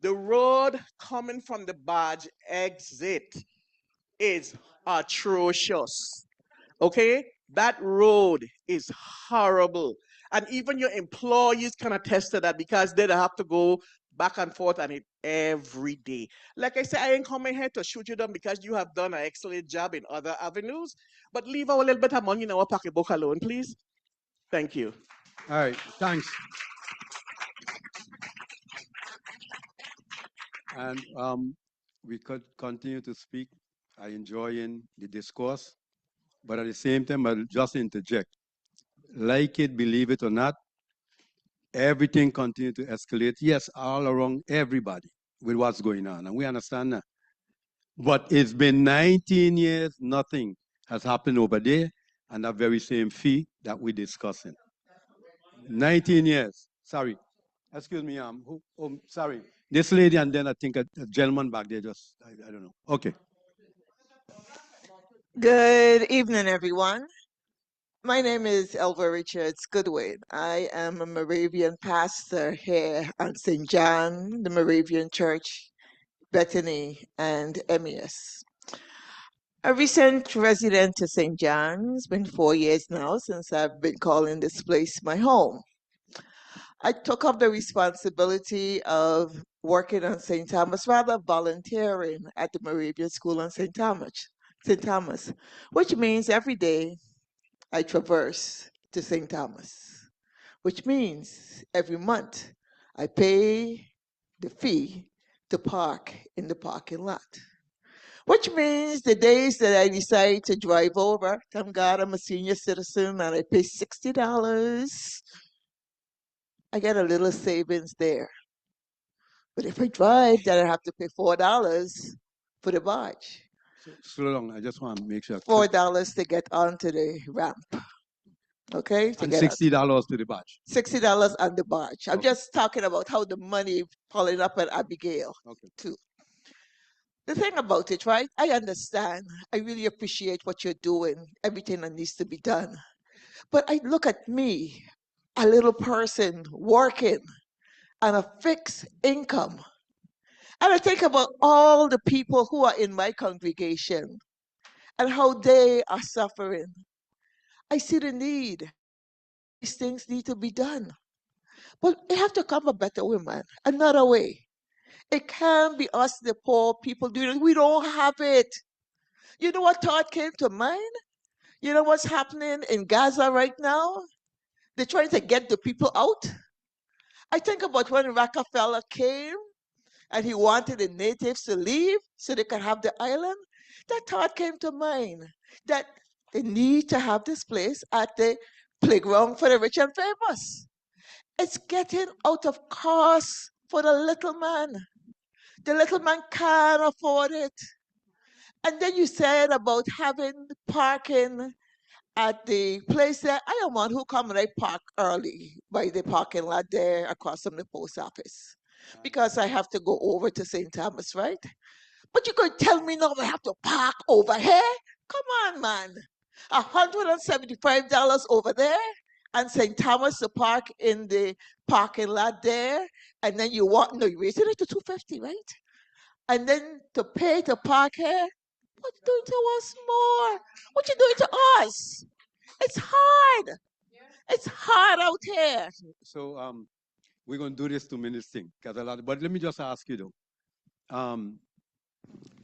the road coming from the barge exit is atrocious. Okay? That road is horrible. And even your employees can attest to that because they have to go back and forth on it every day. Like I said, I ain't coming here to shoot you down because you have done an excellent job in other avenues, but leave our little bit of money in our pocketbook alone, please. Thank you. All right, thanks. And we could continue to speak. I enjoying the discourse, but at the same time, I'll just interject. Like it, believe it or not, everything continue to escalate. Yes, all around everybody with what's going on, and we understand that. But it's been 19 years, nothing has happened over there, and that very same fee that we're discussing. 19 years. Sorry. Excuse me, sorry. This lady, and then I think a gentleman back there just, I don't know. Okay. Good evening, everyone. My name is Elva Richards Goodwin. I am a Moravian pastor here at St. John, the Moravian Church, Bethany, and MES. A recent resident to St. John. It's been 4 years now since I've been calling this place my home. I took up the responsibility of working on St. Thomas, rather volunteering at the Moravian School on St. Thomas, which means every day I traverse to St. Thomas, which means every month I pay the fee to park in the parking lot. Which means the days that I decide to drive over, thank God I'm a senior citizen and I pay $60, I get a little savings there. But if I drive, then I have to pay $4 for the barge. So, slow down. I just want to make sure. $4 to get onto the ramp. Okay? And $60 to the barge. $60 on the barge. I'm Okay. just talking about how the money piling up at Abigail, Okay. too. The thing about it, right? I understand. I really appreciate what you're doing, everything that needs to be done. But I look at me, a little person working on a fixed income. And I think about all the people who are in my congregation and how they are suffering. I see the need. These things need to be done. But it have to come a better way, man. Another way. It can't be us, the poor people, doing it. We don't have it. You know what thought came to mind? You know what's happening in Gaza right now? They're trying to get the people out. I think about when Rockefeller came and he wanted the natives to leave so they could have the island, that thought came to mind that they need to have this place at the playground for the rich and famous. It's getting out of cost for the little man. The little man can't afford it. And then you said about having parking at the place there. I am one who come and I park early by the parking lot there across from the post office because I have to go over to St. Thomas, right? But you could tell me now I have to park over here? Come on, man. $175 over there and St. Thomas to park in the parking lot there. And then you want, no, you raised it to $250, right? And then to pay to park here? What you doing to us more? What you doing to us? It's hard. It's hard out here. So we're going to do this 2 minutes thing, but let me just ask you though.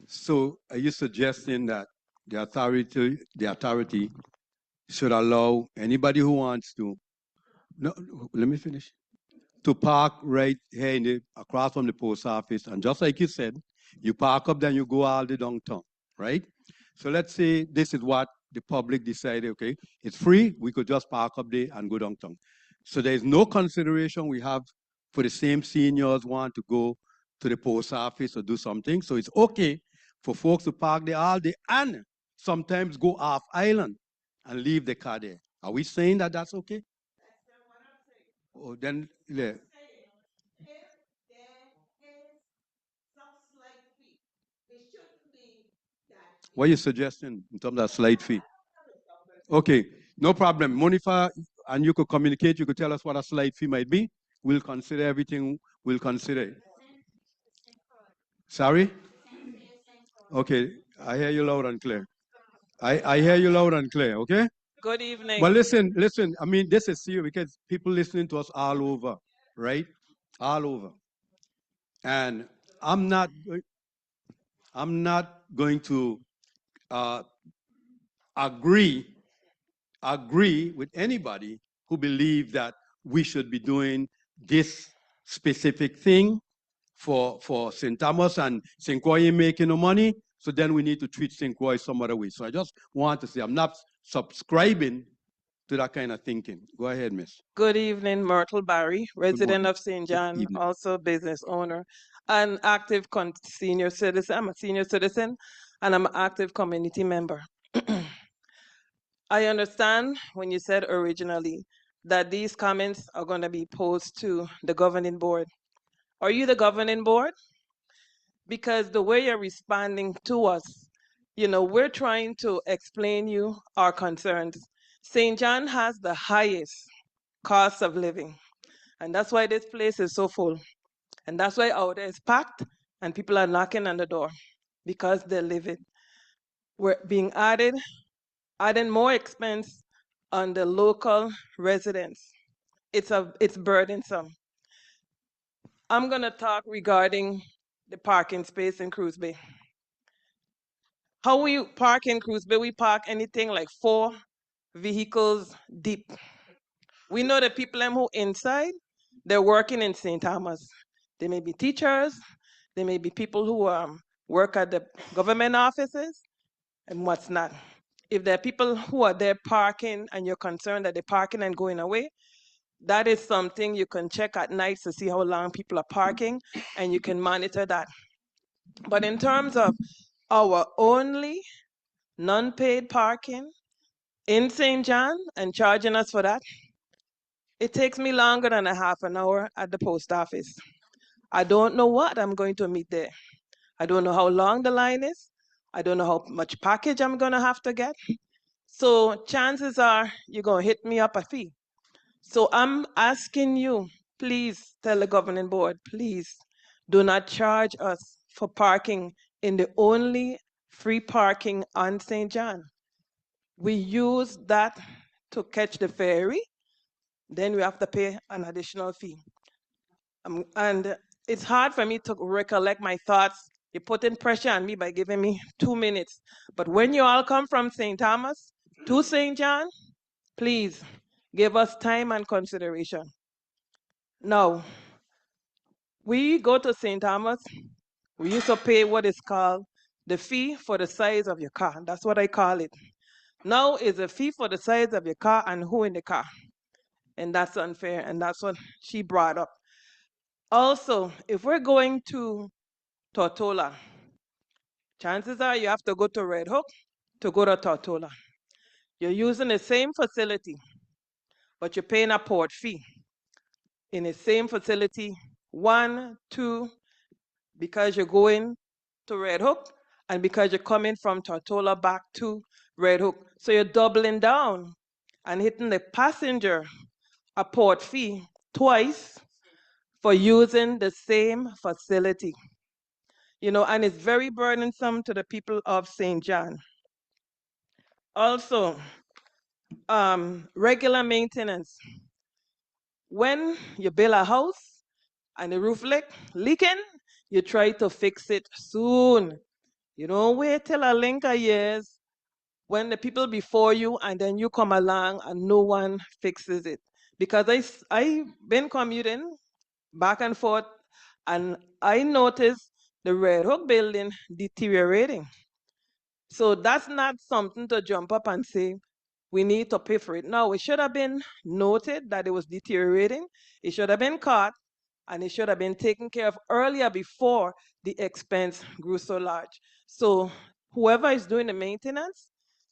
So are you suggesting that the authority should allow anybody who wants to, no, let me finish, to park right here across from the post office, and just like you said, you park up, then you go all the downtown, right? So let's say this is what the public decided, okay, it's free, we could just park up there and go downtown. So there's no consideration we have for the same seniors want to go to the post office or do something. So it's okay for folks to park there all day and sometimes go off island and leave the car there. Are we saying that that's okay? Oh, then, yeah. What are you suggesting in terms of slight fee? Okay, no problem. Monifa, and you could communicate, you could tell us what a slight fee might be. We'll consider everything, we'll consider it. Sorry? Okay, I hear you loud and clear. I hear you loud and clear, okay? Good evening. But listen, I mean, this is serious because people listening to us all over, right? All over. And I'm not going to agree with anybody who believe that we should be doing this specific thing for St. Thomas and St. Croix making no money, so then we need to treat St. Croix some other way. So I just want to say I'm not subscribing to that kind of thinking. Go ahead, miss. Good evening, Myrtle Barry, resident of St. John, also business owner, and active senior citizen. I'm a senior citizen, and I'm an active community member. I understand when you said originally that these comments are going to be posed to the governing board. Are you the governing board? Because the way you're responding to us, you know, we're trying to explain you our concerns. St. John has the highest cost of living, and that's why this place is so full. And that's why out there is packed and people are knocking on the door because they live it. We're being adding more expense on the local residents. It's burdensome. I'm gonna talk regarding the parking space in Cruz Bay. How we park in Cruz Bay, we park anything like 4 vehicles deep. We know the people them who inside, they're working in St. Thomas. They may be teachers, they may be people who work at the government offices and what's not. If there are people who are there parking and you're concerned that they're parking and going away, that is something you can check at night to see how long people are parking and you can monitor that. But in terms of our only non-paid parking in St. John and charging us for that, it takes me longer than a half an hour at the post office. I don't know what I'm going to meet there. I don't know how long the line is. I don't know how much package I'm going to have to get. So chances are you're going to hit me up a fee. So I'm asking you, please tell the governing board, please do not charge us for parking in the only free parking on St. John. We use that to catch the ferry, then we have to pay an additional fee. And it's hard for me to recollect my thoughts. You're putting pressure on me by giving me 2 minutes. But when you all come from St. Thomas to St. John, please give us time and consideration. Now, We go to St. Thomas, we used to pay what is called the fee for the size of your car. That's what I call it. Now it's a fee for the size of your car and who in the car. And that's unfair, and that's what she brought up. Also, if we're going to Tortola, chances are you have to go to Red Hook to go to Tortola. You're using the same facility, but you're paying a port fee in the same facility, 1, 2, because you're going to Red Hook and because you're coming from Tortola back to Red Hook. So you're doubling down and hitting the passenger a port fee twice for using the same facility. You know, and it's very burdensome to the people of St. John. Also, regular maintenance. When you build a house and the roof leaking, you try to fix it soon. You don't wait till a link of years when the people before you and then you come along and no one fixes it. Because I've been commuting back and forth and I noticed the Red Hook building deteriorating. So that's not something to jump up and say, we need to pay for it. No, it should have been noted that it was deteriorating. It should have been caught and it should have been taken care of earlier before the expense grew so large. So whoever is doing the maintenance,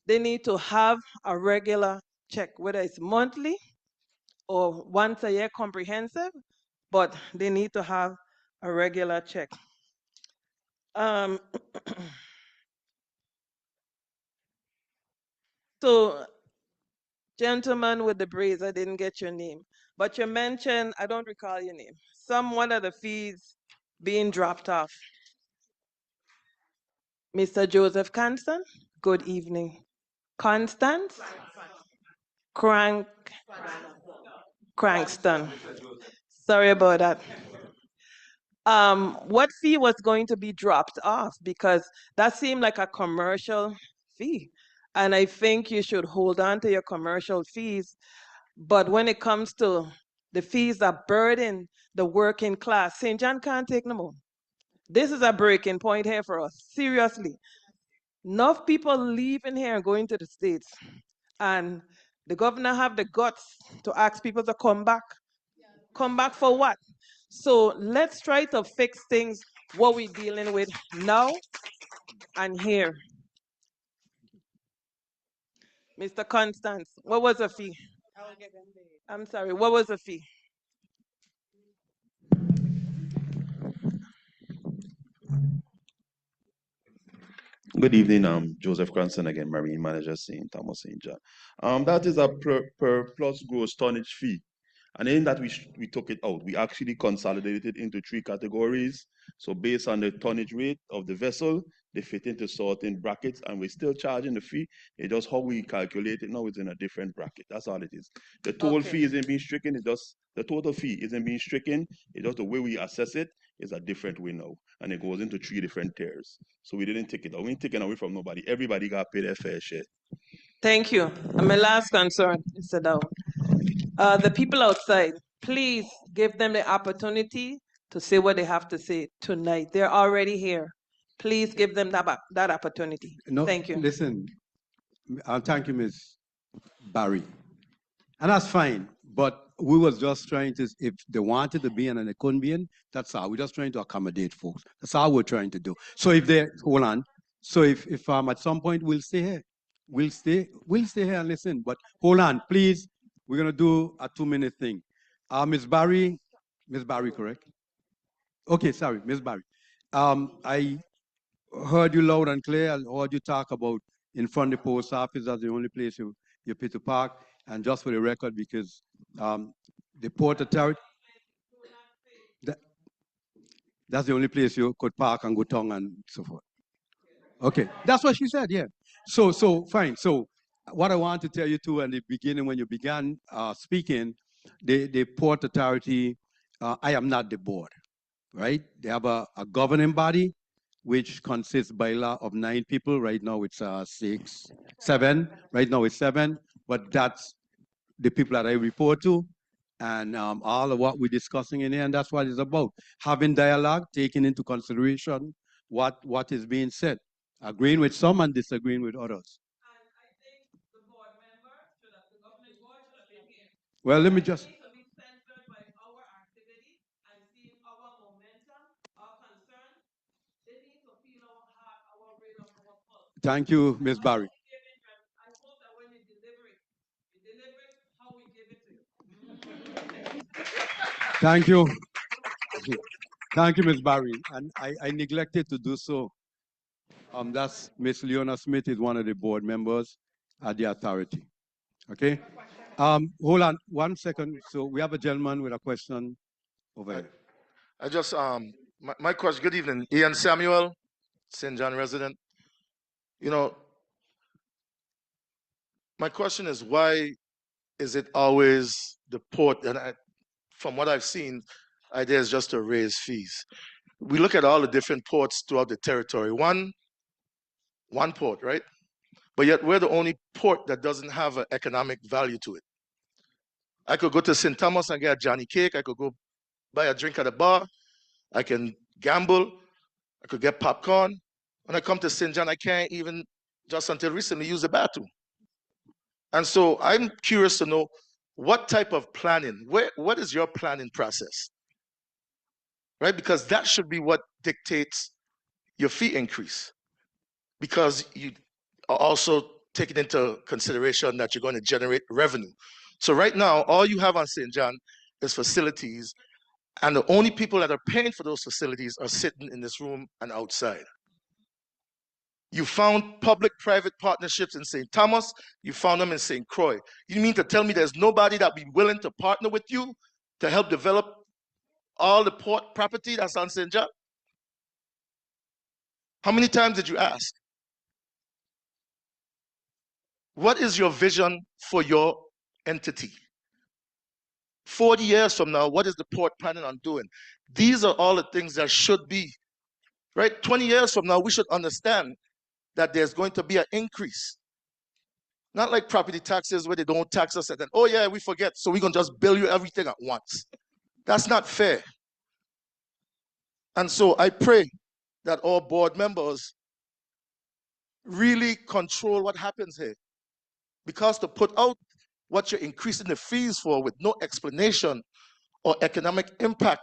they need to have a regular check, whether it's monthly or once a year comprehensive, but they need to have a regular check. So, gentleman with the braids, I didn't get your name, but you mentioned, I don't recall your name, one of the fees being dropped off. Mr. Joseph Constant, good evening. Constance Crankston. Sorry about that. What fee was going to be dropped off? Because that seemed like a commercial fee. And I think you should hold on to your commercial fees. But when it comes to the fees that burden the working class, St. John can't take no more. This is a breaking point here for us, seriously. Enough people leaving here and going to the States. And the governor have the guts to ask people to come back. Come back for what? So let's try to fix things, what we're dealing with now and here. Mr. Constance, what was the fee? I'm sorry, what was the fee? Good evening, I'm Joseph Cranston again, Marine Manager, St. Thomas, St. John. That is a per plus gross tonnage fee. And in that we took it out. We actually consolidated into 3 categories. So based on the tonnage rate of the vessel, they fit into certain brackets and we're still charging the fee. It's just how we calculate it now is in a different bracket. That's all it is. The total fee isn't being stricken, the total fee isn't being stricken. It's just the way we assess it is a different way now. And it goes into 3 different tiers. So we didn't take it out. We didn't take it away from nobody. Everybody got paid their fair share. Thank you. And my last concern, Mr. Dow. The people outside, please give them the opportunity to say what they have to say tonight. They're already here. Please give them that opportunity. No, Thank you. Listen, thank you, Ms. Barry. And that's fine. But we was just trying to, if they wanted to be in and they couldn't be in, that's all. We're just trying to accommodate folks. That's all we're trying to do. So if they, hold on. So if at some point we'll stay here. We'll stay here and listen. But hold on, please. We're gonna do a 2-minute thing. Ms. Barry, correct? Okay, sorry, Ms. Barry. I heard you loud and clear. I heard you talk about in front of the post office. That's the only place you pay to park. And just for the record, because the Port Authority, that's the only place you could park and go tongue and so forth. Okay, that's what she said, yeah. So fine. So what I want to tell you too, in the beginning, when you began speaking, the Port Authority, I am not the board, right? They have a governing body, which consists by law of 9 people. Right now it's 7. Right now it's 7, but that's the people that I report to. and all of what we're discussing in here, and that's what it's about. Having dialogue, taking into consideration what is being said, agreeing with some and disagreeing with others. Well, let me just. Thank you, Ms. Barry. Thank you. Thank you, Ms. Barry. And I neglected to do so. That's Ms. Leona Smith is one of the board members at the authority. Okay. Hold on 1 second. So we have a gentleman with a question over here. I just my question. Good evening, Ian Samuel, St. John resident. You know, my question is, why is it always the port? And from what I've seen, idea is just to raise fees. We look at all the different ports throughout the territory. One port, right? But yet we're the only port that doesn't have an economic value to it. I could go to St. Thomas and get a Johnny Cake. I could go buy a drink at a bar. I can gamble. I could get popcorn. When I come to St. John, I can't even, just until recently, use the bathroom. And so I'm curious to know what type of planning, what is your planning process? Right? Because that should be what dictates your fee increase. Because you are also taking into consideration that you're going to generate revenue. So right now, all you have on St. John is facilities, and the only people that are paying for those facilities are sitting in this room and outside. You found public-private partnerships in St. Thomas, you found them in St. Croix. You mean to tell me there's nobody that be willing to partner with you to help develop all the port property that's on St. John? How many times did you ask? What is your vision for your entity? 40 years from now, what is the port planning on doing? These are all the things that should be, right? 20 years from now, we should understand that there's going to be an increase. Not like property taxes where they don't tax us and then, oh yeah, we forget, so we're going to just bill you everything at once. That's not fair. And so I pray that all board members really control what happens here. Because to put out what you're increasing the fees for with no explanation or economic impact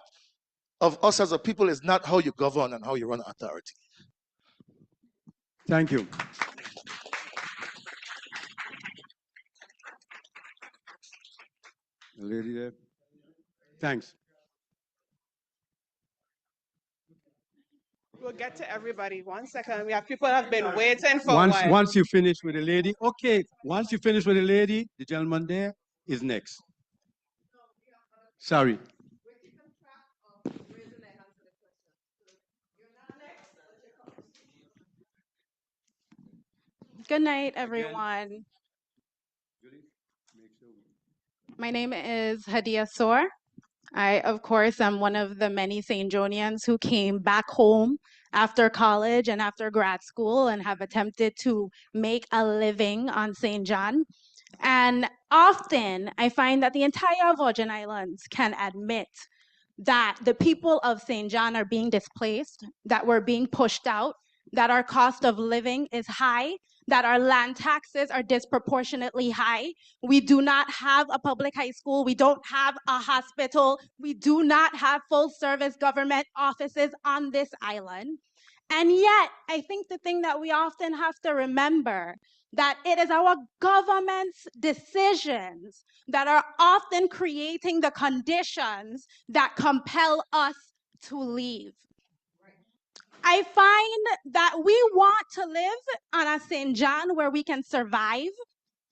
of us as a people is not how you govern and how you run an authority. Thank you. The lady there. Thanks. We'll get to everybody. 1 second. We have people that have been waiting for a while. Once you finish with the lady, okay. Once you finish with the lady, the gentleman there is next. Sorry. Good night, everyone. My name is Hadia Soar. I, of course, am one of the many St. Johnians who came back home after college and after grad school and have attempted to make a living on St. John. And often I find that the entire Virgin Islands can admit that the people of St. John are being displaced, that we're being pushed out, that our cost of living is high, that our land taxes are disproportionately high. We do not have a public high school. We don't have a hospital. We do not have full service government offices on this island. And yet, I think the thing that we often have to remember that it is our government's decisions that are often creating the conditions that compel us to leave. I find that we want to live on a St. John where we can survive,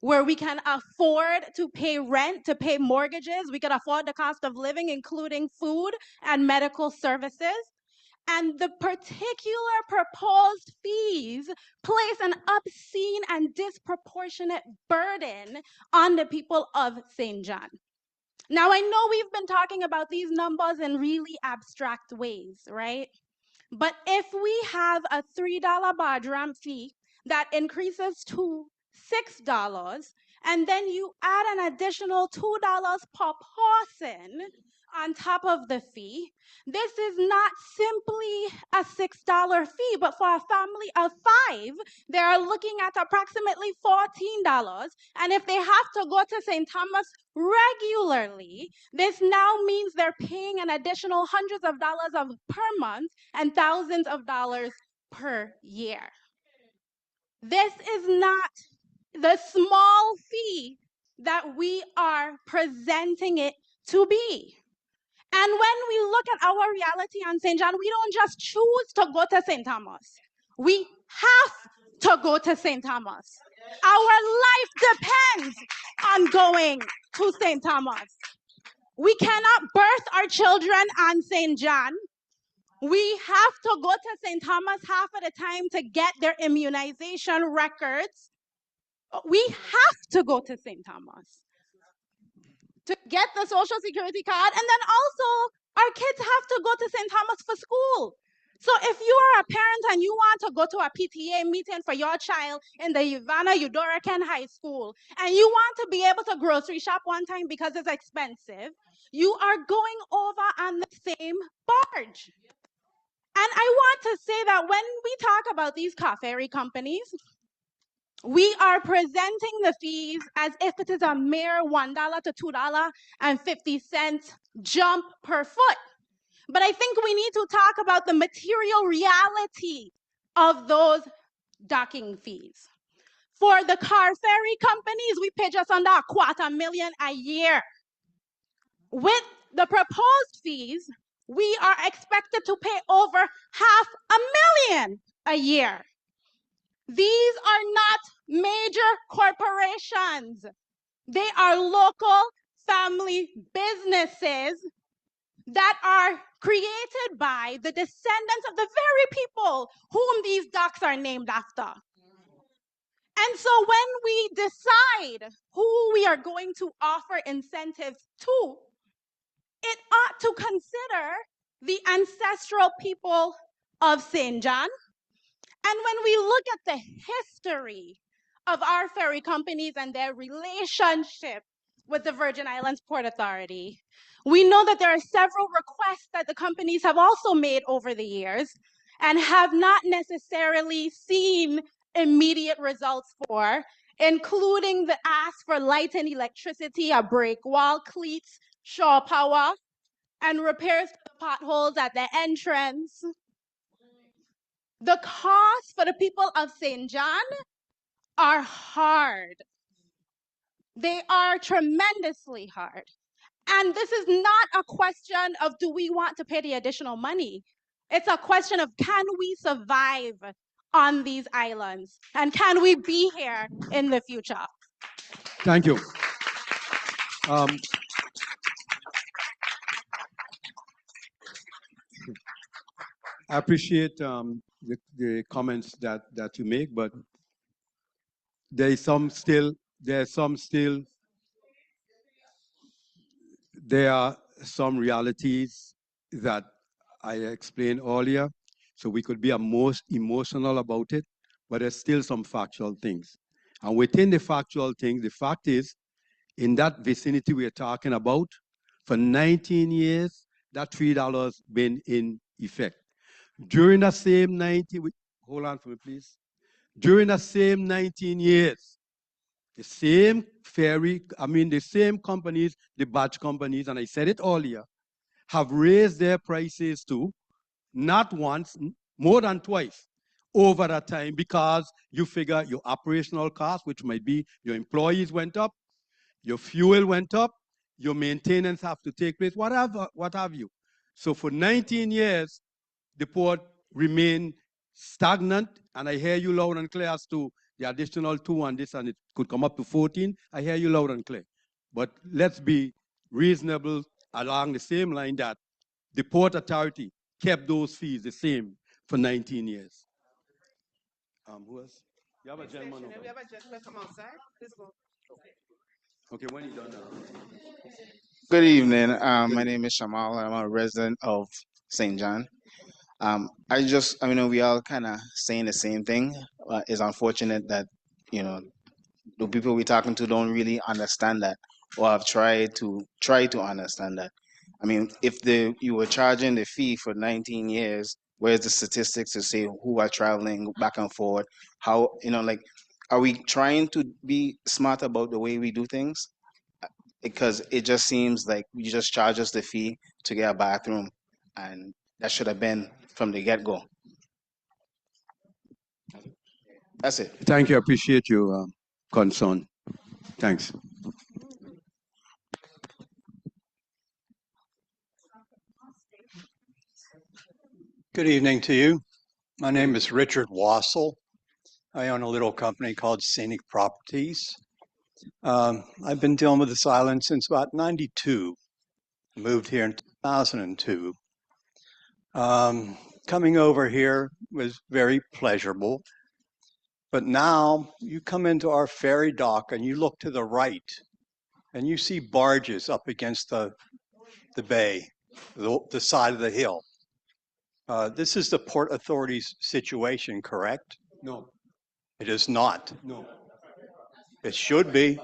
where we can afford to pay rent, to pay mortgages, we can afford the cost of living, including food and medical services. And the particular proposed fees place an obscene and disproportionate burden on the people of St. John. Now, I know we've been talking about these numbers in really abstract ways, right? But if we have a $3 bar drum fee that increases to $6, and then you add an additional $2 per person on top of the fee. This is not simply a $6 fee, but for a family of 5, they are looking at approximately $14. And if they have to go to St. Thomas regularly, this now means they're paying an additional hundreds of dollars per month and thousands of dollars per year. This is not the small fee that we are presenting it to be. And when we look at our reality on St. John, we don't just choose to go to St. Thomas. We have to go to St. Thomas. Our life depends on going to St. Thomas. We cannot birth our children on St. John. We have to go to St. Thomas half of the time to get their immunization records. We have to go to St. Thomas to get the Social Security card. And then also, our kids have to go to St. Thomas for school. So if you are a parent and you want to go to a PTA meeting for your child in the Ivana Eudora-Ken High School, and you want to be able to grocery shop one time because it's expensive, you are going over on the same barge. And I want to say that when we talk about these car ferry companies, we are presenting the fees as if it is a mere $1 to $2.50 jump per foot. But I think we need to talk about the material reality of those docking fees. For the car ferry companies, we pay just under $250,000 a year. With the proposed fees, we are expected to pay over $500,000 a year. These are not major corporations. They are local family businesses that are created by the descendants of the very people whom these docks are named after. And so when we decide who we are going to offer incentives to, it ought to consider the ancestral people of St. John. And when we look at the history of our ferry companies and their relationship with the Virgin Islands Port Authority, we know that there are several requests that the companies have also made over the years and have not necessarily seen immediate results for, including the ask for light and electricity, a break wall, cleats, shore power, and repairs to the potholes at the entrance. The costs for the people of St. John are hard. They are tremendously hard. And this is not a question of do we want to pay the additional money? It's a question of can we survive on these islands? And can we be here in the future? Thank you. I appreciate the comments that you make, but there are some realities that I explained earlier, so we could be most emotional about it, but there's still some factual things. And within the factual things, the fact is, in that vicinity we are talking about, for 19 years, that $3 been in effect. During the same 19, hold on for me, please. During the same 19 years, the same the same companies, the batch companies, and I said it earlier, have raised their prices too, not once, more than twice over that time, because you figure your operational costs, which might be your employees went up, your fuel went up, your maintenance have to take place, what have you. So for 19 years, the port remained stagnant, and I hear you loud and clear as to the additional 2 on this, and it could come up to 14. I hear you loud and clear. But let's be reasonable along the same line that the Port Authority kept those fees the same for 19 years. Who else? You have a gentleman over. We have a gentleman come outside. Please go. Okay, when you done now. Good evening. My name is Shamal. I'm a resident of St. John. We all kind of saying the same thing. It's unfortunate that, the people we're talking to don't really understand that, or have tried to understand that. I mean, if you were charging the fee for 19 years, where's the statistics to say who are traveling back and forth? How, like, are we trying to be smart about the way we do things? Because it just seems like you just charge us the fee to get a bathroom, and that should have been from the get-go. That's it. Thank you. I appreciate your concern. Thanks. Good evening to you. My name is Richard Wassel. I own a little company called Scenic Properties. I've been dealing with this island since about 92. Moved here in 2002. Coming over here was very pleasurable. But now you come into our ferry dock and you look to the right and you see barges up against the bay, the side of the hill. This is the Port Authority's situation, correct? No. It is not. No. It should be.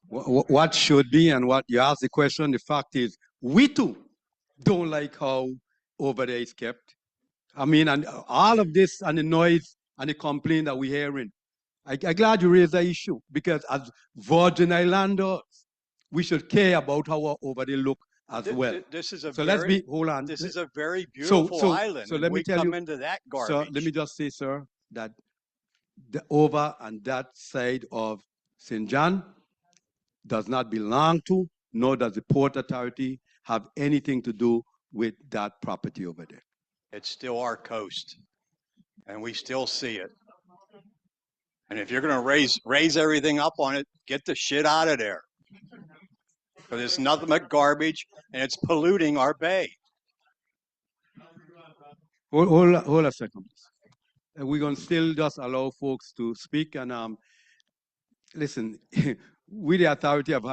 What should be and what you ask the question, the fact is, we too don't like how over there is kept. I mean, and all of this and the noise and the complaint that we're hearing, I'm glad you raised the issue, because as Virgin Islanders, we should care about how our over there look as well. This is a so very, let's be, hold on. This is a very beautiful island. So let me tell come you, into that sir, garbage. let me just say, sir, that the over and that side of St. John does not belong to, nor does the Port Authority have anything to do with that property over there. It's still our coast, and we still see it. And if you're going to raise everything up on it, get the shit out of there. Because it's nothing but garbage, and it's polluting our bay. Hold a second. We're going to still just allow folks to speak. And listen, we, the authority, have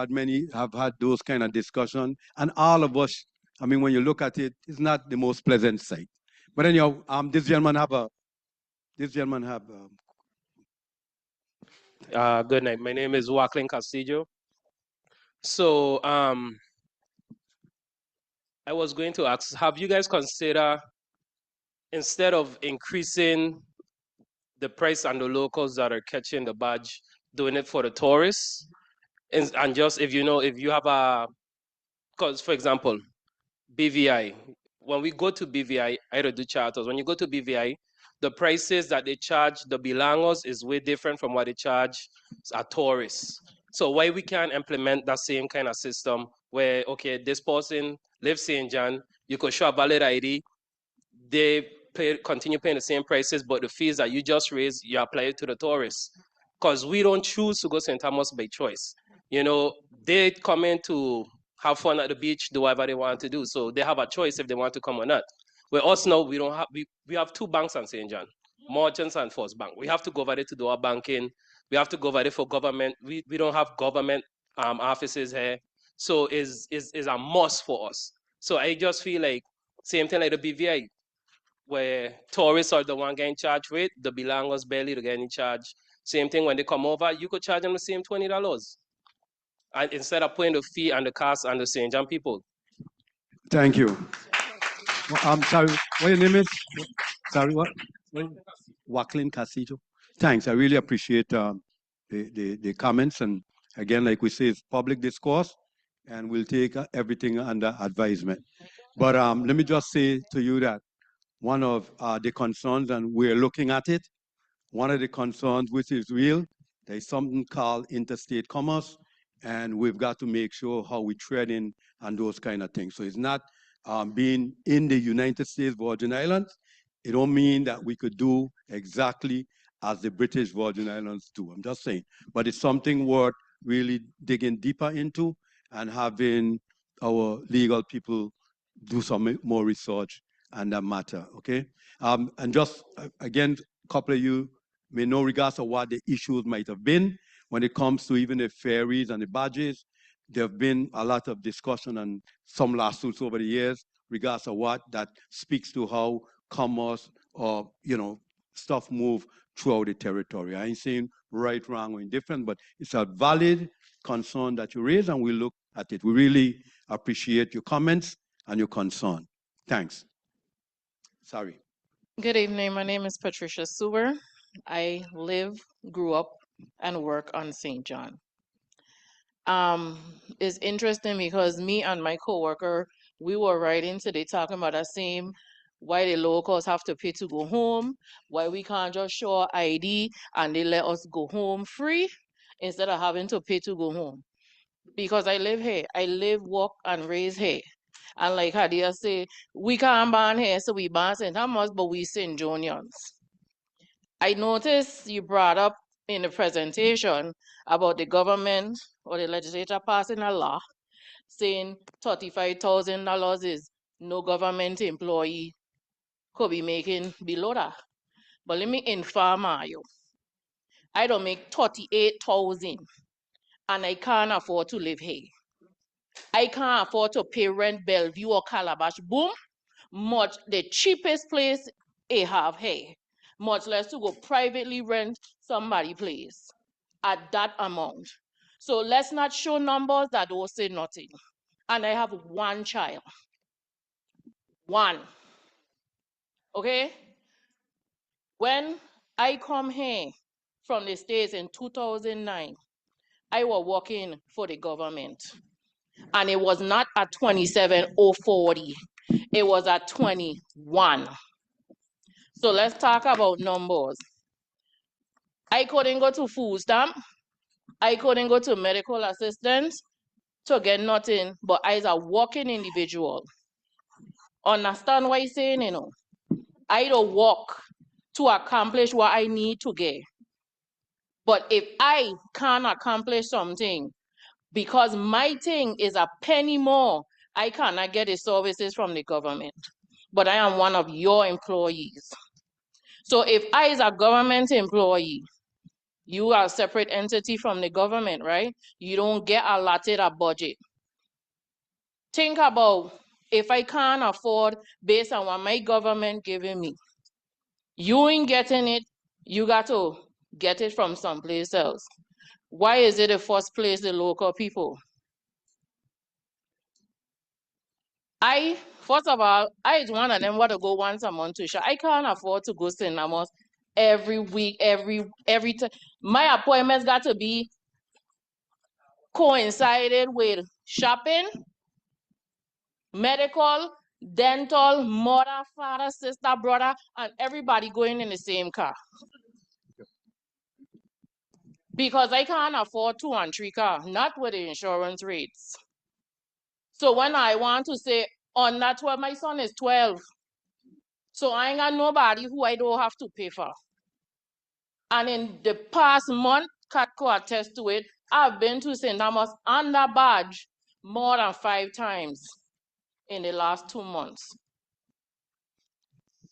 had those kind of discussion. And all of us, I mean, when you look at it, it's not the most pleasant sight. But anyhow, this gentleman have good night. My name is Joaquin Castillo. So I was going to ask, have you guys considered, instead of increasing the price on the locals that are catching the badge, doing it for the tourists? And just, if you have because for example, BVI, when we go to BVI, I don't do charters. When you go to BVI, the prices that they charge the belongers is way different from what they charge a tourists. So why we can't implement that same kind of system where, okay, this person lives St. John, you could show a valid ID, they continue paying the same prices, but the fees that you just raised, you apply it to the tourists. Because we don't choose to go to St. Thomas by choice. They come in to have fun at the beach, do whatever they want to do. So they have a choice if they want to come or not. Where us now, we don't have, we have two banks on St. John, Merchants and First Bank. We have to go over there to do our banking. We have to go over there for government. We don't have government offices here. So is a must for us. So I just feel like same thing like the BVI, where tourists are the one getting charged with, the belongers barely getting charged. Same thing when they come over, you could charge them the same $20. And instead of putting the fee and the cost on the St. John people. Thank you. I'm sorry, what your name is? Sorry, what? Joaquin Castillo. Thanks, I really appreciate the comments. And again, like we say, it's public discourse, and we'll take everything under advisement. But let me just say to you that one of the concerns, and we're looking at it, one of the concerns which is real, there's something called interstate commerce, and we've got to make sure how we tread in and those kind of things. So it's not being in the United States Virgin Islands. It don't mean that we could do exactly as the British Virgin Islands do. I'm just saying. But it's something worth really digging deeper into and having our legal people do some more research on that matter, okay? And just, again, a couple of you may know regards of what the issues might have been when it comes to even the ferries and the badges. There have been a lot of discussion and some lawsuits over the years regards of what that speaks to how commerce or, stuff move throughout the territory. I ain't saying right, wrong, or indifferent, but it's a valid concern that you raise, and we look at it. We really appreciate your comments and your concern. Thanks. Sorry. Good evening. My name is Patricia Sewer. I live, grew up, and work on St. John. It's interesting because me and my coworker, we were writing today talking about the same, why the locals have to pay to go home, why we can't just show our ID and they let us go home free instead of having to pay to go home. Because I live here, I live, work, and raise here. And like Hadia say, we can't ban here, so we ban St. Thomas, but we St. Jonians. I noticed you brought up in the presentation about the government or the legislature passing a law saying $35,000 is no government employee could be making below that. But let me inform you, I don't make 38,000 and I can't afford to live here. I can't afford to pay rent Bellevue or Calabash. Boom, much the cheapest place I have here, much less to go privately rent somebody place at that amount. So let's not show numbers that don't say nothing. And I have one child. One. Okay? When I come here from the States in 2009, I was working for the government. And it was not at 27,040. It was at 21. So let's talk about numbers. I couldn't go to food stamp. I couldn't go to medical assistance to get nothing, but as a working individual. Understand what I'm saying, you know? I don't work to accomplish what I need to get. But if I can't accomplish something, because my thing is a penny more, I cannot get the services from the government. But I am one of your employees. So if I is a government employee, you are a separate entity from the government, right? You don't get allotted a budget. Think about if I can't afford based on what my government giving me. You ain't getting it, you got to get it from someplace else. Why is it the first place the local people? First of all, I is one of them want to go once a month to shop. I can't afford to go St. Amos every week, every time. My appointments got to be coincided with shopping, medical, dental, mother, father, sister, brother, and everybody going in the same car. Because I can't afford 2 and 3 cars, not with the insurance rates. So when I want to say, on that 12, my son is 12. So I ain't got nobody who I don't have to pay for. And in the past month, Katko attest to it, I've been to St. Thomas under badge more than 5 times in the last 2 months.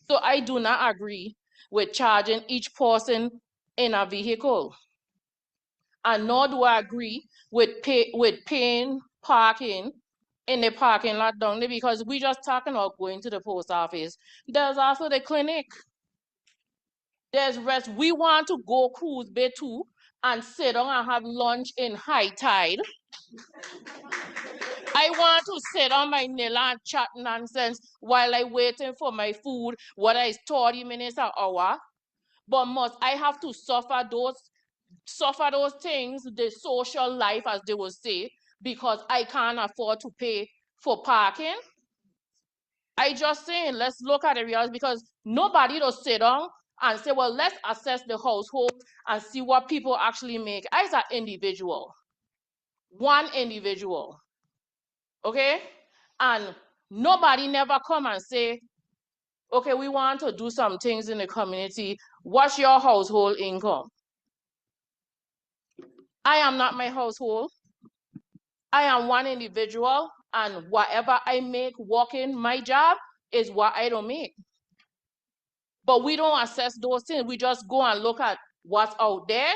So I do not agree with charging each person in a vehicle. And nor do I agree with paying parking in the parking lot down there, because we just talking about going to the post office. There's also the clinic. There's rest. We want to go Cruz Bay too and sit down and have lunch in high tide. I want to sit on my nail and chat nonsense while I waiting for my food, whether it's 30 minutes or hour. But must I have to suffer those things, the social life, as they will say, because I can't afford to pay for parking? I just saying, let's look at the reality, because nobody will sit down and say, well, let's assess the household and see what people actually make as an individual. One individual. Okay? And nobody never come and say, okay, we want to do some things in the community. What's your household income? I am not my household. I am one individual, and whatever I make working my job is what I don't make. But we don't assess those things. We just go and look at what's out there.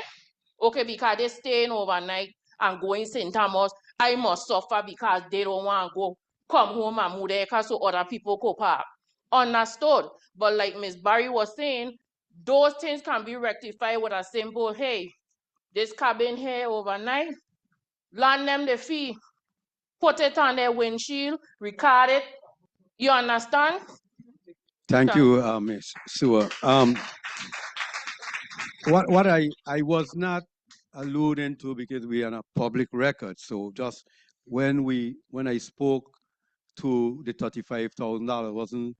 Okay, because they're staying overnight and going St. Thomas, I must suffer because they don't want to go come home and move there so other people could park. Understood. But like Ms. Barry was saying, those things can be rectified with a simple, hey, this cabin here overnight, land them the fee, put it on their windshield, record it. You understand? Thank you, Ms. Sewer. What I was not alluding to, because we are on a public record, so just when I spoke to the $35,000, wasn't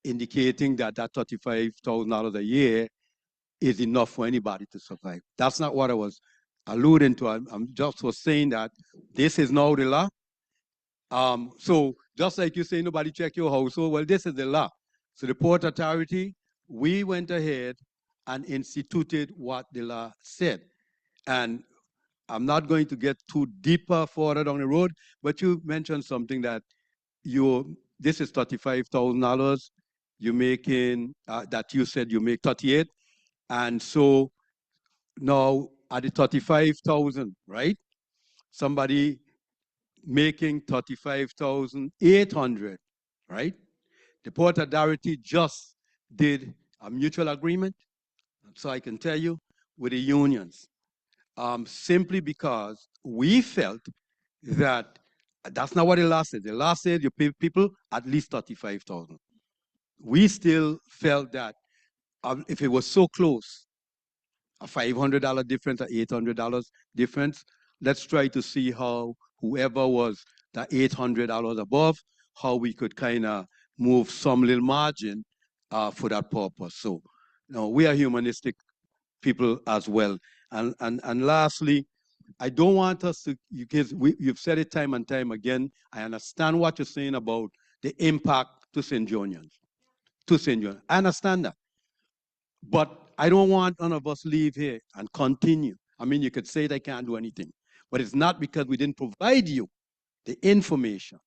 indicating that $35,000 a year is enough for anybody to survive. That's not what I was alluding to. I'm just was saying that this is now the law. So just like you say, nobody check your household, well, this is the law. So the Port Authority, we went ahead and instituted what the law said. And I'm not going to get too deeper further down the road, but you mentioned something that this is $35,000. You're making, that you said you make 38. And so now at the 35,000, right? Somebody making 35,800, right? The Port Authority just did a mutual agreement, so I can tell you, with the unions, simply because we felt that that's not what the law said. The law said you pay people at least 35,000. We still felt that if it was so close, a $500 difference, a $800 difference, let's try to see how whoever was the $800 above, how we could kind of move some little margin for that purpose. So, we are humanistic people as well. And lastly, I don't want us to, because you've said it time and time again, I understand what you're saying about the impact to St. Johnians. I understand that. But I don't want none of us leave here and continue. I mean, you could say they can't do anything, but it's not because we didn't provide you the information.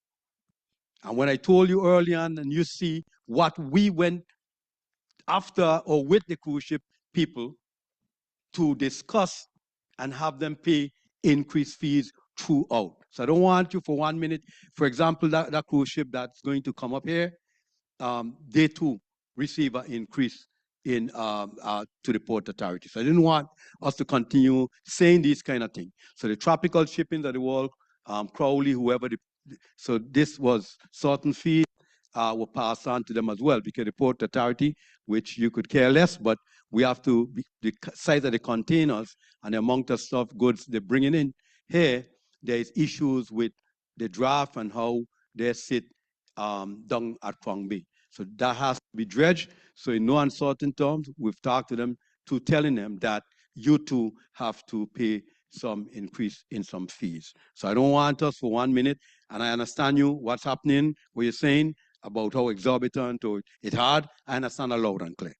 And when I told you early on, and you see what we went after or with the cruise ship people to discuss and have them pay increased fees throughout. So I don't want you for 1 minute, for example, that cruise ship that's going to come up here, they too receive an increase in to the Port Authority. So I didn't want us to continue saying these kind of things. So the tropical shipping of the world, Crowley, whoever, so this was certain fees were passed on to them as well, because the Port Authority, which you could care less, but we have to, the size of the containers and the amount of stuff, goods they're bringing in here, there is issues with the draft and how they sit down at Cruz Bay. So that has to be dredged. So in no uncertain terms, we've talked to them to telling them that you too have to pay some increase in some fees. So I don't want us for 1 minute, and I understand you, what's happening, what you're saying about how exorbitant or it's hard, I understand loud and clear.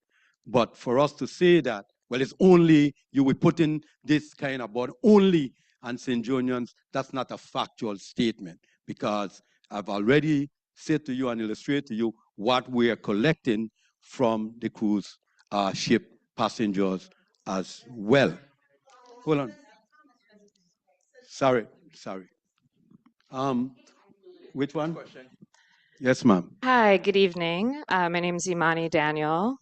But for us to say that, well, it's only, you will put in this kind of board only on St. Johnians, that's not a factual statement, because I've already said to you and illustrate to you what we are collecting from the cruise ship passengers as well. Hold on. Sorry. Which one? Yes, ma'am. Hi, good evening. My name is Imani Daniel,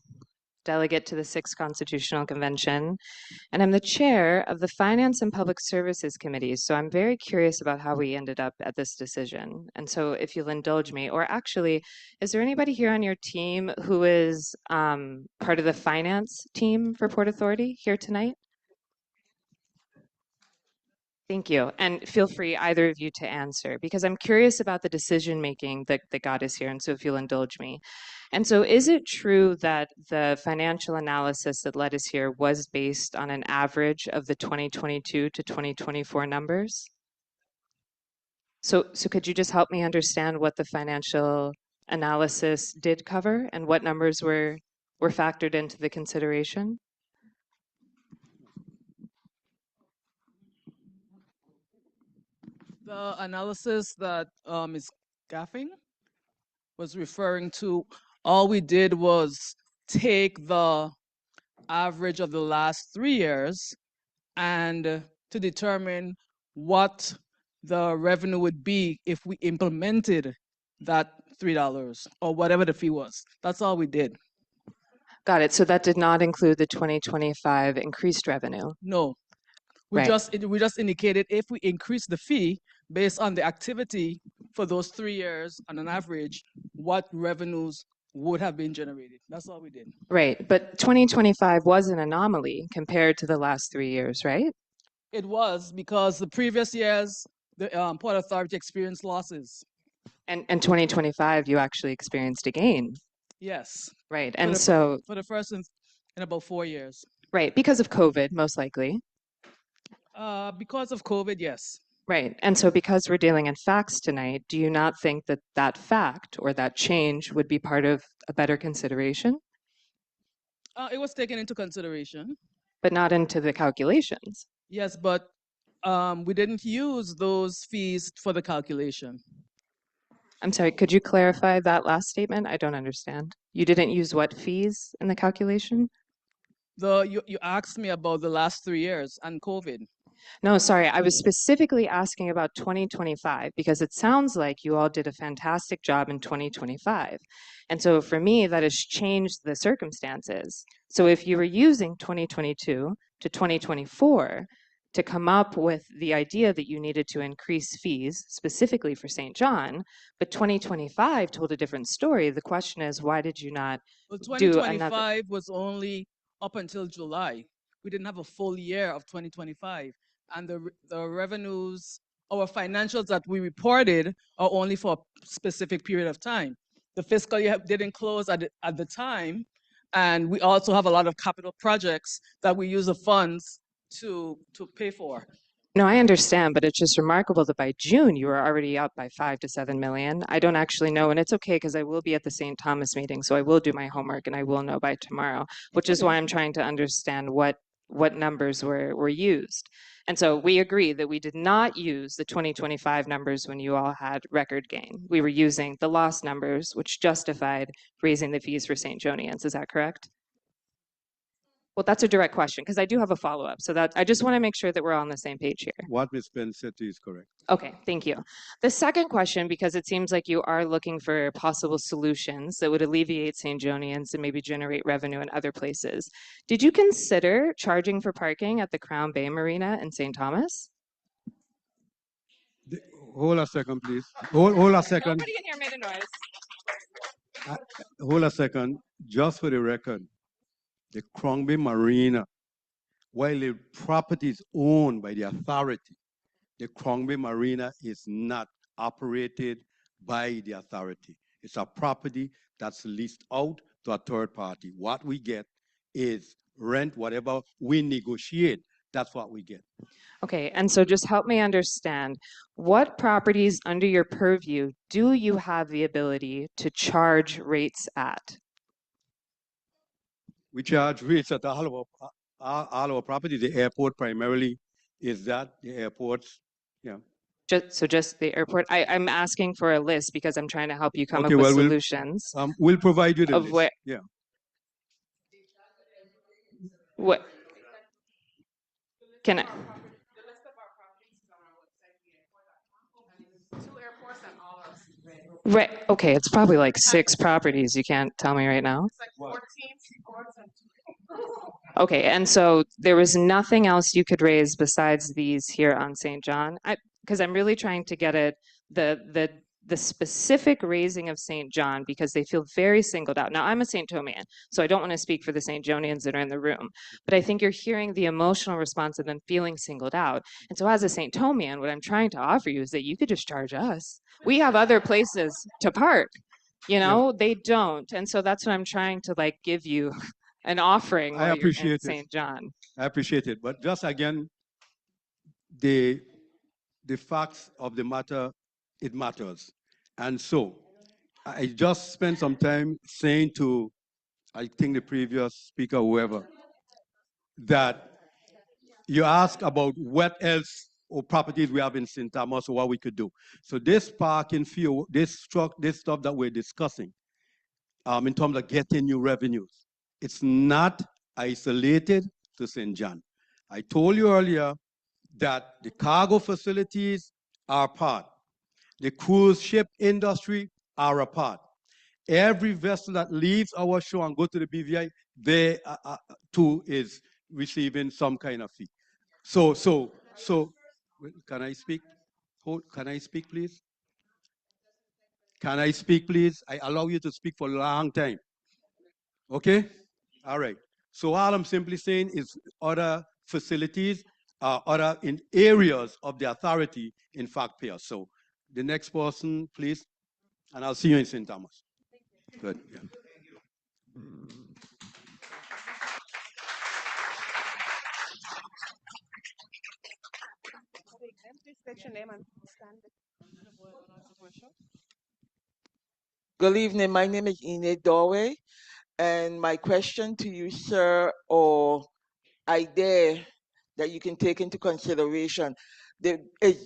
delegate to the 6th Constitutional Convention, and I'm the chair of the Finance and Public Services Committee. So I'm very curious about how we ended up at this decision. And so if you'll indulge me, or actually, is there anybody here on your team who is part of the finance team for Port Authority here tonight? Thank you. And feel free, either of you, to answer, because I'm curious about the decision making that got us here. And so if you'll indulge me. And so is it true that the financial analysis that led us here was based on an average of the 2022 to 2024 numbers? So could you just help me understand what the financial analysis did cover and what numbers were factored into the consideration? The analysis that Ms. Gaffing was referring to, all we did was take the average of the last 3 years and to determine what the revenue would be if we implemented that $3 or whatever the fee was. That's all we did. Got it. So that did not include the 2025 increased revenue. No, we Right. just indicated if we increase the fee based on the activity for those 3 years on an average, what revenues would have been generated. That's all we did. Right. But 2025 was an anomaly compared to the last 3 years, right? It was because the previous years, the Port Authority experienced losses. And 2025, you actually experienced a gain. Yes. Right. For And the, so, for the first in about 4 years. right, because of COVID, most likely. Because of COVID, yes. Right. And so because we're dealing in facts tonight, do you not think that that fact or that change would be part of a better consideration, It was taken into consideration. but not into the calculations? Yes, but we didn't use those fees for the calculation. I'm sorry, could you clarify that last statement? I don't understand. You didn't use what fees in the calculation? You asked me about the last 3 years and COVID. No, sorry, I was specifically asking about 2025 because it sounds like you all did a fantastic job in 2025. And so for me, that has changed the circumstances. So if you were using 2022 to 2024 to come up with the idea that you needed to increase fees specifically for St. John, but 2025 told a different story, the question is, why did you not Well, do another? 2025 was only up until July. We didn't have a full year of 2025. And the revenues, our financials that we reported are only for a specific period of time. The fiscal year didn't close at the time. And we also have a lot of capital projects that we use the funds to pay for. No, I understand, but it's just remarkable that by June you were already up by 5 to 7 million. I don't actually know, and it's okay because I will be at the St. Thomas meeting, so I will do my homework and I will know by tomorrow, which is why I'm trying to understand what numbers were used. And so we agree that we did not use the 2025 numbers when you all had record gain. We were using the lost numbers, which justified raising the fees for St. Jonians. Is that correct? Well, that's a direct question because I do have a follow-up. So that I just want to make sure that we're all on the same page here. What Ms. Penn said to you is correct. Okay, thank you. The second question, because it seems like you are looking for possible solutions that would alleviate St. Jonians and maybe generate revenue in other places. Did you consider charging for parking at the Cruz Bay Marina in St. Thomas? Hold a second, please. Hold a second. Nobody in here made a noise. Hold a second. Just for the record, the Cruz Bay Marina, while the property is owned by the authority, the Cruz Bay Marina is not operated by the authority. It's a property that's leased out to a third party. What we get is rent, whatever we negotiate, that's what we get. Okay, and so just help me understand, what properties under your purview do you have the ability to charge rates at? We charge rates at all our properties. The airport primarily is that, the airports, yeah. Just the airport. I'm asking for a list because I'm trying to help you come Okay, up with well, solutions. We'll provide you the of list. Where, yeah. What? Can I? Right. Okay, it's probably like 6 properties. You can't tell me right now. It's like 14 reports and Okay, and so there was nothing else you could raise besides these here on St. John? Because I'm really trying to get at the specific raising of St. John because they feel very singled out. Now, I'm a St. Thomian, so I don't want to speak for the St. Jonians that are in the room, but I think you're hearing the emotional response of them feeling singled out. And so as a St. Thomian, what I'm trying to offer you is that you could just charge us. We have other places to park, you know, they don't. And so that's what I'm trying to like give you an offering I while appreciate you're in it. St. John. I appreciate it. But just again, the facts of the matter, it matters. And so I just spent some time saying to, I think the previous speaker, whoever, that you ask about what else or properties we have in St. Thomas or what we could do. So this parking fee, this stuff that we're discussing, in terms of getting new revenues, it's not isolated to St. John. I told you earlier that the cargo facilities are part. The cruise ship industry are a part. every vessel that leaves our shore and go to the BVI, they too is receiving some kind of fee. So, can I speak? Can I speak, please? Can I speak, please? I allow you to speak for a long time. Okay? All right. So all I'm simply saying is other facilities, other in areas of the authority, in fact, pay us. So the next person, please, and I'll see you in St. Thomas. Good. Yeah. Good evening. My name is Enid Dorway, and my question to you, sir, or idea that you can take into consideration.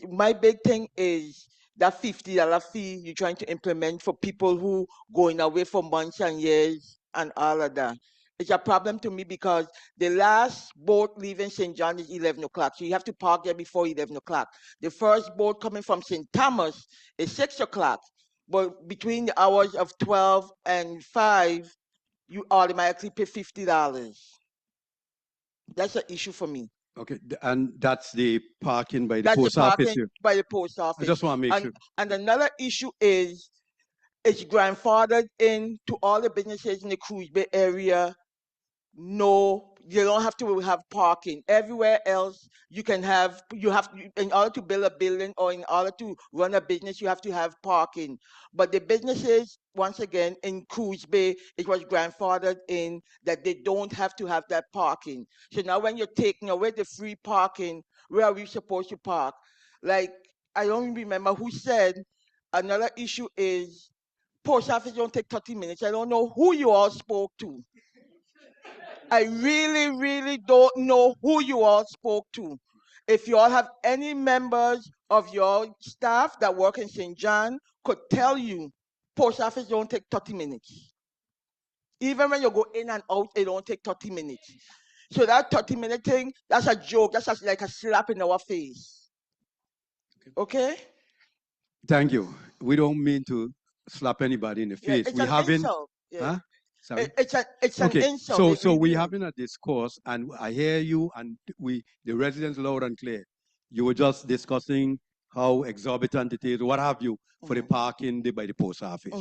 My big thing is that $50 fee you're trying to implement for people who going away for months and years and all of that. It's a problem to me because the last boat leaving St. John is 11 o'clock. So you have to park there before 11 o'clock. The first boat coming from St. Thomas is 6 o'clock. But between the hours of 12 and 5, you automatically pay $50. That's an issue for me. Okay, and that's the parking by the That's the post office parking here. by the post office. I just want to make and, sure. And another issue is it's grandfathered into all the businesses in the Cruz Bay area. No, you don't have to have parking. Everywhere else, you have, in order to build a building or in order to run a business, you have to have parking. But the businesses, once again, in Cruz Bay, it was grandfathered in that they don't have to have that parking. So now when you're taking away the free parking, where are we supposed to park? Like, I don't remember who said, another issue is post office don't take 30 minutes. I don't know who you all spoke to. I really, really don't know who you all spoke to. If you all have any members of your staff that work in St. John, could tell you, post office don't take 30 minutes. Even when you go in and out, it don't take 30 minutes. So that 30-minute thing, that's a joke. That's just like a slap in our face. Okay? Thank you. We don't mean to slap anybody in the Yeah, face. it's We an having, insult. Yeah. huh? Sorry. It's an Okay, insult. so It so we really is. having a discourse, and I hear you, and the residents loud and clear. You were just discussing how exorbitant it is, what have you, for the parking there by the post office,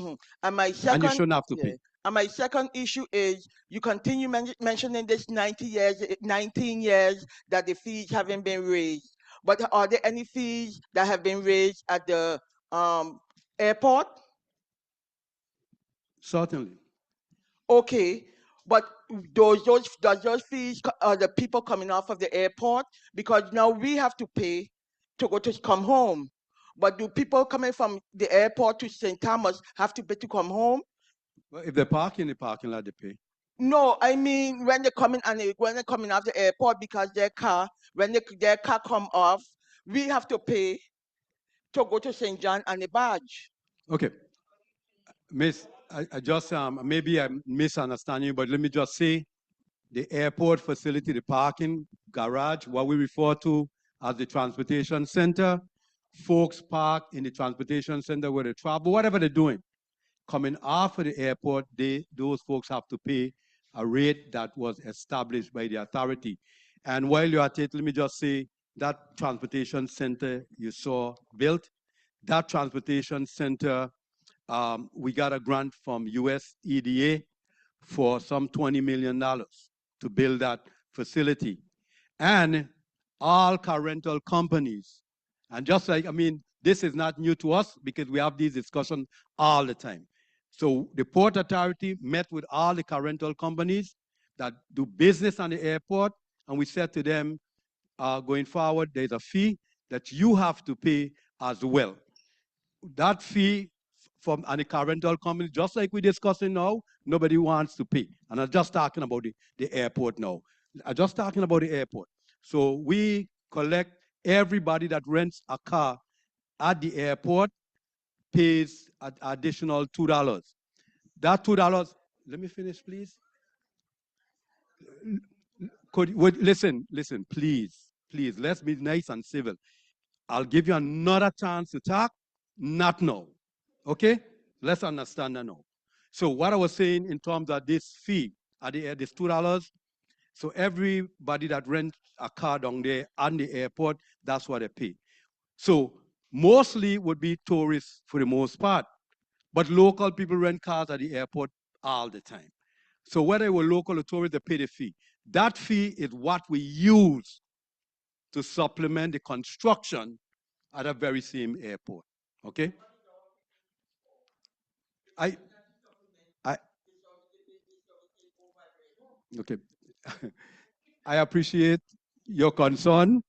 And my and you second, shouldn't have to pay. And my second issue is you continue mentioning this 19 years that the fees haven't been raised. But are there any fees that have been raised at the airport? Certainly. Okay, but does those fees are the people coming off of the airport? Because now we have to pay to come home. But do people coming from the airport to St. Thomas have to pay to come home? Well, if they park in the parking lot, they pay. No, I mean when they're coming when they're coming off the airport because their car come off, we have to pay to go to St. John and the badge. Okay, Miss, I just maybe I'm misunderstanding you, but let me just say, the airport facility, the parking garage, what we refer to as the transportation center, folks park in the transportation center where they travel, whatever they're doing. Coming off of the airport, those folks have to pay a rate that was established by the authority. And while you're at it, let me just say that transportation center you saw built, that transportation center, we got a grant from US EDA for some $20 million to build that facility. And all car rental companies, and just like, I mean, this is not new to us because we have these discussions all the time. So the Port Authority met with all the car rental companies that do business on the airport, and we said to them, going forward, there's a fee that you have to pay as well. That fee from the car rental company, just like we're discussing now, nobody wants to pay. And I'm just talking about the airport now. I'm just talking about the airport. So we collect everybody that rents a car at the airport pays an additional $2. That $2, let me finish, please. Listen, please, let's be nice and civil. I'll give you another chance to talk, not now. Okay? Let's understand that now. So what I was saying in terms of this fee at the this $2, so everybody that rents a car down there on the airport, that's what they pay. So mostly would be tourists for the most part, but local people rent cars at the airport all the time. So whether it were local or tourists, they pay the fee. That fee is what we use to supplement the construction at that very same airport. Okay? I okay. I appreciate your concern,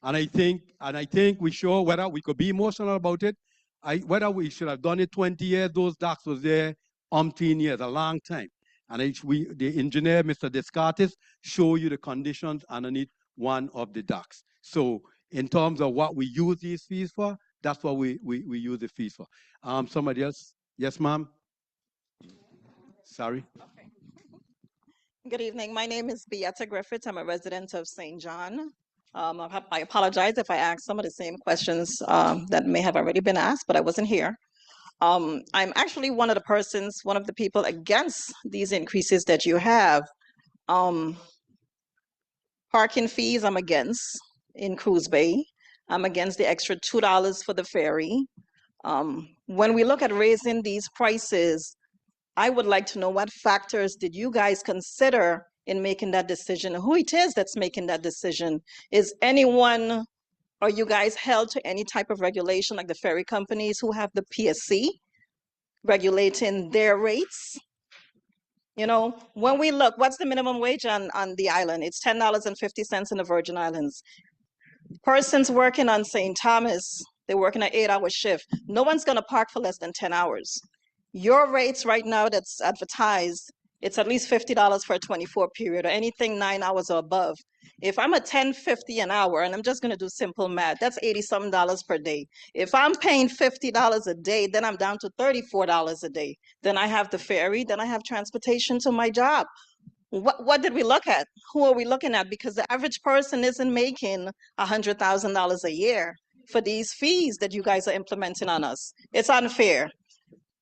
and I think we show whether we could be emotional about it. Whether we should have done it 20 years, those docks was there umpteen years, a long time. And the engineer, Mr. Descartes, show you the conditions underneath one of the docks. So in terms of what we use these fees for, that's what we use the fees for. Somebody else? Yes, ma'am? Sorry. Good evening. My name is Beata Griffith. I'm a resident of St. John. I apologize if I asked some of the same questions that may have already been asked, but I wasn't here. I'm actually one of the people against these increases that you have. Parking fees, I'm against in Cruz Bay. I'm against the extra $2 for the ferry. When we look at raising these prices, I would like to know what factors did you guys consider in making that decision? Who it is that's making that decision? Are you guys held to any type of regulation like the ferry companies who have the PSC regulating their rates? You know, when we look, what's the minimum wage on the island? It's $10.50 in the Virgin Islands. Persons working on St. Thomas, they're working an 8-hour shift. No one's gonna park for less than 10 hours. Your rates right now that's advertised, it's at least $50 for a 24 period or anything 9 hours or above. If I'm at $10.50 an hour, and I'm just gonna do simple math, that's $80-something per day. If I'm paying $50 a day, then I'm down to $34 a day. Then I have the ferry, then I have transportation to my job. What did we look at? Who are we looking at? Because the average person isn't making $100,000 a year for these fees that you guys are implementing on us. It's unfair.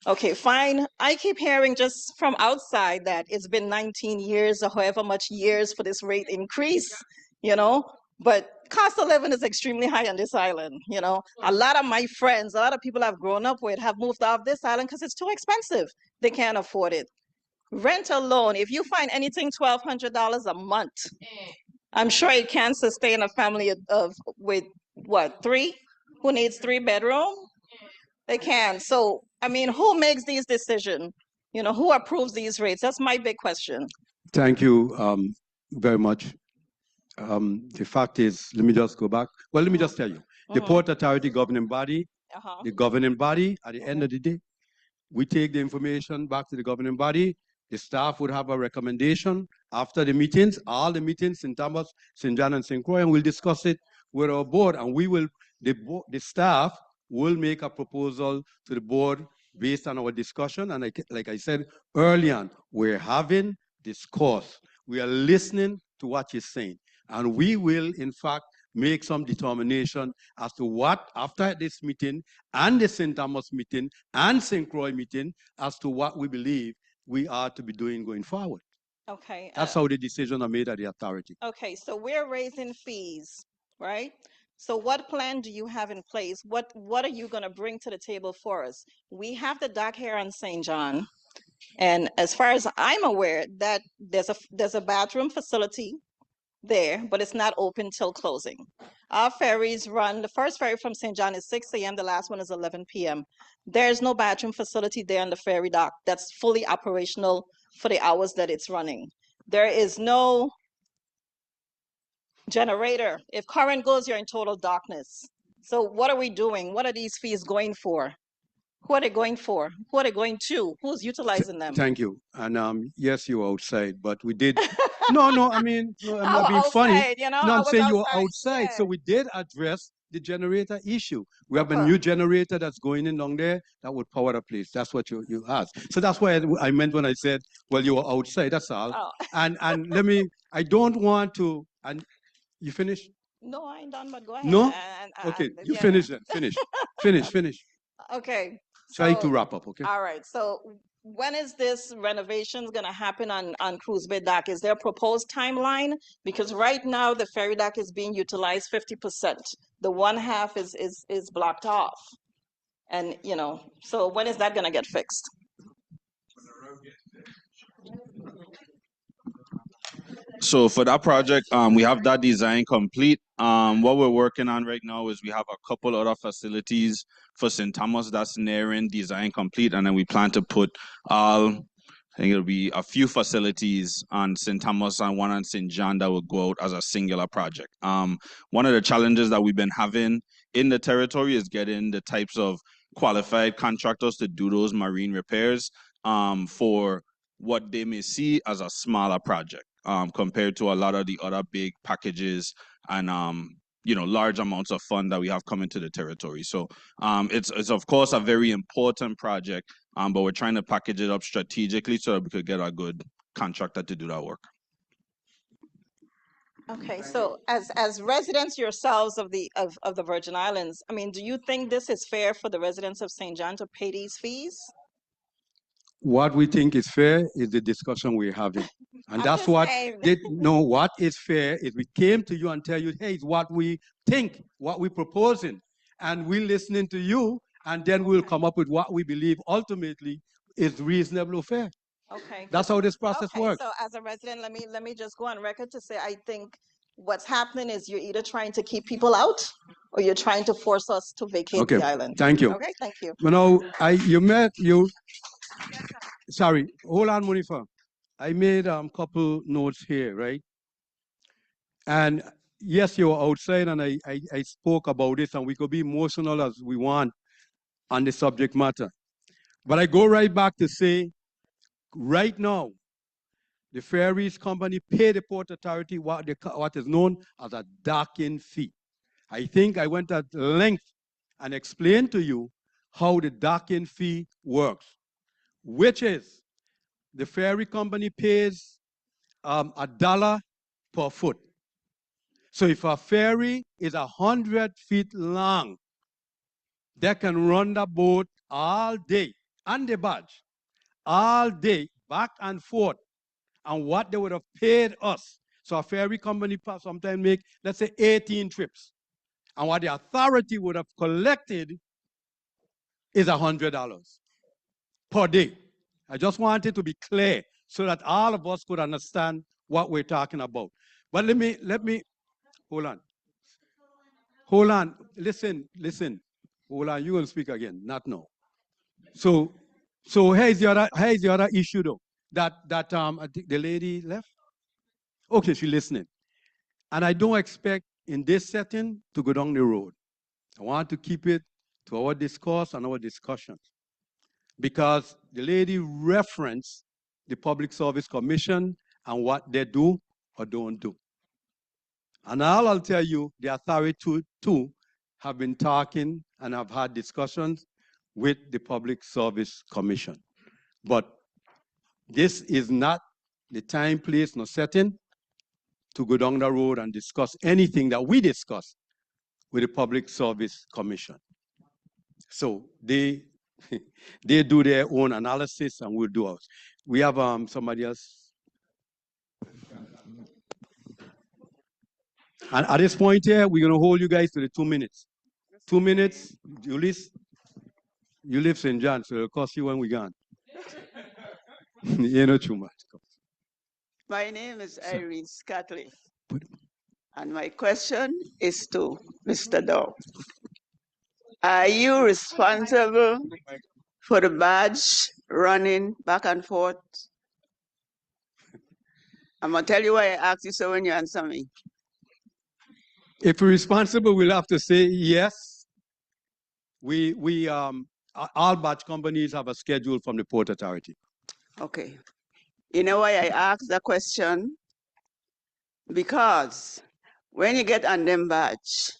Okay, fine. I keep hearing just from outside that it's been 19 years or however much years for this rate increase, you know, but cost of living is extremely high on this island, you know. A lot of my friends, a lot of people I've grown up with have moved off this island because it's too expensive. They can't afford it. Rent alone, if you find anything $1,200 a month, I'm sure it can sustain a family with what, 3? Who needs 3 bedroom? They can. So, I mean, who makes these decisions? You know, who approves these rates? That's my big question. Thank you very much. The fact is, let me just go back. Well, let me just tell you. The Port Authority governing body, the governing body, at the end of the day, we take the information back to the governing body. The staff would have a recommendation after the meetings, all the meetings in Thomas, St. John, and St. Croix, and we'll discuss it with our board. And we will, the staff will make a proposal to the board based on our discussion. And like I said early on, we're having this course. We are listening to what you're saying. And we will, in fact, make some determination as to what, after this meeting and the St. Thomas meeting and St. Croix meeting, as to what we believe we are to be doing going forward. Okay. That's how the decisions are made at the authority. Okay, so we're raising fees, right? So what plan do you have in place? What are you going to bring to the table for us? We have the dock here on St. John. And as far as I'm aware, that there's a bathroom facility there, but it's not open till closing. Our ferries run, the first ferry from St. John is 6 a.m., the last one is 11 p.m. There's no bathroom facility there on the ferry dock that's fully operational for the hours that it's running. There is no generator. If current goes, you're in total darkness. So what are we doing? What are these fees going for? Who are they going for? Who are they going to? Who's utilizing them? Thank you. And yes, you were outside, but we did. No, I mean, no, I'm not being funny. Outside, you know, No, I I'm was saying you were outside, outside. So we did address the generator issue. We have a new generator that's going in down there that would power the place. That's what you asked. So that's why I meant when I said, well, you were outside, that's all. Oh. And let me, I don't want to, and you finished? No, I ain't done, but go ahead. No? Okay, you finish then. Finish. Finish. Okay. Try to wrap up, okay? All right, so when is this renovations gonna happen on Cruz Bay Dock? Is there a proposed timeline? Because right now, the ferry dock is being utilized 50%. The one half is blocked off. And, you know, so when is that gonna get fixed? So for that project, we have that design complete. What we're working on right now is we have a couple other facilities for St. Thomas that's nearing design complete, and then we plan to put I think it'll be a few facilities on St. Thomas and one on St. John that will go out as a singular project. One of the challenges that we've been having in the territory is getting the types of qualified contractors to do those marine repairs for what they may see as a smaller project compared to a lot of the other big packages and large amounts of fund that we have coming to the territory. So it's of course a very important project, but we're trying to package it up strategically so that we could get a good contractor to do that work. Okay, so as residents yourselves of the Virgin Islands, I mean, do you think this is fair for the residents of St. John to pay these fees? What we think is fair is the discussion we're having. And I'm that's just what, saying. what is fair is we came to you and tell you, hey, it's what we think, what we're proposing. And we're listening to you, and then we'll come up with what we believe ultimately is reasonable or fair. Okay. That's how this process Okay, works. so as a resident, let me just go on record to say I think what's happening is you're either trying to keep people out or you're trying to force us to vacate Okay, the island. thank you. Okay, thank you. Sorry, hold on, Monifa. I made a couple notes here, right? And yes, you were outside and I spoke about this, and we could be emotional as we want on the subject matter. But I go right back to say, right now, the ferries company pay the Port Authority what is known as a docking fee. I think I went at length and explained to you how the docking fee works, which is the ferry company pays $1 per foot. So if a ferry is 100 feet long, they can run the boat all day and the barge all day, back and forth, and what they would have paid us. So a ferry company sometimes make, let's say, 18 trips. And what the authority would have collected is $100 per day. I just wanted to be clear so that all of us could understand what we're talking about. But let me, hold on. Hold on, listen. Hold on, you will speak again, not now. So here's the other issue though, that I think the lady left. Okay, she's listening. And I don't expect in this setting to go down the road. I want to keep it to our discourse and our discussions. Because the lady referenced the Public Service Commission and what they do or don't do. And I'll tell you, the authority too have been talking and have had discussions with the Public Service Commission. But this is not the time, place, nor setting to go down the road and discuss anything that we discuss with the Public Service Commission. So they do their own analysis and we'll do ours. We have somebody else. And at this point here, we're going to hold you guys to the 2 minutes. 2 minutes, Julius. You live St. John, so it'll cost you when we're gone. You know too much. My name is Irene Scatley, and my question is to Mr. Dow. Are you responsible for the barge running back and forth? I'm going to tell you why I asked you so when you answer me. If we're responsible, we'll have to say yes. All barge companies have a schedule from the Port Authority. Okay. You know why I asked the question? Because when you get on them badge,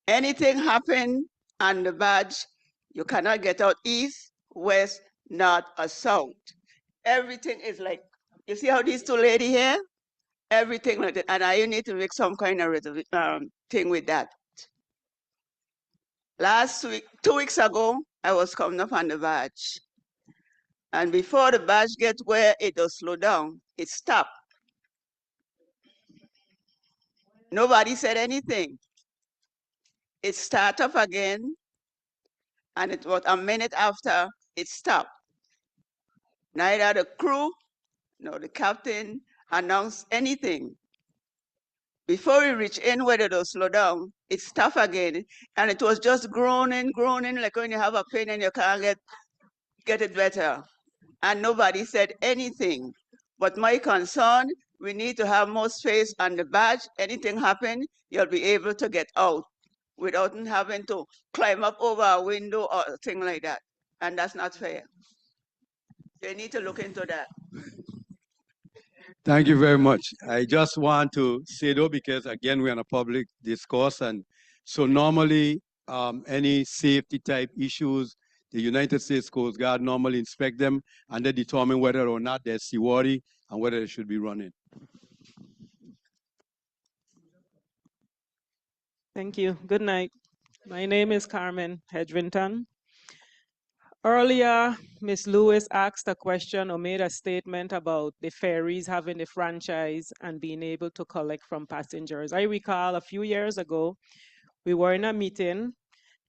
anything happen on the badge, you cannot get out east, west, north, or south. Everything is like, you see how these two ladies here? Everything like that. And you need to make some kind of thing with that. Last week, 2 weeks ago, I was coming up on the badge. And before the badge get where it will slow down, it stopped. Nobody said anything. It started up again, and it was a minute after it stopped. Neither the crew nor the captain announced anything. Before we reach in where it will slow down, it stopped again, and it was just groaning, like when you have a pain and you can't get it better. And nobody said anything. But my concern, we need to have more space on the badge. Anything happen, you'll be able to get out without having to climb up over a window or a thing like that. And that's not fair. They need to look into that. Thank you very much. I just want to say though, because again, we're in a public discourse, and so normally any safety type issues, the United States Coast Guard normally inspect them and they determine whether or not they're seaworthy and whether they should be running. Thank you. Good night. My name is Carmen Hedrington. Earlier, Ms. Lewis asked a question or made a statement about the ferries having the franchise and being able to collect from passengers. I recall a few years ago, we were in a meeting.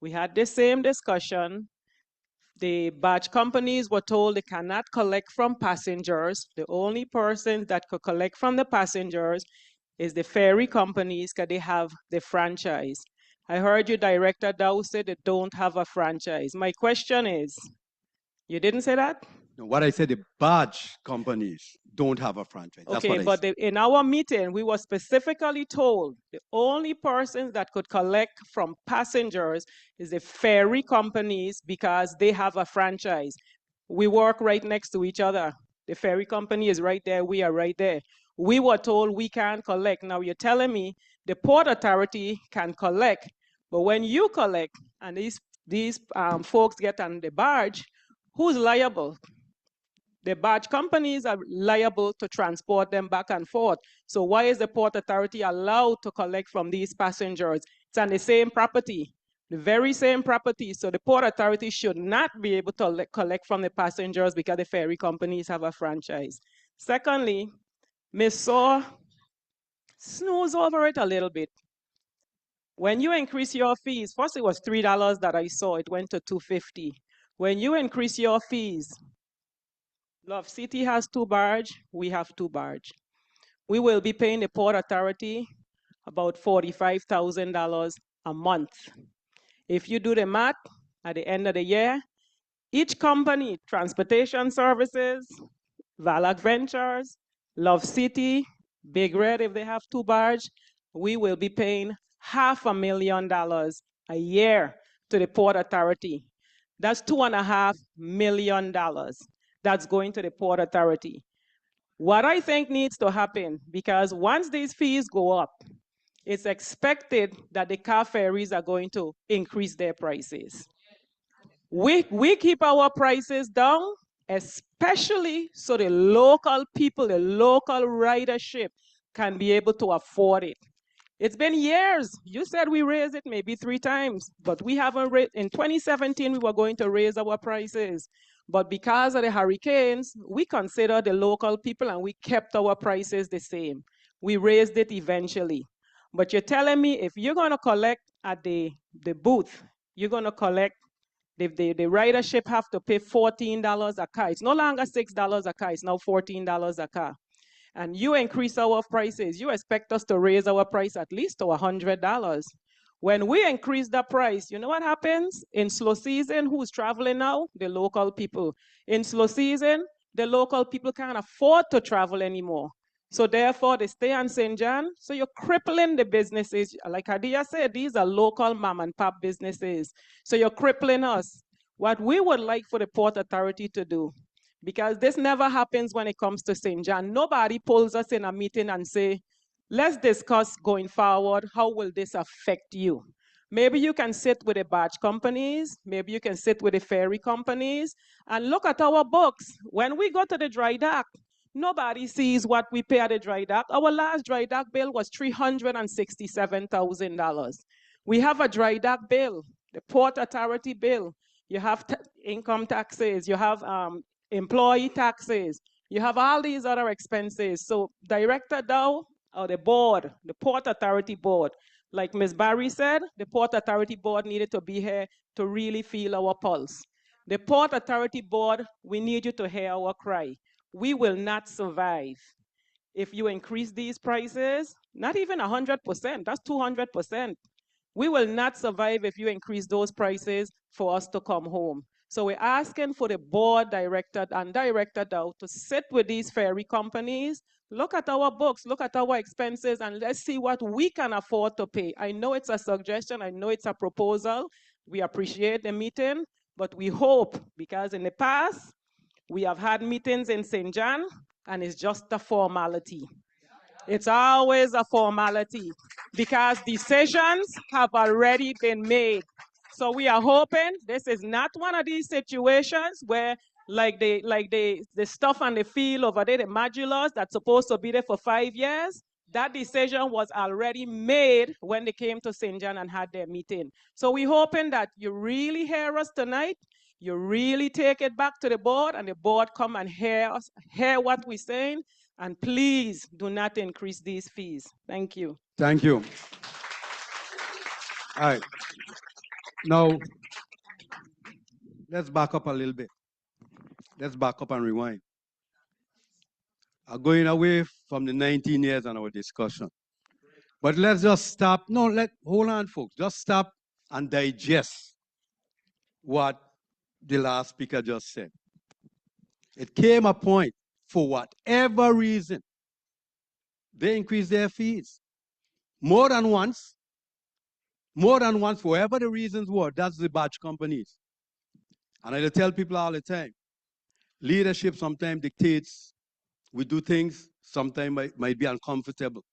We had the same discussion. The barge companies were told they cannot collect from passengers. The only person that could collect from the passengers is the ferry companies because they have the franchise. I heard you, Director Dow, say they don't have a franchise. My question is, you didn't say that? No, what I said, the barge companies don't have a franchise. That's Okay, what I but said. in our meeting, we were specifically told the only persons that could collect from passengers is the ferry companies because they have a franchise. We work right next to each other. The ferry company is right there, we are right there. We were told we can't collect. Now you're telling me the Port Authority can collect, but when you collect and these folks get on the barge, who's liable? The barge companies are liable to transport them back and forth. So why is the Port Authority allowed to collect from these passengers? It's on the same property, the very same property. So the Port Authority should not be able to collect from the passengers because the ferry companies have a franchise. Secondly, Ms. Saw, snooze over it a little bit. When you increase your fees, first it was $3 that I saw, it went to $2.50. When you increase your fees, Love City has 2 barge, we have 2 barge. We will be paying the Port Authority about $45,000 a month. If you do the math, at the end of the year, each company, Transportation Services, Valac Ventures, Love City, Big Red, if they have 2 barge, we will be paying $500,000 a year to the Port Authority. That's $2.5 million. That's going to the Port Authority. What I think needs to happen, because once these fees go up, it's expected that the car ferries are going to increase their prices. We keep our prices down, especially so the local people, the local ridership can be able to afford it. It's been years. You said we raised it maybe 3 times, but we haven't raised. In 2017, we were going to raise our prices. But because of the hurricanes, we considered the local people and we kept our prices the same. We raised it eventually. But you're telling me if you're going to collect at the booth, you're going to collect, the ridership have to pay $14 a car. It's no longer $6 a car, it's now $14 a car. And you increase our prices, you expect us to raise our price at least to $100. When we increase the price, you know what happens? In slow season, who's traveling now? The local people. In slow season, the local people can't afford to travel anymore. So therefore, they stay on St. John. So you're crippling the businesses. Like Hadia said, these are local mom and pop businesses. So you're crippling us. What we would like for the Port Authority to do, because this never happens when it comes to St. John. Nobody pulls us in a meeting and say, let's discuss going forward, how will this affect you? Maybe you can sit with the barge companies, maybe you can sit with the ferry companies and look at our books. When we go to the dry dock, nobody sees what we pay at the dry dock. Our last dry dock bill was $367,000. We have a dry dock bill. the Port Authority bill, you have income taxes, you have employee taxes, you have all these other expenses. So Director Dow or the board, the Port Authority board, like Ms. Barry said, the Port Authority board needed to be here to really feel our pulse. The Port Authority board, we need you to hear our cry. We will not survive if you increase these prices, not even 100%, that's 200%. We will not survive if you increase those prices for us to come home. So we're asking for the board director and director Dow to sit with these ferry companies, look at our books, look at our expenses, and let's see what we can afford to pay. I know it's a suggestion, I know it's a proposal. We appreciate the meeting, but we hope, because in the past, we have had meetings in St. John, and it's just a formality. It's always a formality because decisions have already been made. So we are hoping this is not one of these situations where like the stuff on the field over there, the modulars that's supposed to be there for 5 years, that decision was already made when they came to St. John and had their meeting. So we're hoping that you really hear us tonight. You really take it back to the board and the board come and hear us, hear what we're saying, and please do not increase these fees. Thank you. Thank you. All right. Now, let's back up a little bit. Let's back up and rewind. Going away from the 19 years and our discussion. But let's just stop. No, hold on, folks. Just stop and digest what the last speaker just said. It came a point, for whatever reason, they increased their fees. More than once, whatever the reasons were, that's the badge companies. And I tell people all the time, leadership sometimes dictates, we do things, sometimes might be uncomfortable.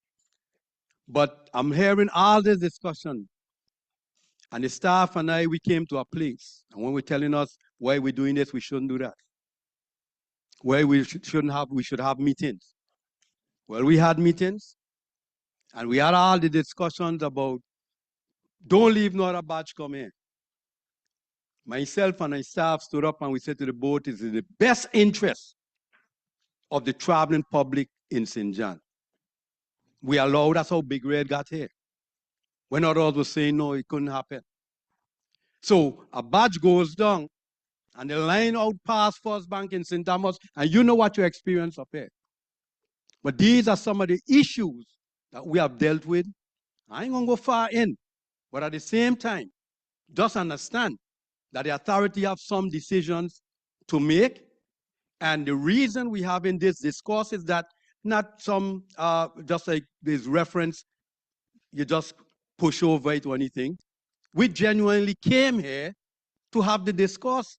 But I'm hearing all this discussion, and the staff and I, we came to a place, and when we're telling us why we're doing this, we shouldn't do that. Why we should have meetings. Well, we had meetings, and we had all the discussions about don't leave nor a badge come in. Myself and my staff stood up and we said to the board, it's in the best interest of the traveling public in St. John. We allowed, that's how Big Red got here. When others were saying no, it couldn't happen. So a badge goes down and the line out past First Bank in St. Thomas, and you know what you experience up here. But these are some of the issues that we have dealt with. I ain't gonna go far in, but at the same time, just understand that the authority have some decisions to make, and the reason we having this discourse is that not some, just like this reference, you just push over it or anything. We genuinely came here to have the discourse.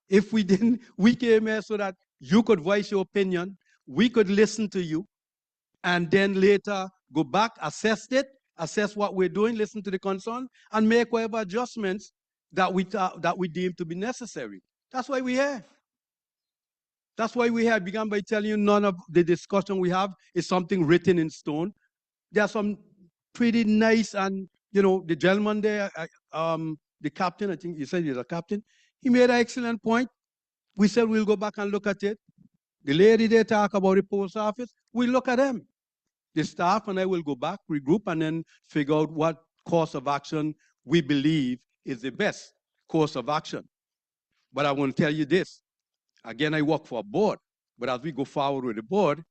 If we didn't, we came here so that you could voice your opinion, we could listen to you, and then later go back, assess it, assess what we're doing, listen to the concern, and make whatever adjustments that we deem to be necessary. That's why we're here. That's why we have begun by telling you none of the discussion we have is something written in stone. There are some pretty nice, and the gentleman there, the captain, I think you said he's a captain, he made an excellent point. We said we'll go back and look at it. The lady there talk about the post office, we look at them. The staff and I will go back, regroup, and then figure out what course of action we believe is the best course of action. But I want to tell you this. Again, I work for a board, but as we go forward with the board,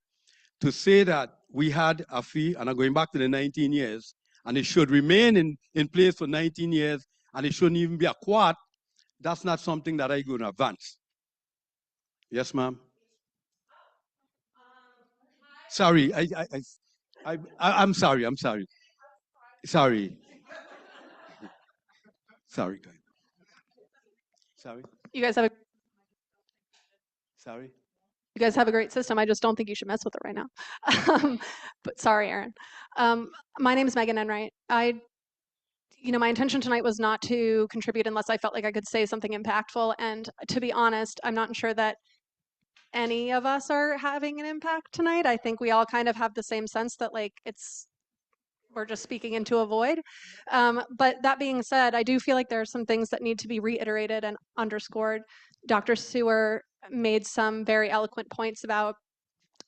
to say that we had a fee, and I'm going back to the 19 years, and it should remain in place for 19 years, and it shouldn't even be a quart, that's not something that I go in advance. Yes, ma'am? Sorry, I'm sorry, I'm sorry. Sorry. Sorry, guys. Sorry. You guys have a Sorry. You guys have a great system. I just don't think you should mess with it right now. But sorry, Aaron. My name is Megan Enright. My intention tonight was not to contribute unless I felt like I could say something impactful. And to be honest, I'm not sure that any of us are having an impact tonight. I think we all kind of have the same sense that it's we're just speaking into a void. But that being said, I do feel like there are some things that need to be reiterated and underscored. Dr. Sewer made some very eloquent points about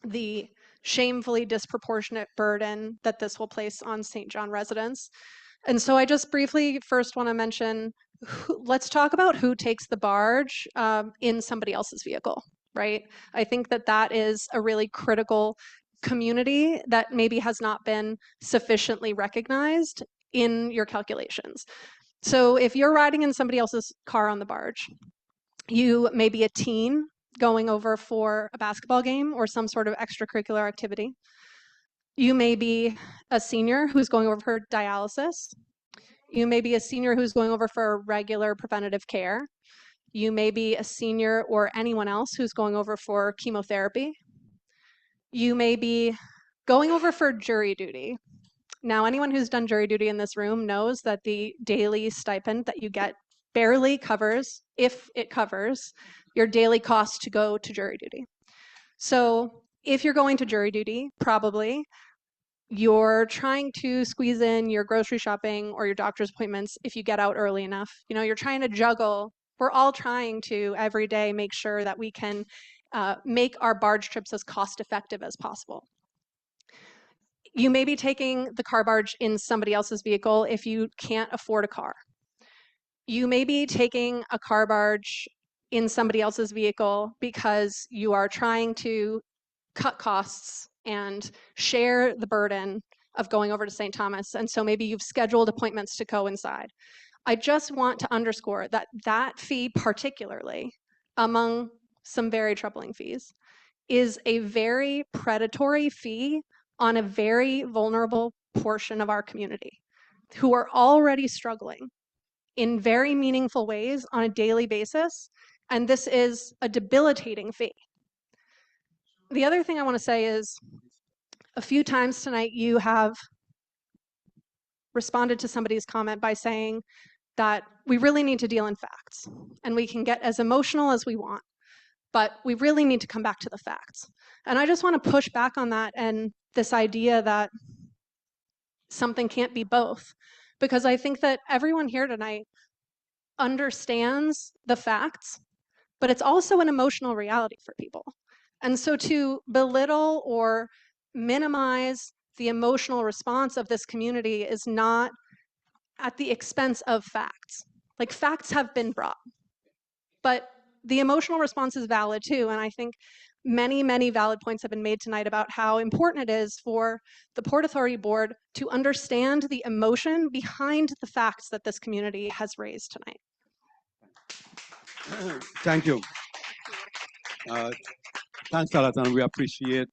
the shamefully disproportionate burden that this will place on St. John residents. And so I just briefly first want to mention, let's talk about who takes the barge in somebody else's vehicle, right? I think that that is a really critical community that maybe has not been sufficiently recognized in your calculations. So if you're riding in somebody else's car on the barge, you may be a teen going over for a basketball game or some sort of extracurricular activity. You may be a senior who's going over for dialysis. You may be a senior who's going over for regular preventative care. You may be a senior or anyone else who's going over for chemotherapy. You may be going over for jury duty. Now, anyone who's done jury duty in this room knows that the daily stipend that you get barely covers, if it covers, your daily cost to go to jury duty. So if you're going to jury duty, probably you're trying to squeeze in your grocery shopping or your doctor's appointments if you get out early enough. You know, you're trying to juggle. We're all trying to every day make sure that we can make our barge trips as cost effective as possible. You may be taking the car barge in somebody else's vehicle if you can't afford a car. You may be taking a car barge in somebody else's vehicle because you are trying to cut costs and share the burden of going over to St. Thomas. And so maybe you've scheduled appointments to coincide. I just want to underscore that that fee particularly, among some very troubling fees, is a very predatory fee on a very vulnerable portion of our community who are already struggling in very meaningful ways on a daily basis. And this is a debilitating fee. The other thing I want to say is a few times tonight you have responded to somebody's comment by saying that we really need to deal in facts and we can get as emotional as we want, but we really need to come back to the facts. And I just want to push back on that and this idea that something can't be both, because I think that everyone here tonight understands the facts, but it's also an emotional reality for people. And so to belittle or minimize the emotional response of this community is not at the expense of facts. Like, facts have been brought, but the emotional response is valid too. And I think many, many valid points have been made tonight about how important it is for the Port Authority Board to understand the emotion behind the facts that this community has raised tonight. Thank you. Thanks a lot, and we appreciate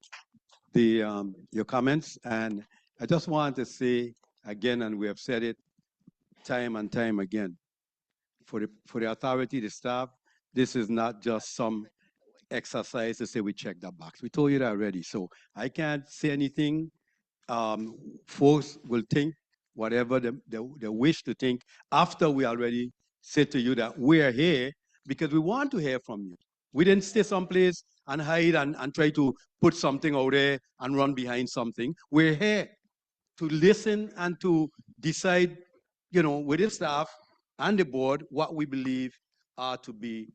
the your comments. And I just want to say again, and we have said it time and time again, for the authority, the staff, this is not just some exercise to say we check that box. We told you that already, so I can't say anything. Folks will think whatever they wish to think after we already said to you that we are here because we want to hear from you. We didn't stay someplace and hide and try to put something out there and run behind something. We're here to listen and to decide, you know, with the staff and the board, what we believe are to be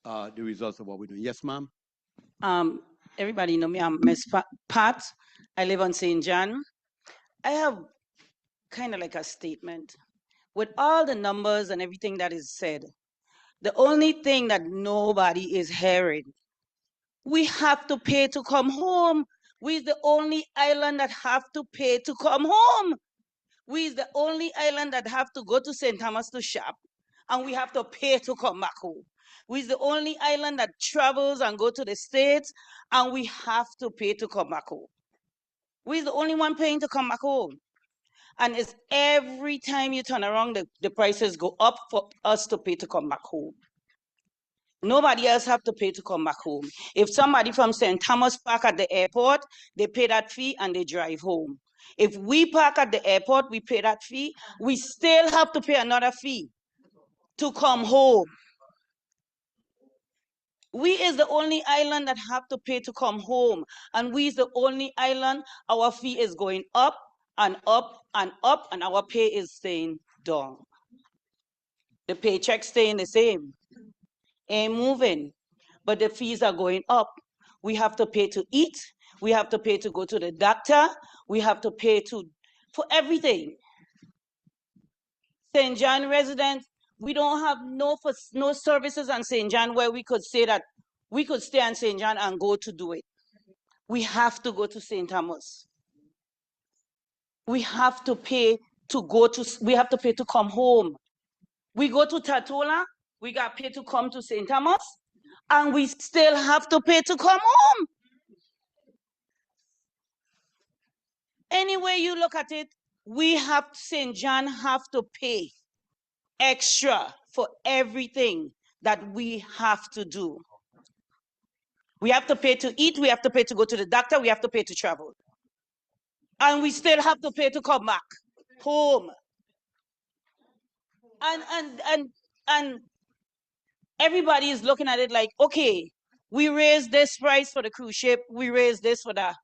the results of what we're doing. Yes, ma'am? Everybody know me, I'm Miss Pat. I live on St. John. I have kind of like a statement. With all the numbers and everything that is said, the only thing that nobody is hearing, we have to pay to come home. We're the only island that have to pay to come home. We're the only island that have to go to St. Thomas to shop, and we have to pay to come back home. We're the only island that travels and go to the States, and we have to pay to come back home. We're the only one paying to come back home. And it's every time you turn around, the prices go up for us to pay to come back home. Nobody else have to pay to come back home. If somebody from St. Thomas park at the airport, they pay that fee and they drive home. If we park at the airport, we pay that fee. We still have to pay another fee to come home. We is the only island that have to pay to come home. And we is the only island, our fee is going up and up, and our pay is staying down. The paycheck staying the same, ain't moving, but the fees are going up. We have to pay to eat, we have to pay to go to the doctor, we have to pay for everything. St. John residents, we don't have no services on St. John where we could say that we could stay on St. John and go to do it. We have to go to St. Thomas. We have to pay to come home. We go to Tatola, we got paid to come to St. Thomas, and we still have to pay to come home. Any way you look at it, St. John have to pay extra for everything that we have to do. We have to pay to eat, we have to pay to go to the doctor, we have to pay to travel. And we still have to pay to come back home. And everybody is looking at it like, okay, we raised this price for the cruise ship, we raised this for that.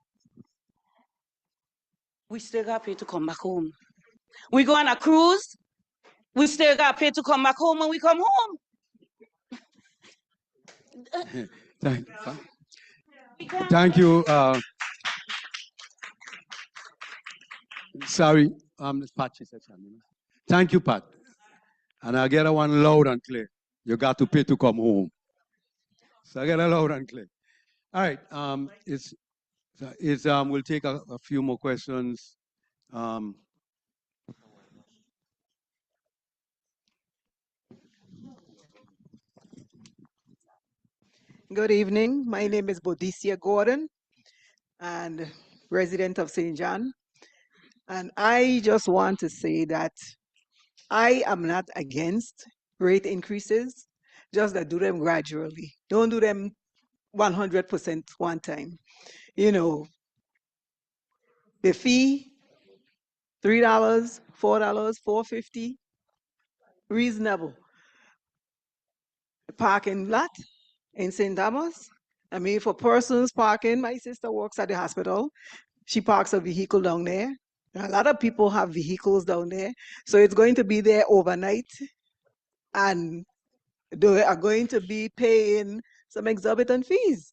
We still got paid to come back home. We go on a cruise, we still got paid to come back home when we come home. Thank you. Sorry, Pat, she said something. Thank you, Pat. And I get a one loud and clear. You got to pay to come home. So I get a loud and clear. All right. We'll take a few more questions. Good evening. My name is Bodicia Gordon and resident of St. John. And I just want to say that I am not against rate increases, just that do them gradually. Don't do them 100% one time. You know, the fee, $3, $4, $4.50, reasonable. The parking lot in St. Thomas, I mean, for persons parking, my sister works at the hospital. She parks a vehicle down there. A lot of people have vehicles down there. So it's going to be there overnight. And they are going to be paying some exorbitant fees.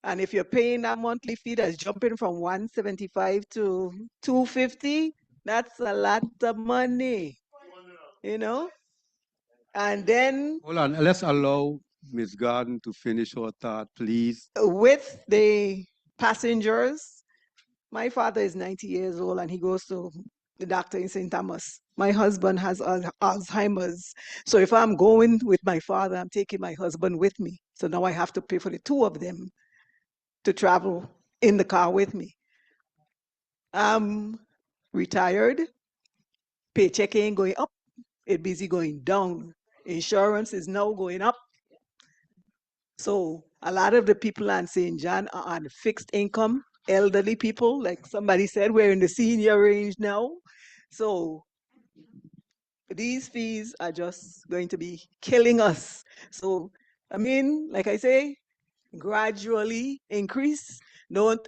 And if you're paying that monthly fee that's jumping from $175 to $250, that's a lot of money, you know? And then Hold on. Let's allow Ms. Garden to finish her thought, please. with the passengers, my father is 90 years old and he goes to the doctor in St. Thomas. My husband has Alzheimer's. So if I'm going with my father, I'm taking my husband with me. So now I have to pay for the two of them to travel in the car with me. I'm retired. Paycheck ain't going up. It's busy going down. Insurance is now going up. So a lot of the people on St. John are on fixed income, elderly people, like somebody said, we're in the senior range now. So these fees are just going to be killing us. So, I mean, like I say, gradually increase. Don't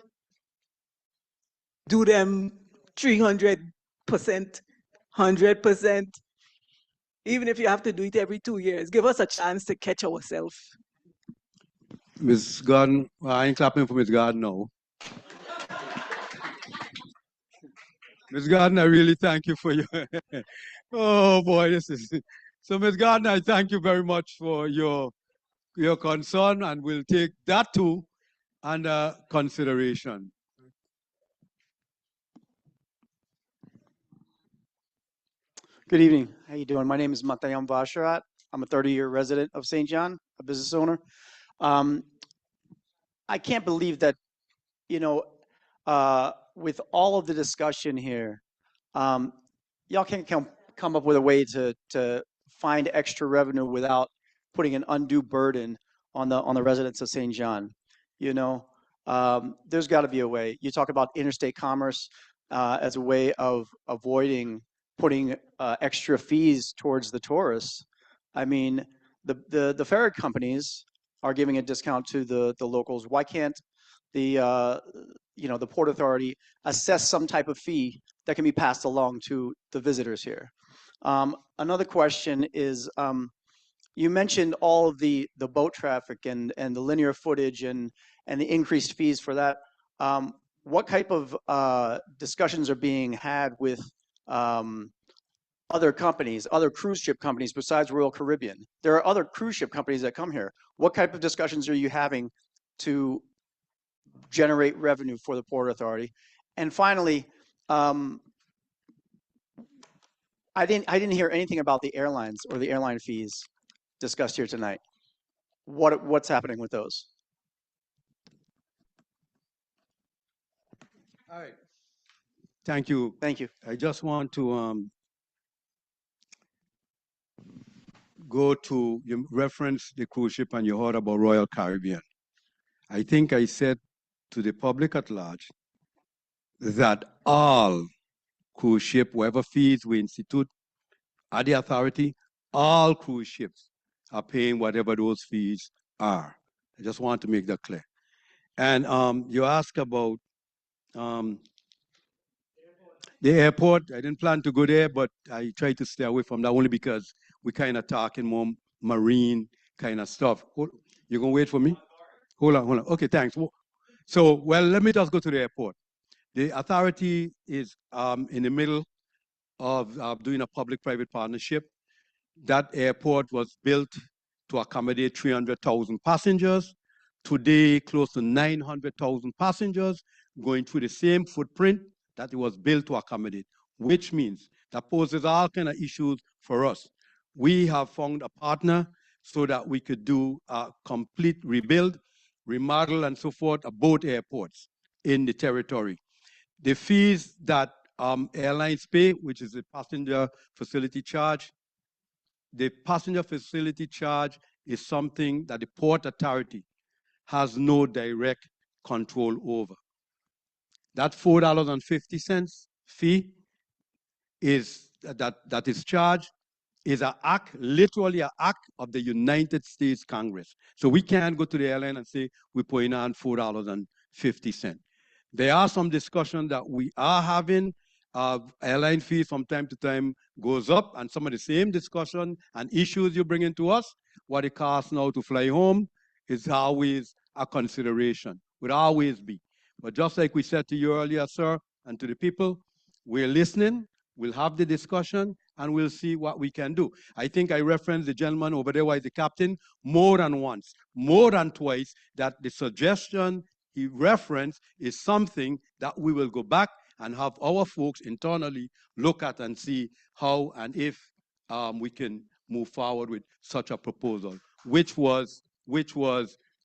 do them 300%, 100%. Even if you have to do it every 2 years, give us a chance to catch ourselves. Ms. Garden, I ain't clapping for Ms. Garden now. Ms. Garden, I really thank you for your, oh boy, this is, so Ms. Garden, I thank you very much for your concern, and we'll take that too under consideration. Good evening. How you doing? My name is Matayam Vasharat. I'm a 30-year resident of St. John, a business owner. I can't believe that, you know, with all of the discussion here, y'all can't come up with a way to find extra revenue without putting an undue burden on the residents of St. John. You know, there's got to be a way. You talk about interstate commerce as a way of avoiding putting extra fees towards the tourists. I mean, the ferry companies are giving a discount to the locals. Why can't the you know, the Port Authority assess some type of fee that can be passed along to the visitors here. Another question is, you mentioned all of the boat traffic and the linear footage and the increased fees for that. What type of discussions are being had with other companies, other cruise ship companies besides Royal Caribbean? There are other cruise ship companies that come here. What type of discussions are you having to generate revenue for the Port Authority? And finally, I didn't hear anything about the airlines or the airline fees discussed here tonight. What's happening with those? All right. Thank you. Thank you. I just want to go to, you reference the cruise ship and you heard about Royal Caribbean. I think I said to the public at large that all cruise ship, whatever fees we institute at the authority, all cruise ships are paying whatever those fees are. I just want to make that clear. And you ask about the airport. I didn't plan to go there, but I try to stay away from that only because we kind of talking more marine kind of stuff. You gonna wait for me? Hold on. Okay, thanks. So, well, let me just go to the airport. The authority is in the middle of doing a public-private partnership. That airport was built to accommodate 300,000 passengers. Today, close to 900,000 passengers going through the same footprint that it was built to accommodate, which means that poses all kind of issues for us. We have found a partner so that we could do a complete rebuild, remodel, and so forth of both airports in the territory. The fees that airlines pay, which is the passenger facility charge, the passenger facility charge is something that the Port Authority has no direct control over. That $4.50 fee is that is charged is an act, literally an act of the United States Congress. So we can't go to the airline and say we're putting on $4.50. There are some discussion that we are having. Airline fees from time to time goes up, and some of the same discussion and issues you bring into us, what it costs now to fly home, is always a consideration, would always be. But just like we said to you earlier, sir, and to the people, we're listening, we'll have the discussion, and we'll see what we can do. I think I referenced the gentleman over there who is the captain more than once, more than twice, that the suggestion he referenced is something that we will go back and have our folks internally look at and see how and if we can move forward with such a proposal, which was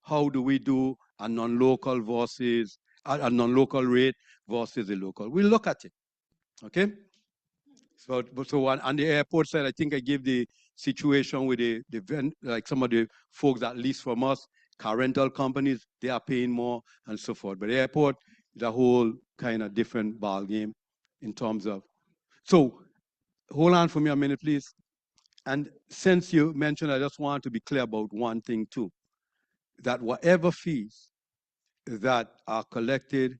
how do we do a non-local versus a non-local rate versus a local. We'll look at it, okay? So on the airport side, I think I gave the situation with like some of the folks that lease from us, car rental companies, they are paying more and so forth. But the airport is a whole kind of different ball game in terms of. So hold on for me a minute, please. And since you mentioned, I just want to be clear about one thing too, that whatever fees that are collected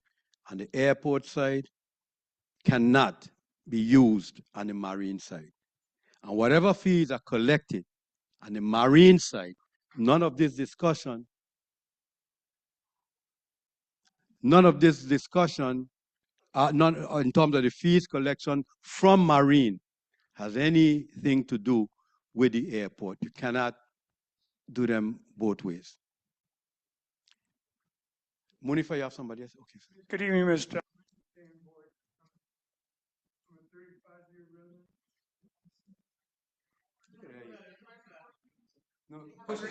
on the airport side cannot be used on the marine side. And whatever fees are collected on the marine side, none of this discussion, none in terms of the fees collection from marine has anything to do with the airport. You cannot do them both ways. Munifa, you have somebody else? Okay. Good evening, Mr.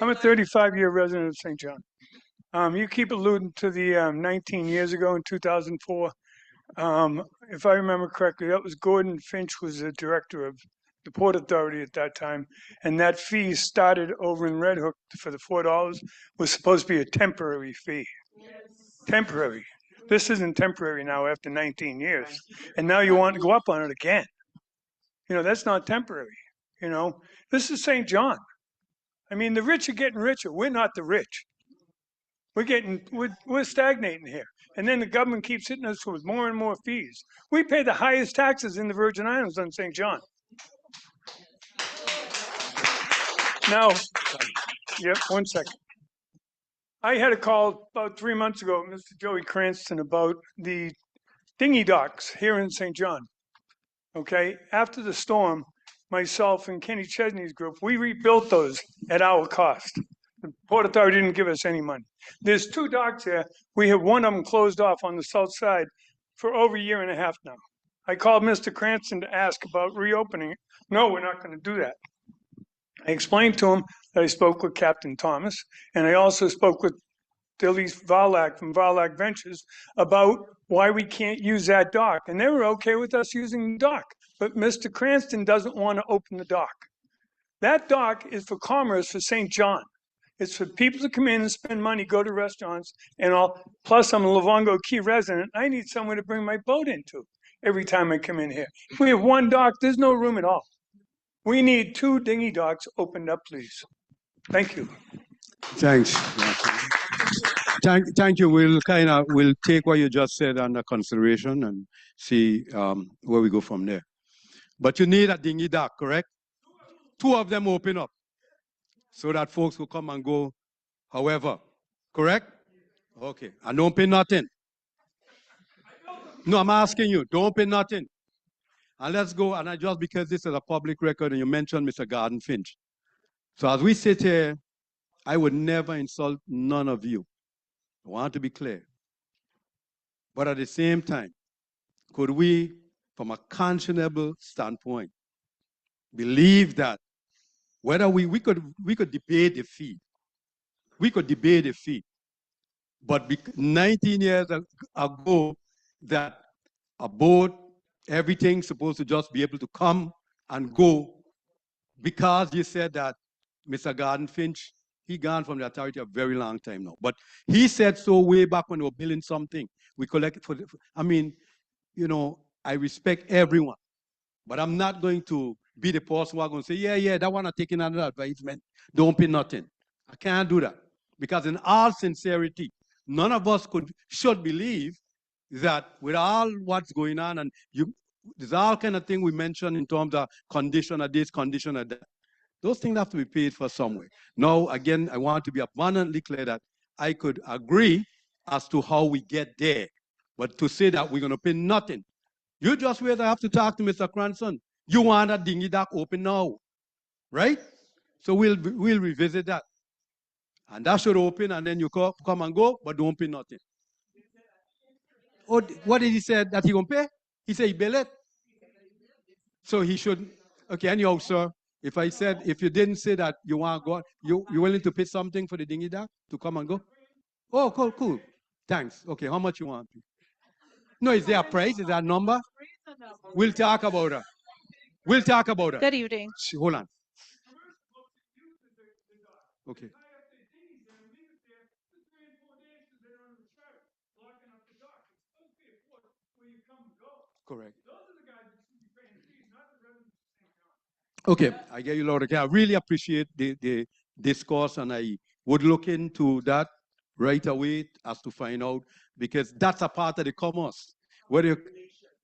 I'm a 35-year resident of St. John. You keep alluding to the 19 years ago in 2004. If I remember correctly, that was Gordon Finch was the director of the Port Authority at that time, and that fee started over in Red Hook for the $4 was supposed to be a temporary fee. Temporary. This isn't temporary now after 19 years, and now you want to go up on it again. You know, that's not temporary. You know, this is St. John. I mean, the rich are getting richer. We're not the rich. We're stagnating here. And then the government keeps hitting us with more and more fees. We pay the highest taxes in the Virgin Islands on St. John. Now, yep, 1 second. I had a call about 3 months ago, Mr. Joey Cranston, about the dinghy docks here in St. John. Okay, after the storm, myself and Kenny Chesney's group, we rebuilt those at our cost. The Port Authority didn't give us any money. There's 2 docks there. We have one of them closed off on the south side for over a year and a half now. I called Mr. Cranston to ask about reopening it. No, we're not going to do that. I explained to him that I spoke with Captain Thomas, and I also spoke with Dilys Varlak from Varlak Ventures about why we can't use that dock. And they were okay with us using the dock. But Mr. Cranston doesn't want to open the dock. That dock is for commerce for St. John. It's for people to come in and spend money, go to restaurants and all. Plus, I'm a Livongo Key resident. I need somewhere to bring my boat into every time I come in here. If we have one dock, there's no room at all. We need 2 dinghy docks opened up, please. Thank you. Thanks. Thank you. We'll take what you just said under consideration and see where we go from there. But you need a dinghy dock, correct? 2 of them open up so that folks will come and go however, correct? Okay, and don't pay nothing. No, I'm asking you, don't pay nothing. And let's go, and just because this is a public record and you mentioned Mr. Garden Finch. So as we sit here, I would never insult none of you. I want to be clear. But at the same time, could we, from a conscionable standpoint, believe that whether we could debate the fee. We could debate the fee. But 19 years ago, that a boat, everything's supposed to just be able to come and go because you said that Mr. Garden Finch, he gone from the authority a very long time now. But he said so way back when we were building something. We collected for I mean, you know, I respect everyone. But I'm not going to be the person who's going to say, yeah, that one I'm taking another advisement. Don't pay nothing. I can't do that. Because in all sincerity, none of us should believe that with all what's going on, and there's all kind of thing we mentioned in terms of condition of this, condition of that. Those things have to be paid for somewhere. Now, again, I want to be abundantly clear that I could agree as to how we get there. But to say that we're going to pay nothing, you just wait, I have to talk to Mr. Cranston. You want a dinghy dock open now, right? So we'll revisit that. And that should open, and then you come and go, but don't pay nothing. Oh, what did he say that he gonna pay? He said he bill it. So he should. Okay, anyhow, sir. If you didn't say that you want to go, you willing to pay something for the dinghy dock to come and go? Oh, cool. Thanks. Okay, how much you want? No, is there a price? Is there a number? We'll talk about it. We'll talk about it. Good evening. Hold on. Okay. Correct. Okay, I get you, Lord. Okay, I really appreciate the discourse, and I would look into that right away as to find out, because that's a part of the commerce.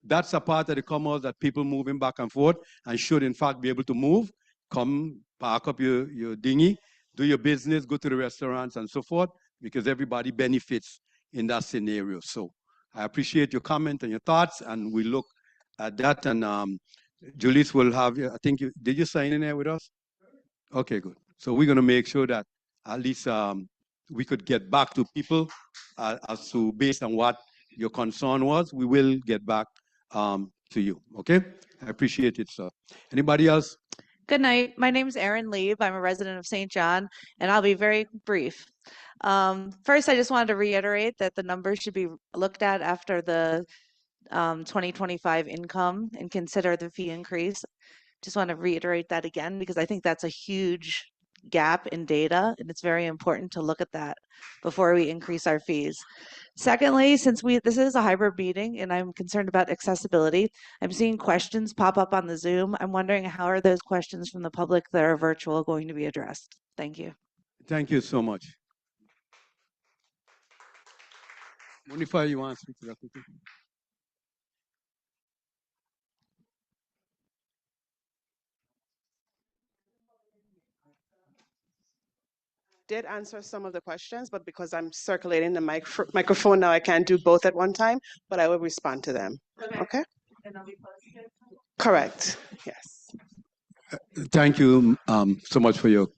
That's a part of the commerce that people moving back and forth and should, in fact, be able to move, come, park up your dinghy, do your business, go to the restaurants and so forth, because everybody benefits in that scenario. So I appreciate your comment and your thoughts, and we look at that. And Julius will have, I think, did you sign in there with us? Okay, good. So we're going to make sure that at least we could get back to people as to, based on what your concern was, we will get back to you, okay? I appreciate it, sir. Anybody else? Good night. My name is Erin Leib. I'm a resident of St. John, and I'll be very brief. First, I just wanted to reiterate that the numbers should be looked at after the 2025 income and consider the fee increase. Just want to reiterate that again, because I think that's a huge gap in data, and it's very important to look at that before we increase our fees. Secondly, since this is a hybrid meeting and I'm concerned about accessibility, I'm seeing questions pop up on the Zoom. I'm wondering, how are those questions from the public that are virtual going to be addressed? Thank you. Thank you so much. Monifa, you want to speak to that quickly? Did answer some of the questions, but because I'm circulating the microphone now, I can't do both at one time, but I will respond to them. Okay? Correct. Yes. Thank you so much for your.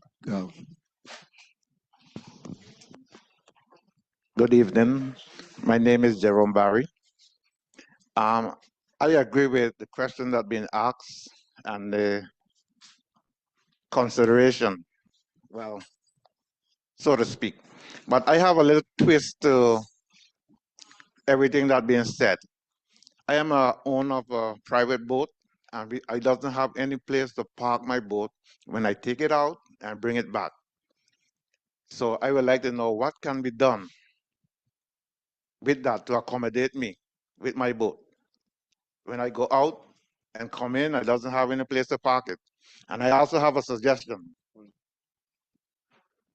Good evening. My name is Jerome Barry. I agree with the question that been asked and the consideration, well, so to speak. But I have a little twist to everything that being said. I am a owner of a private boat, and I doesn't have any place to park my boat when I take it out and bring it back. So I would like to know what can be done with that to accommodate me with my boat. When I go out and come in, I doesn't have any place to park it. And I also have a suggestion.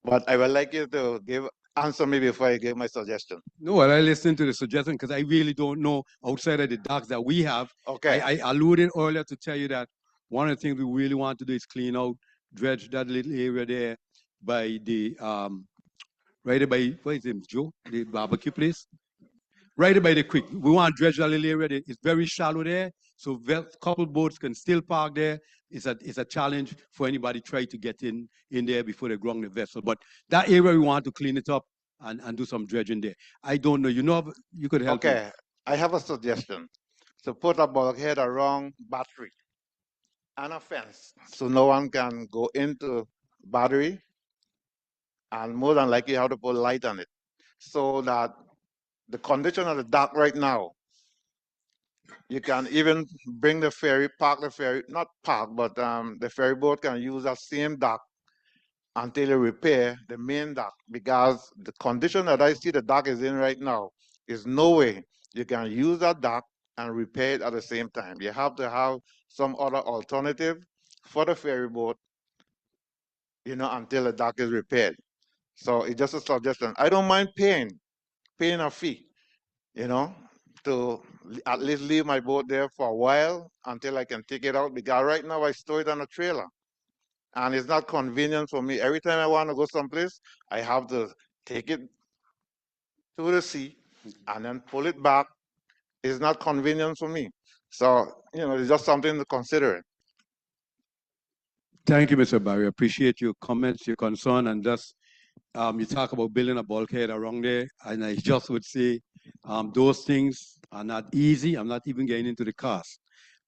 But I would like you to answer me before I give my suggestion. No, well, I listened to the suggestion because I really don't know outside of the docks that we have. Okay. I alluded earlier to tell you that one of the things we really want to do is clean out, dredge that little area there by the right by what is it, Joe, the barbecue place. Right by the creek. We want to dredge that little area. It's very shallow there, so couple boats can still park there. It's a challenge for anybody try to get in there before they ground the vessel. But that area we want to clean it up and do some dredging there. I don't know. You know, you could help me. Okay, I have a suggestion. So put a bulkhead around Battery and a fence, so no one can go into Battery, and more than likely you have to put light on it, so that the condition of the dock right now, you can even bring the ferry, park the ferry, not park, but the ferry boat can use that same dock until you repair the main dock, because the condition that I see the dock is in right now is no way you can use that dock and repair it at the same time. You have to have some other alternative for the ferry boat, until the dock is repaired. So it's just a suggestion. I don't mind paying a fee, to at least leave my boat there for a while until I can take it out, because right now I store it on a trailer. And it's not convenient for me. Every time I want to go someplace, I have to take it to the sea and then pull it back. It's not convenient for me. So, it's just something to consider. Thank you, Mr. Barry. I appreciate your comments, your concern, and just you talk about building a bulkhead around there, and I just would say those things are not easy. I'm not even getting into the cost.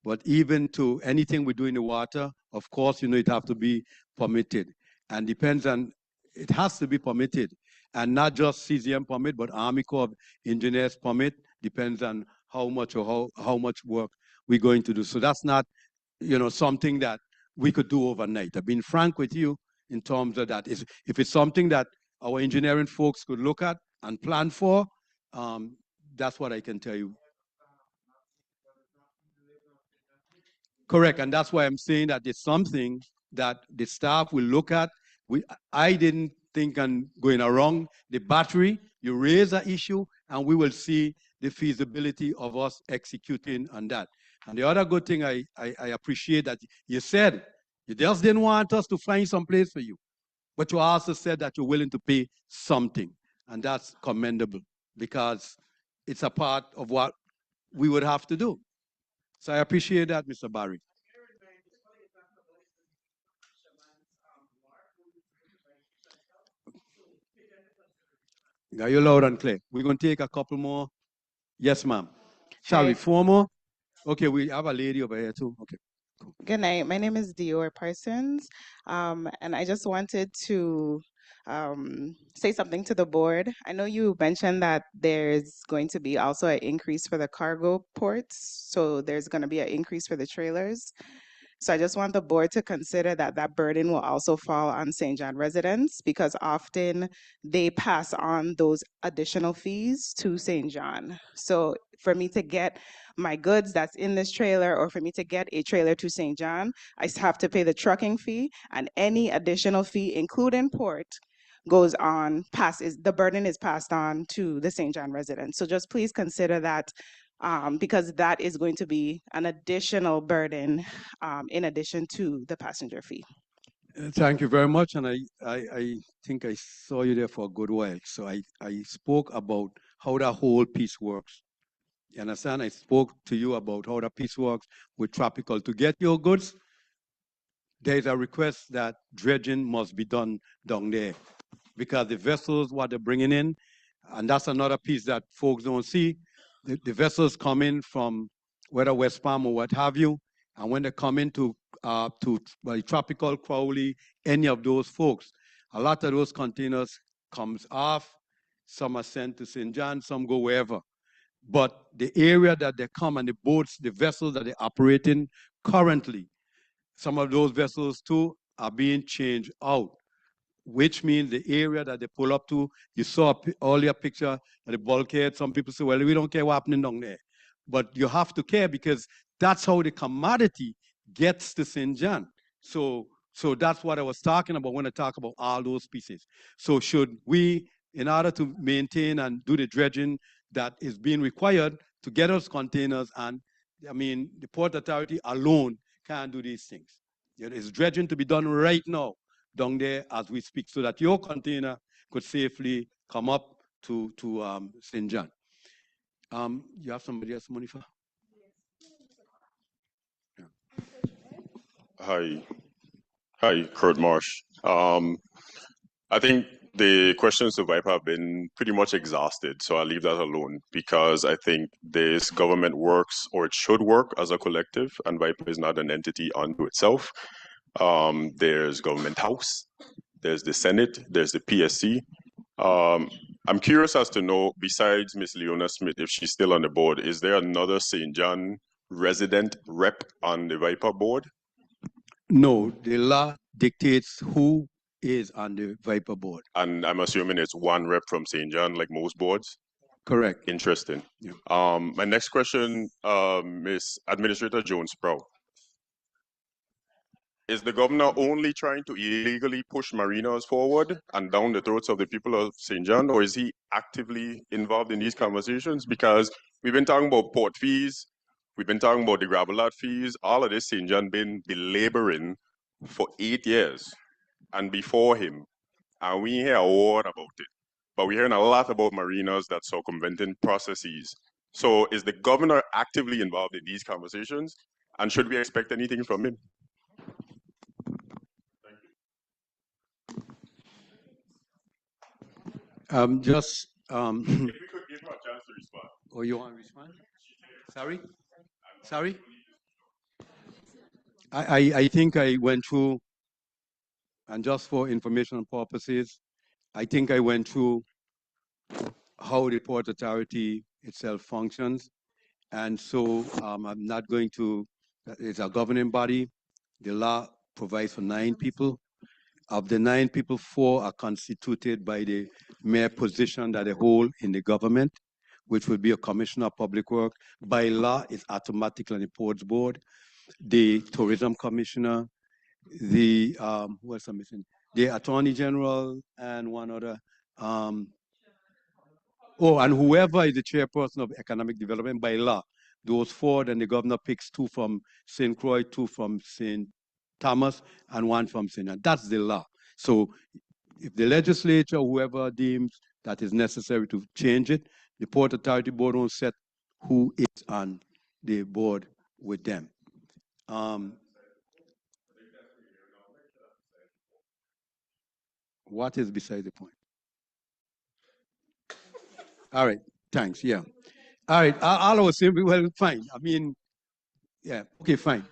But even to anything we do in the water, of course, it have to be permitted. And depends on, it has to be permitted. And not just CZM permit, but Army Corps of Engineers permit, depends on how much or how much work we're going to do. So that's not, something that we could do overnight. I've been frank with you in terms of that. If it's something that our engineering folks could look at and plan for, that's what I can tell you. Correct, and that's why I'm saying that it's something that the staff will look at. I didn't think on going around the Battery. You raise an issue, and we will see the feasibility of us executing on that. And the other good thing I appreciate that you said, you just didn't want us to find some place for you, but you also said that you're willing to pay something, and that's commendable because it's a part of what we would have to do. So I appreciate that, Mr. Barry. Now you're loud and clear. We're going to take a couple more. Yes, ma'am. Sorry, 4 more? Okay, we have a lady over here too. Okay. Good night. My name is Dior Parsons, and I just wanted to say something to the board. I know you mentioned that there's going to be also an increase for the cargo ports, so there's going to be an increase for the trailers. So I just want the board to consider that that burden will also fall on St. John residents, because often they pass on those additional fees to St. John. So for me to get my goods that's in this trailer, or for me to get a trailer to St. John, I have to pay the trucking fee and any additional fee, including port, goes on, the burden is passed on to the St. John residents. So just please consider that because that is going to be an additional burden in addition to the passenger fee. Thank you very much. And I think I saw you there for a good while. So I spoke about how that whole piece works. You understand? I spoke to you about how that piece works with Tropical. To get your goods, there's a request that dredging must be done down there because the vessels, what they're bringing in, and that's another piece that folks don't see. The vessels come in from whether West Palm or what have you, and when they come into Tropical, Crowley, any of those folks, a lot of those containers comes off. Some are sent to St. John, some go wherever. But the area that they come and the boats, the vessels that they're operating currently, some of those vessels too are being changed out, which means the area that they pull up to, you saw earlier picture of the bulkhead. Some people say, well, we don't care what's happening down there. But you have to care because that's how the commodity gets to St. John. So that's what I was talking about when I talk about all those pieces. So should we, in order to maintain and do the dredging that is being required to get us containers, and I mean, the Port Authority alone can't do these things. There is dredging to be done right now down there as we speak so that your container could safely come up to St. John. You have somebody else, Monifa? Hi, Kurt Marsh. I think the questions to VIPA have been pretty much exhausted, so I'll leave that alone because I think this government works, or it should work, as a collective, and VIPA is not an entity unto itself. There's Government House, there's the Senate, there's the PSC. I'm curious as to know, besides Ms. Leona Smith, if she's still on the board, is there another St. John resident rep on the VIPA board? No, the law dictates who is on the VIPA board. And I'm assuming it's one rep from St. John, like most boards? Correct. Interesting. Yeah. My next question, Ms. Administrator Jones-Sproul. Is the governor only trying to illegally push marinas forward and down the throats of the people of St. John, or is he actively involved in these conversations? Because we've been talking about port fees, we've been talking about the gravel lot fees, all of this St. John been belaboring for 8 years and before him, and we hear a lot about it. But we're hearing a lot about marinas that circumventing processes. So is the governor actively involved in these conversations, and should we expect anything from him? If we could give her a chance to respond. Oh, you want to respond? Sorry? Sorry? I think I went through, and just for informational purposes, I think I went through how the Port Authority itself functions. And so I'm not going to, it's a governing body. The law provides for 9 people. Of the 9 people, 4 are constituted by the mayor position that they hold in the government, which would be a commissioner of public work. By law, it's automatically on the ports board. The tourism commissioner, the who else I'm missing? The attorney general, and one other. And whoever is the chairperson of economic development by law, those 4, then the governor picks 2 from St. Croix, 2 from St. Thomas, and 1 from St. John. That's the law. So if the legislature, whoever deems that is necessary to change it, the Port Authority board will set who is on the board with them. What is beside the point? All right, thanks, yeah. All right, all I was saying, well, fine. I mean, yeah, okay, fine.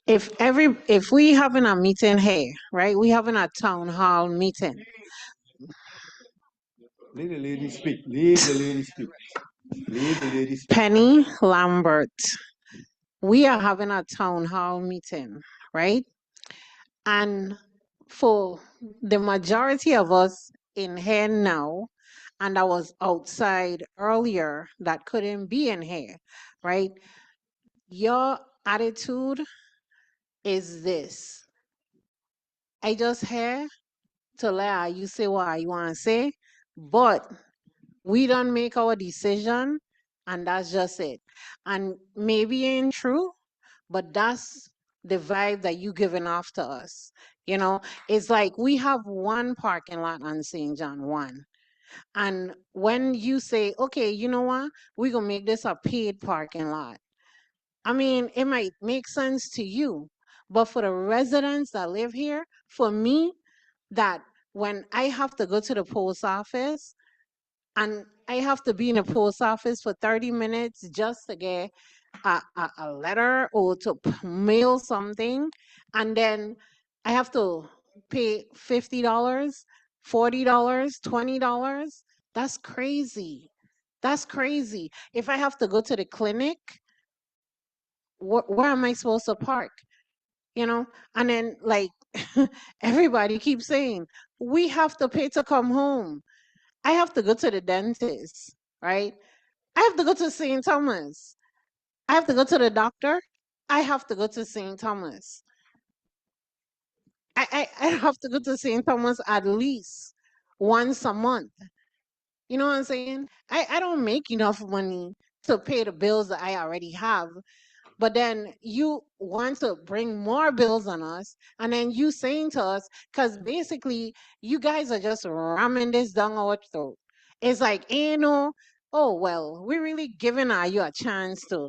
If we having a meeting here, right? We having a town hall meeting. Let the lady speak. Let the lady speak. Let the lady speak. Penny Lambert, we are having a town hall meeting, right? And for the majority of us in here now, and I was outside earlier that couldn't be in here, right? Your attitude is this. I just here to let you say what you want to say, but we don't make our decision, and that's just it. And maybe it ain't true, but that's the vibe that you giving off to us. You know, it's like we have one parking lot on St. John, one. And when you say, okay, you know what, we're gonna make this a paid parking lot. I mean, it might make sense to you, but for the residents that live here, for me, that when I have to go to the post office and I have to be in the post office for 30 minutes just to get a letter or to mail something, and then I have to pay $50, $40, $20. That's crazy. That's crazy. If I have to go to the clinic, where am I supposed to park? You know, and then like everybody keeps saying, we have to pay to come home. I have to go to the dentist, right? I have to go to St. Thomas. I have to go to the doctor. I have to go to St. Thomas. I have to go to St. Thomas at least once a month. You know what I'm saying? I don't make enough money to pay the bills that I already have. But then you want to bring more bills on us, and then you saying to us, because basically you guys are just ramming this down our throat. It's like, oh well, we're really giving you a chance to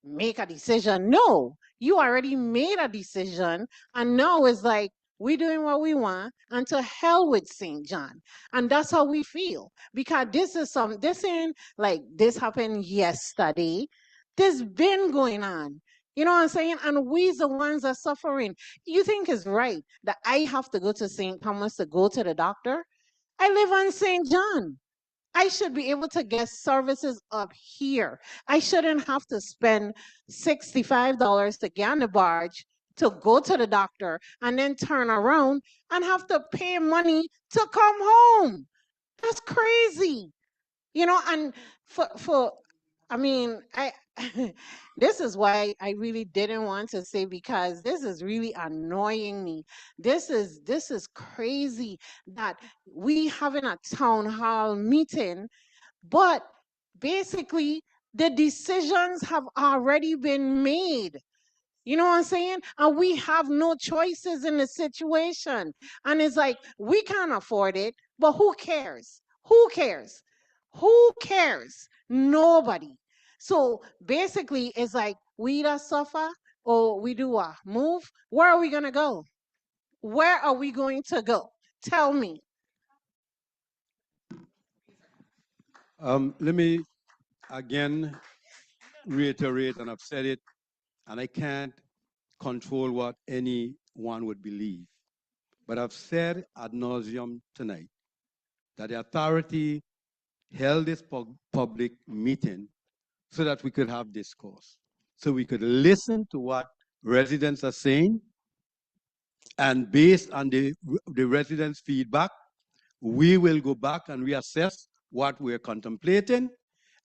make a decision. No, you already made a decision, and now it's like we're doing what we want, and to hell with St. John. And that's how we feel, because this ain't like this happened yesterday. This been going on. You know what I'm saying? And we the ones are suffering. You think it's right that I have to go to St. Thomas to go to the doctor? I live on St. John. I should be able to get services up here. I shouldn't have to spend $65 to get on the barge to go to the doctor and then turn around and have to pay money to come home. That's crazy. You know, and for I mean, I this is why I really didn't want to say, because this is really annoying me. This is crazy that we having a town hall meeting, but basically the decisions have already been made. You know what I'm saying? And we have no choices in the situation. And it's like, we can't afford it, but who cares? Who cares? Who cares? Nobody. So basically, it's like, we either suffer or we do a move. Where are we going to go? Where are we going to go? Tell me. Let me again reiterate, and I've said it, and I can't control what anyone would believe. But I've said ad nauseum tonight that the authority held this public meeting so that we could have discourse, so we could listen to what residents are saying, and based on the residents' feedback, we will go back and reassess what we're contemplating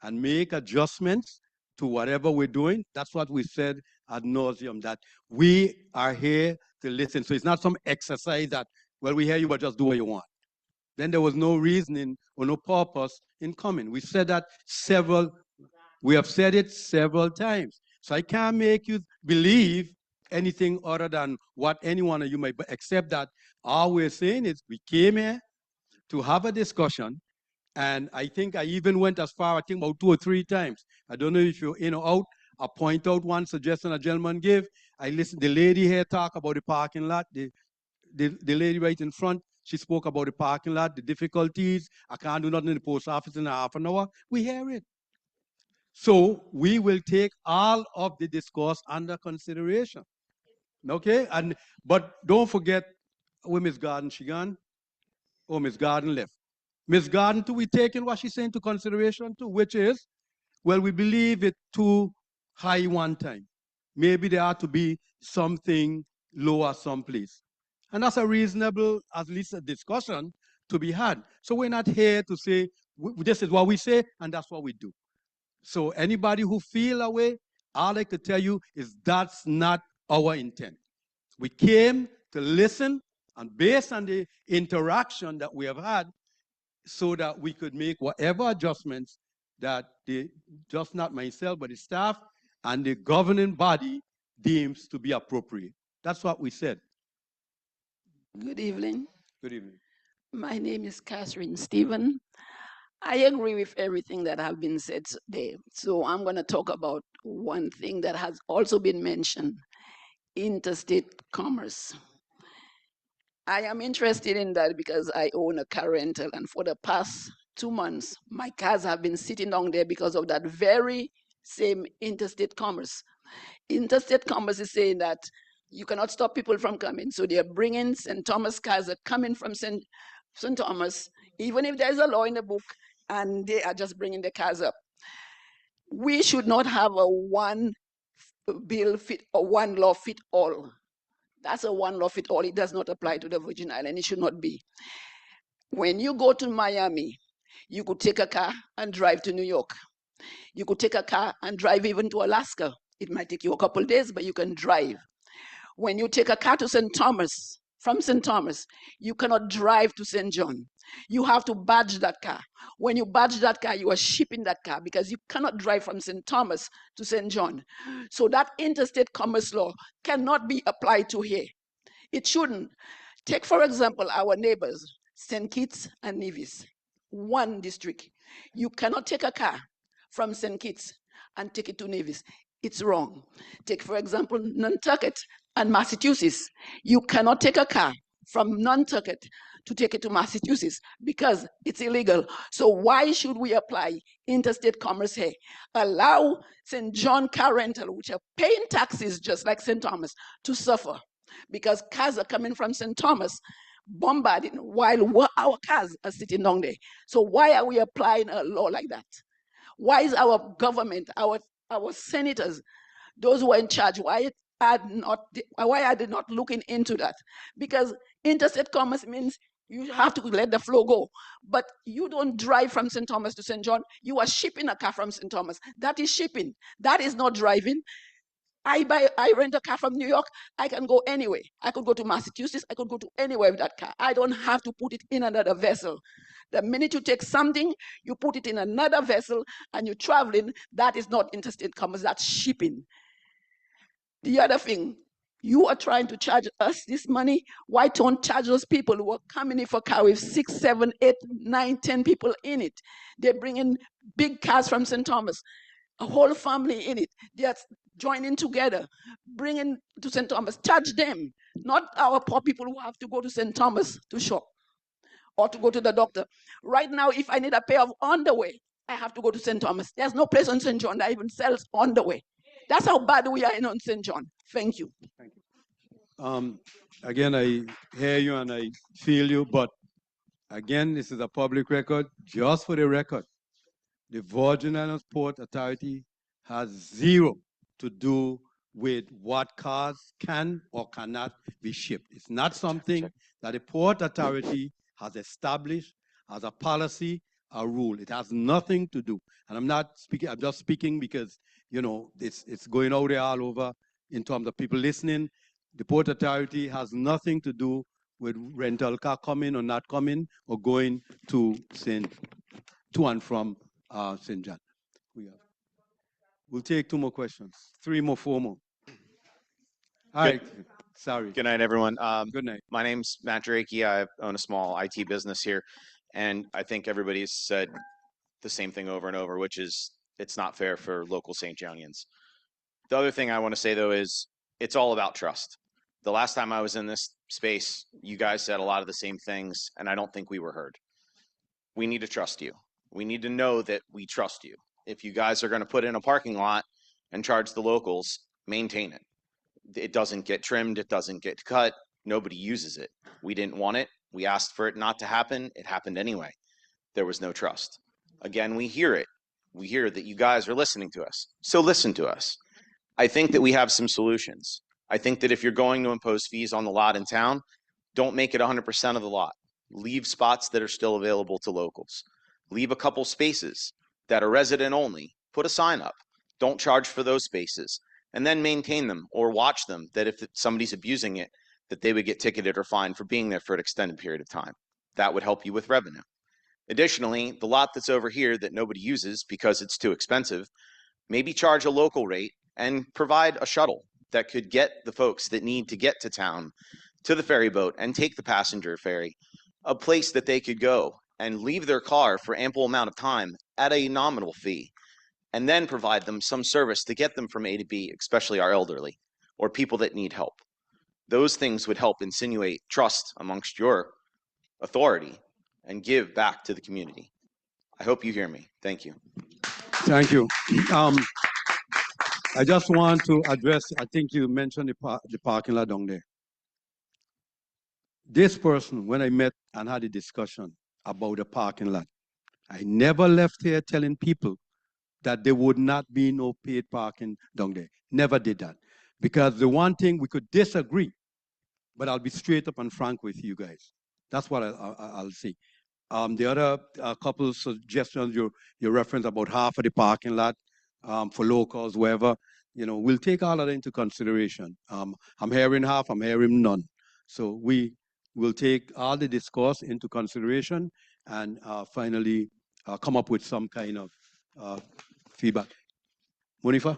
and make adjustments to whatever we're doing. That's what we said ad nauseum, that we are here to listen. So it's not some exercise that, well, we hear you, but just do what you want. Then there was no reasoning or no purpose in coming. We said that we have said it several times. So I can't make you believe anything other than what any one of you might, except that all we're saying is we came here to have a discussion. And I think I even went as far, I think about 2 or 3 times. I don't know if you're in or out. I point out one suggestion a gentleman gave. I listened, the lady here talk about the parking lot. The lady right in front, she spoke about the parking lot, the difficulties. I can't do nothing in the post office in a half an hour. We hear it. So we will take all of the discourse under consideration. Okay? But don't forget, where Ms. Garden, she gone? Oh, Ms. Garden left. Ms. Garden, too, we taking what she's saying into consideration too, which is, well, we believe it too high one time. Maybe there ought to be something lower someplace. And that's a reasonable, at least a discussion to be had. So we're not here to say, this is what we say, and that's what we do. So anybody who feel away, I'd like to tell you is that's not our intent. We came to listen, and based on the interaction that we have had, so that we could make whatever adjustments that just not myself, but the staff and the governing body deems to be appropriate. That's what we said. Good evening. Good evening. My name is Catherine Stephen. I agree with everything that have been said today. So I'm going to talk about one thing that has also been mentioned, interstate commerce. I am interested in that because I own a car rental, and for the past 2 months, my cars have been sitting down there because of that very same interstate commerce. Interstate commerce is saying that you cannot stop people from coming. So they're bringing St. Thomas cars are coming from St. Thomas, even if there's a law in the book, and they are just bringing the cars up. We should not have a one bill fit or one law fit all. That's a one law fit all. It does not apply to the Virgin Islands. It should not be. When you go to Miami, you could take a car and drive to New York. You could take a car and drive even to Alaska. It might take you a couple of days, but you can drive. When you take a car to St. Thomas, from St. Thomas, you cannot drive to St. John. You have to badge that car. When you badge that car, you are shipping that car because you cannot drive from St. Thomas to St. John. So that interstate commerce law cannot be applied to here. It shouldn't. Take, for example, our neighbors, St. Kitts and Nevis, one district. You cannot take a car from St. Kitts and take it to Nevis. It's wrong. Take, for example, Nantucket and Massachusetts. You cannot take a car from Nantucket to take it to Massachusetts because it's illegal. So why should we apply interstate commerce here? Allow St. John car rental, which are paying taxes just like St. Thomas, to suffer because cars are coming from St. Thomas bombarding while our cars are sitting down there. So why are we applying a law like that? Why is our government, our senators, those who are in charge, why are they not looking into that? Because interstate commerce means you have to let the flow go. But you don't drive from St. Thomas to St. John. You are shipping a car from St. Thomas. That is shipping. That is not driving. I rent a car from New York. I can go anywhere. I could go to Massachusetts. I could go to anywhere with that car. I don't have to put it in another vessel. The minute you take something, you put it in another vessel and you're traveling, that is not interstate commerce, that's shipping. The other thing, you are trying to charge us this money. Why don't charge those people who are coming in for a car with 6, 7, 8, 9, 10 people in it? They're bringing big cars from St. Thomas, a whole family in it. They're joining together, bringing to St. Thomas. Charge them, not our poor people who have to go to St. Thomas to shop or to go to the doctor. Right now, if I need a pair of underwear, I have to go to St. Thomas. There's no place on St. John that even sells underwear. That's how bad we are in on St. John. Thank you. Thank you. Again, I hear you and I feel you, but again, this is a public record. Just for the record, the Virgin Islands Port Authority has zero to do with what cars can or cannot be shipped. It's not something that the Port Authority has established as a policy, a rule. It has nothing to do. And I'm not speaking, I'm just speaking because, you know, it's going out there all over in terms of people listening. The Port Authority has nothing to do with rental car coming or not coming or going to and from St. John. We'll take 2 more questions, 3 more, 4 more. All right. Sorry. Good night, everyone. Good night. My name's Matt Drakey. I own a small IT business here, and I think everybody's said the same thing over and over, which is it's not fair for local St. Johnians. The other thing I want to say, though, is it's all about trust. The last time I was in this space, you guys said a lot of the same things, and I don't think we were heard. We need to trust you. We need to know that we trust you. If you guys are going to put in a parking lot and charge the locals, maintain it. It doesn't get trimmed. It doesn't get cut. Nobody uses it. We didn't want it. We asked for it not to happen. It happened anyway. There was no trust. Again, we hear it. We hear that you guys are listening to us. So listen to us. I think that we have some solutions. I think that if you're going to impose fees on the lot in town, Don't make it 100% of the lot. Leave spots that are still available to locals. Leave a couple spaces that are resident only. Put a sign up. Don't charge for those spaces. And then maintain them or watch them, that if somebody's abusing it, that they would get ticketed or fined for being there for an extended period of time. That would help you with revenue. Additionally, the lot that's over here that nobody uses because it's too expensive, maybe charge a local rate and provide a shuttle that could get the folks that need to get to town to the ferry boat and take the passenger ferry, a place that they could go and leave their car for ample amount of time at a nominal fee, and then provide them some service to get them from A to B, especially our elderly or people that need help. Those things would help insinuate trust amongst your authority and give back to the community. I hope you hear me. Thank you. Thank you. I just want to address, I think you mentioned the parking lot down there. This person, when I met and had a discussion about the parking lot, I never left here telling people that there would not be no paid parking down there. Never did that. Because the one thing we could disagree, but I'll be straight up and frank with you guys. That's what I'll say. The other couple of suggestions you referenced about half of the parking lot for locals, wherever, we'll take all of that into consideration. I'm hearing half, I'm hearing none. So we will take all the discourse into consideration and finally come up with some kind of feedback. Monifa?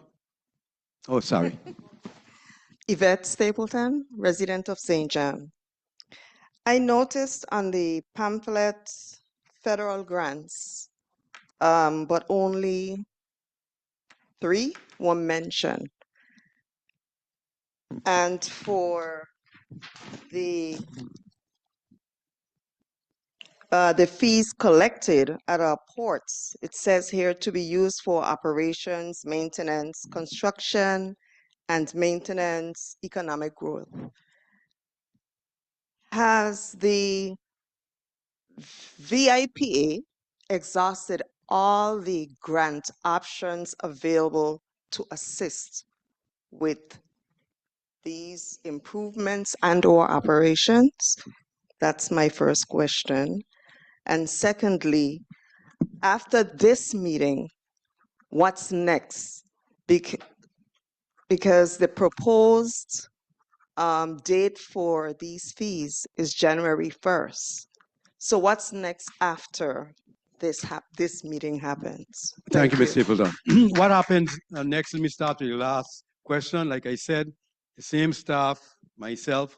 Oh, sorry. Yvette Stapleton, resident of St. John. I noticed on the pamphlet federal grants, but only 3 were mentioned. And for the fees collected at our ports, it says here to be used for operations, maintenance, construction, and maintenance, economic growth. Has the VIPA exhausted all the grant options available to assist with these improvements and/or operations? That's my first question. And secondly, after this meeting, what's next? Because the proposed date for these fees is January 1st. So what's next after this meeting happens? Thank you, Ms. Stapleton. What happens next? Let me start with the last question. Like I said, the same staff, myself,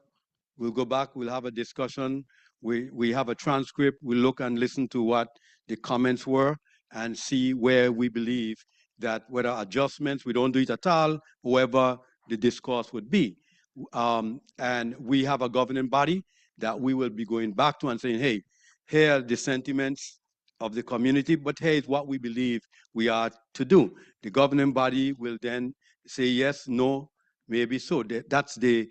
we'll go back, we'll have a discussion. We have a transcript, we'll look and listen to what the comments were and see where we believe that whether adjustments, we don't do it at all, whoever the discourse would be. And we have a governing body that we will be going back to and saying, hey, here are the sentiments of the community, but here is what we believe we are to do. The governing body will then say yes, no, maybe so. That's the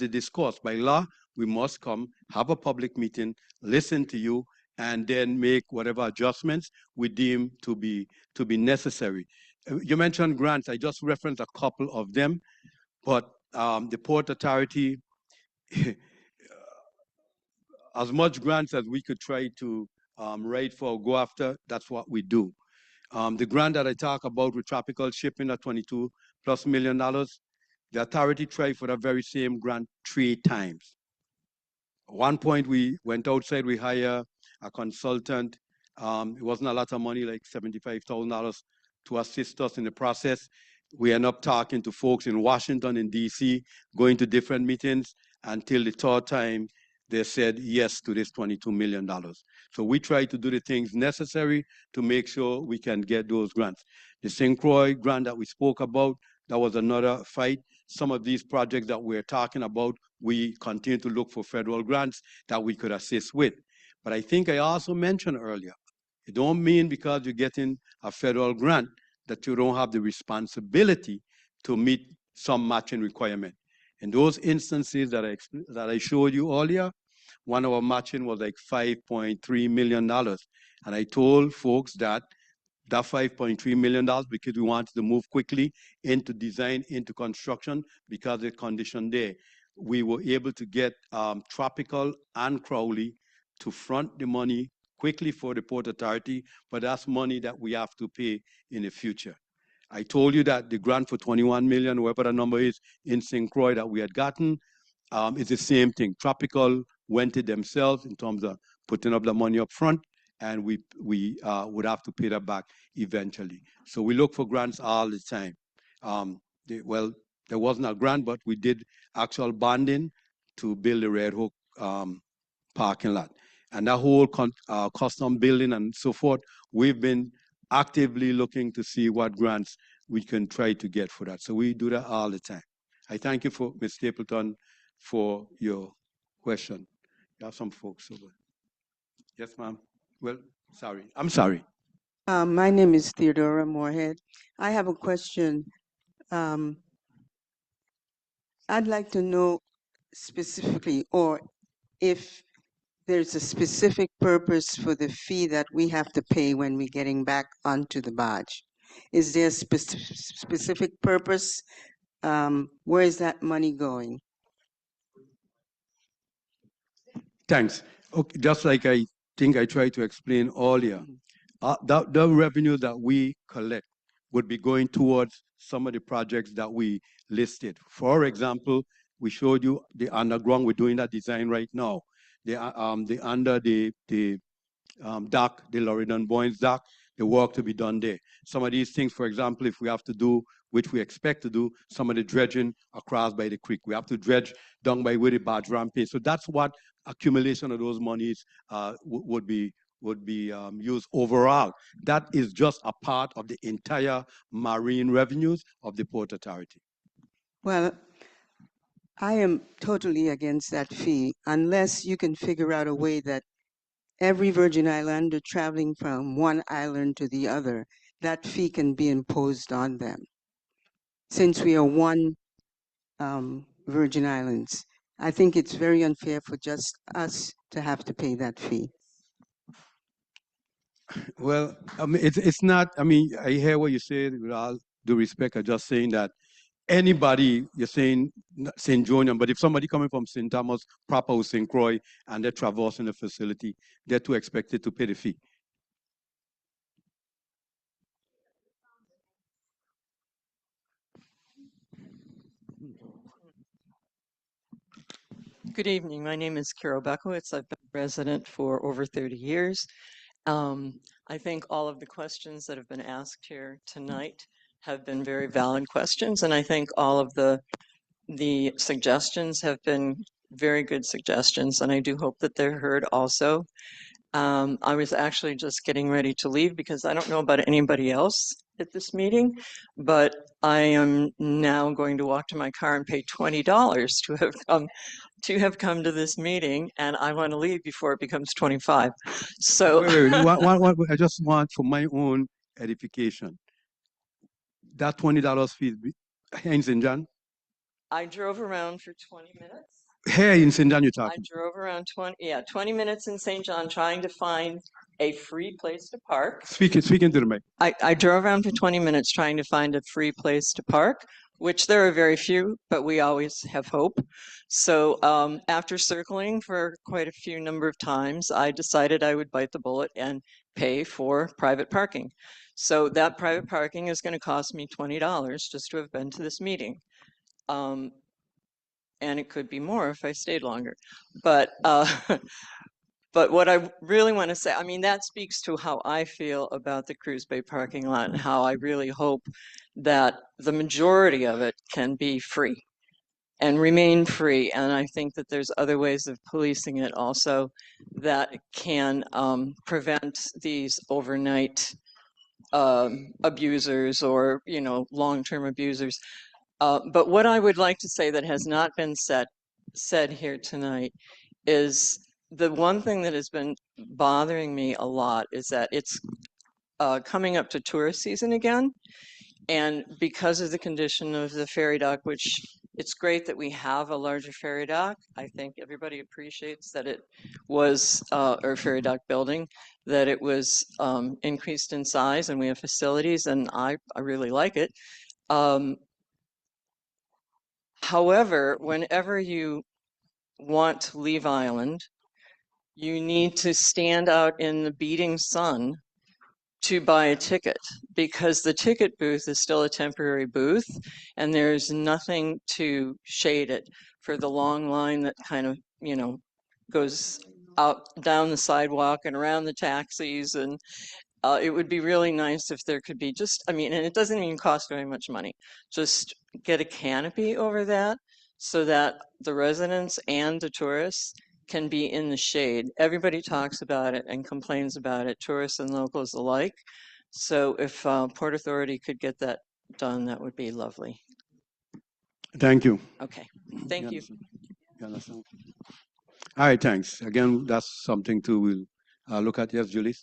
discourse. By law, we must come, have a public meeting, listen to you, and then make whatever adjustments we deem to be necessary. You mentioned grants. I just referenced a couple of them, but the Port Authority, as much grants as we could try to write for or go after, that's what we do. The grant that I talk about with tropical shipping at $22+ million, the authority tried for that very same grant 3 times. At one point, we went outside, we hired a consultant. It wasn't a lot of money, like $75,000 to assist us in the process. We end up talking to folks in Washington and DC, going to different meetings until the 3rd time they said yes to this $22 million. So we try to do the things necessary to make sure we can get those grants. The St. Croix grant that we spoke about, that was another fight. Some of these projects that we're talking about, we continue to look for federal grants that we could assist with. But I think I also mentioned earlier, it don't mean because you're getting a federal grant that you don't have the responsibility to meet some matching requirement. In those instances that I showed you earlier, one of our matching was like $5.3 million. And I told folks that $5.3 million, because we wanted to move quickly into design, into construction, because the condition there. we were able to get Tropical and Crowley to front the money quickly for the Port Authority, but that's money that we have to pay in the future. I told you that the grant for 21 million, whatever the number is, in St. Croix that we had gotten, it's the same thing. Tropical went it themselves in terms of putting up the money up front, and we would have to pay that back eventually. So we look for grants all the time. Well, there wasn't a grant, but we did actual bonding to build the Red Hook parking lot. And that whole custom building and so forth, we've been actively looking to see what grants we can try to get for that. So we do that all the time. I thank you, for Ms. Stapleton, for your question. You have some folks over. Yes, ma'am. Well, sorry. I'm sorry. My name is Theodora Moorhead. I have a question. I'd like to know specifically, or if there's a specific purpose for the fee that we have to pay when we're getting back onto the barge. Is there a specific purpose? Where is that money going? Thanks. Okay, just like I think I tried to explain earlier, the revenue that we collect would be going towards some of the projects that we listed. For example, we showed you the underground. We're doing that design right now. The under the dock, the Loredan Boynes dock, the work to be done there. Some of these things, for example, if we have to do, which we expect to do, some of the dredging across by the creek. We have to dredge down by where the barge ramp is. So that's what accumulation of those monies would be used overall. That is just a part of the entire marine revenues of the Port Authority. Well, I am totally against that fee unless you can figure out a way that every Virgin Islander traveling from one island to the other, that fee can be imposed on them. Since we are one Virgin Islands, I think it's very unfair for just us to have to pay that fee. Well, I mean, it's not, I mean, I hear what you say, with all due respect. I'm just saying that anybody, you're saying St. Jonian, but if somebody coming from St. Thomas, proper or St. Croix, and they're traversing the facility, they're too expected to pay the fee. Good evening. My name is Carol Bekowitz. I've been a resident for over 30 years. I think all of the questions that have been asked here tonight have been very valid questions, and I think all of the suggestions have been very good suggestions, and I do hope that they're heard also. I was actually just getting ready to leave because I don't know about anybody else at this meeting, but I am now going to walk to my car and pay $20 to have come to this meeting, and I want to leave before it becomes 25. So Wait. I just want, for my own edification, that $20 fee here in St. John? I drove around for 20 minutes. Here in St. John, you're I talking? drove around 20 minutes in St. John trying to find a free place to park. Speaking to the mic. I drove around for 20 minutes trying to find a free place to park, which there are very few, but we always have hope. So after circling for quite a few number of times, I decided I would bite the bullet and pay for private parking. So that private parking is going to cost me $20 just to have been to this meeting. And it could be more if I stayed longer. But but what I really want to say, I mean, that speaks to how I feel about the Cruz Bay parking lot and how I really hope that the majority of it can be free and remain free. And I think that there's other ways of policing it also that can prevent these overnight abusers or, you know, long-term abusers. But what I would like to say that has not been said here tonight is the one thing that has been bothering me a lot is that it's coming up to tourist season again. And because of the condition of the ferry dock, which it's great that we have a larger ferry dock. I think everybody appreciates that it was, or ferry dock building, that it was increased in size and we have facilities and I really like it. However, whenever you want to leave island, you need to stand out in the beating sun to buy a ticket, because the ticket booth is still a temporary booth and there's nothing to shade it for the long line that kind of, goes out down the sidewalk and around the taxis. And it would be really nice if there could be just, and it doesn't even cost very much money, just get a canopy over that so that the residents and the tourists can be in the shade. Everybody talks about it and complains about it, tourists and locals alike. So if Port Authority could get that done, that would be lovely. Thank you. Okay, thank you. You understand? All right, thanks. Again, that's something to we'll look at. Yes, Julie.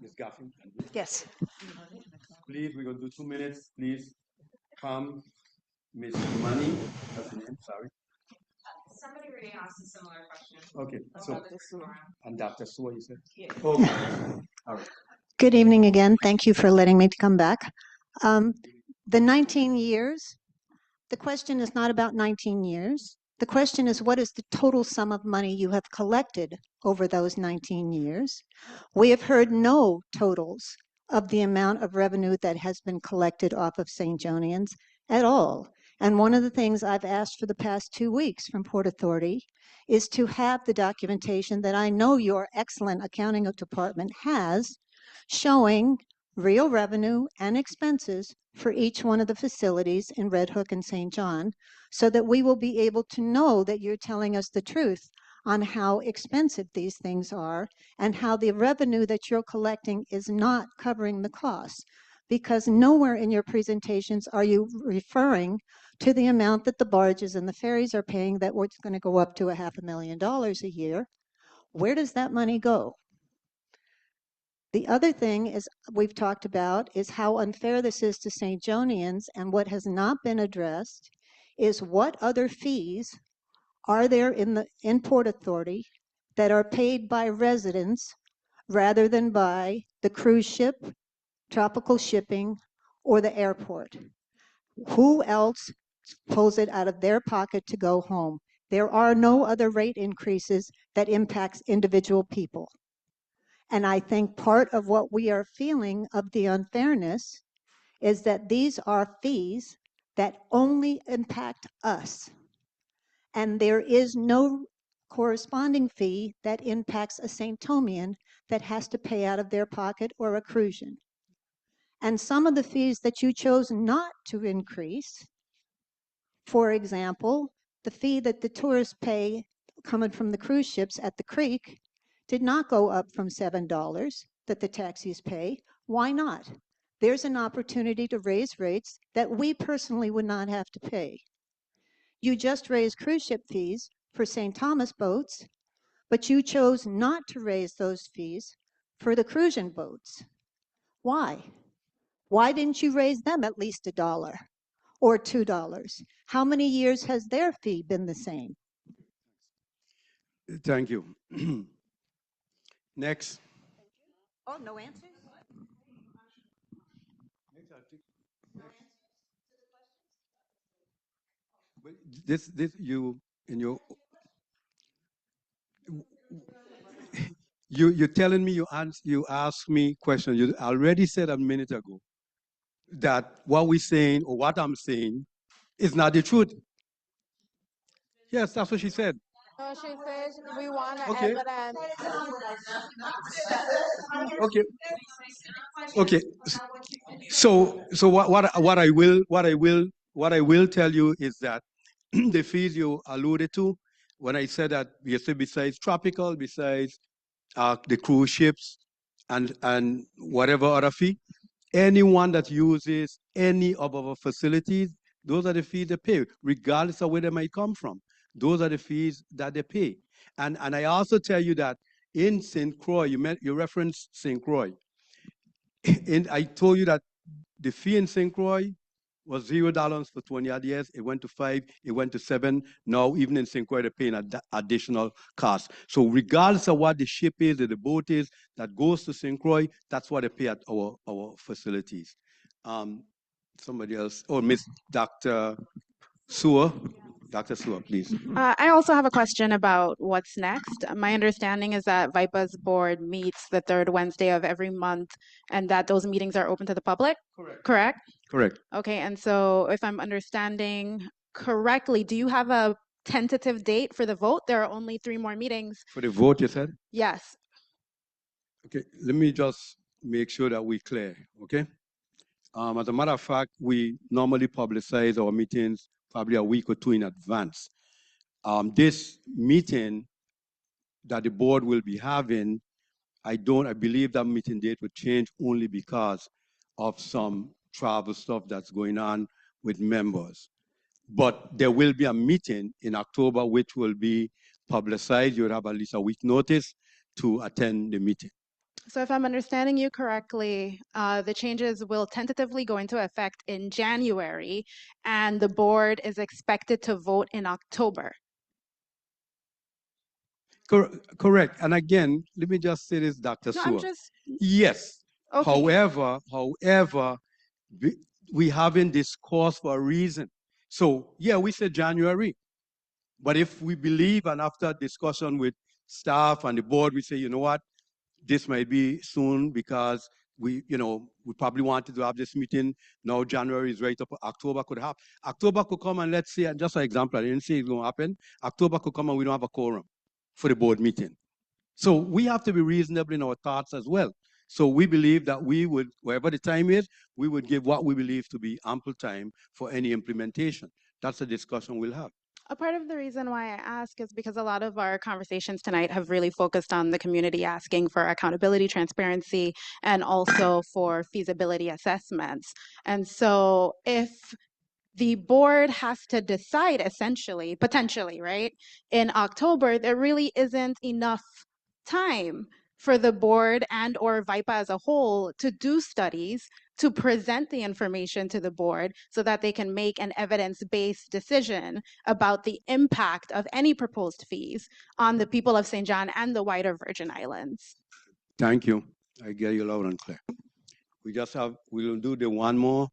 Ms. Gaffin? Yes. Please, we're going to do 2 minutes. Please come. Miss Money, that's the name, sorry. Somebody already asked a similar question. Okay, so, and Dr. Sua, you said? Yeah. Okay, all right. Good evening again. Thank you for letting me come back. The 19 years, the question is not about 19 years. The question is, what is the total sum of money you have collected over those 19 years? We have heard no totals of the amount of revenue that has been collected off of St. Jonians at all. And one of the things I've asked for the past 2 weeks from Port Authority is to have the documentation that I know your excellent accounting department has, showing real revenue and expenses for each one of the facilities in Red Hook and St. John, so that we will be able to know that you're telling us the truth on how expensive these things are and how the revenue that you're collecting is not covering the costs. Because nowhere in your presentations are you referring to the amount that the barges and the ferries are paying, that it's going to go up to $500,000 a year. Where does that money go? The other thing is we've talked about is how unfair this is to St. Jonians, and what has not been addressed is what other fees are there in Port Authority that are paid by residents rather than by the cruise ship, tropical shipping, or the airport. Who else pulls it out of their pocket to go home? There are no other rate increases that impacts individual people. And I think part of what we are feeling of the unfairness is that these are fees that only impact us. And there is no corresponding fee that impacts a St. Thomian that has to pay out of their pocket or a Cruisian. And some of the fees that you chose not to increase, for example, the fee that the tourists pay coming from the cruise ships at the creek did not go up from $7 that the taxis pay. Why not? There's an opportunity to raise rates that we personally would not have to pay. You just raised cruise ship fees for St. Thomas boats, but you chose not to raise those fees for the Cruisian boats. Why? Why didn't you raise them at least $1 or $2? How many years has their fee been the same? Thank you. Next. Oh, no answers? This you in your you're telling me you asked me questions. You already said a minute ago that what we're saying or what I'm saying is not the truth. Yes, that's what she said. No, she says we want Okay. evidence. Okay. Okay. So what I will tell you is that the fees you alluded to, when I said that, you said besides tropical, besides the cruise ships and whatever other fee, anyone that uses any of our facilities, those are the fees they pay, regardless of where they might come from. Those are the fees that they pay. And I also tell you that in St. Croix, you referenced St. Croix. And I told you that the fee in St. Croix was $0 for 20 odd years. It went to 5, it went to 7. Now, even in St. Croix, they're paying additional cost. So regardless of what the ship is or the boat is that goes to St. Croix, that's what they pay at our facilities. Somebody else, Miss Dr. Sewer. Dr. Sewer, please. I also have a question about what's next. My understanding is that VIPA's board meets the third Wednesday of every month and that those meetings are open to the public? Correct? Correct. Okay, and so if I'm understanding correctly, do you have a tentative date for the vote? There are only 3 more meetings. For the vote, you said? Yes. Okay, let me just make sure that we're clear, okay? As a matter of fact, we normally publicize our meetings probably a week or 2 in advance. This meeting that the board will be having, I believe that meeting date will change only because of some travel stuff that's going on with members. But there will be a meeting in October which will be publicized. You'll have at least a week notice to attend the meeting. So if I'm understanding you correctly, the changes will tentatively go into effect in January, and the board is expected to vote in October. Correct. And again, let me just say this, Dr. No, Sewer. I'm just... Yes. Okay. However, we having this course for a reason. So, yeah, we said January. But if we believe, and after discussion with staff and the board, we say, you know what, this might be soon because we probably wanted to have this meeting. Now January is right up. October could happen. October could come and let's say, and just an example, I didn't say it's going to happen. October could come and we don't have a quorum for the board meeting. So we have to be reasonable in our thoughts as well. So we believe that we would, wherever the time is, we would give what we believe to be ample time for any implementation. That's a discussion we'll have. A part of the reason why I ask is because a lot of our conversations tonight have really focused on the community asking for accountability, transparency, and also for feasibility assessments. And so if the board has to decide essentially, potentially, right, in October, there really isn't enough time for the board and or VIPA as a whole to do studies, to present the information to the board so that they can make an evidence-based decision about the impact of any proposed fees on the people of St. John and the wider Virgin Islands. Thank you. I get you loud and clear. We'll do the one more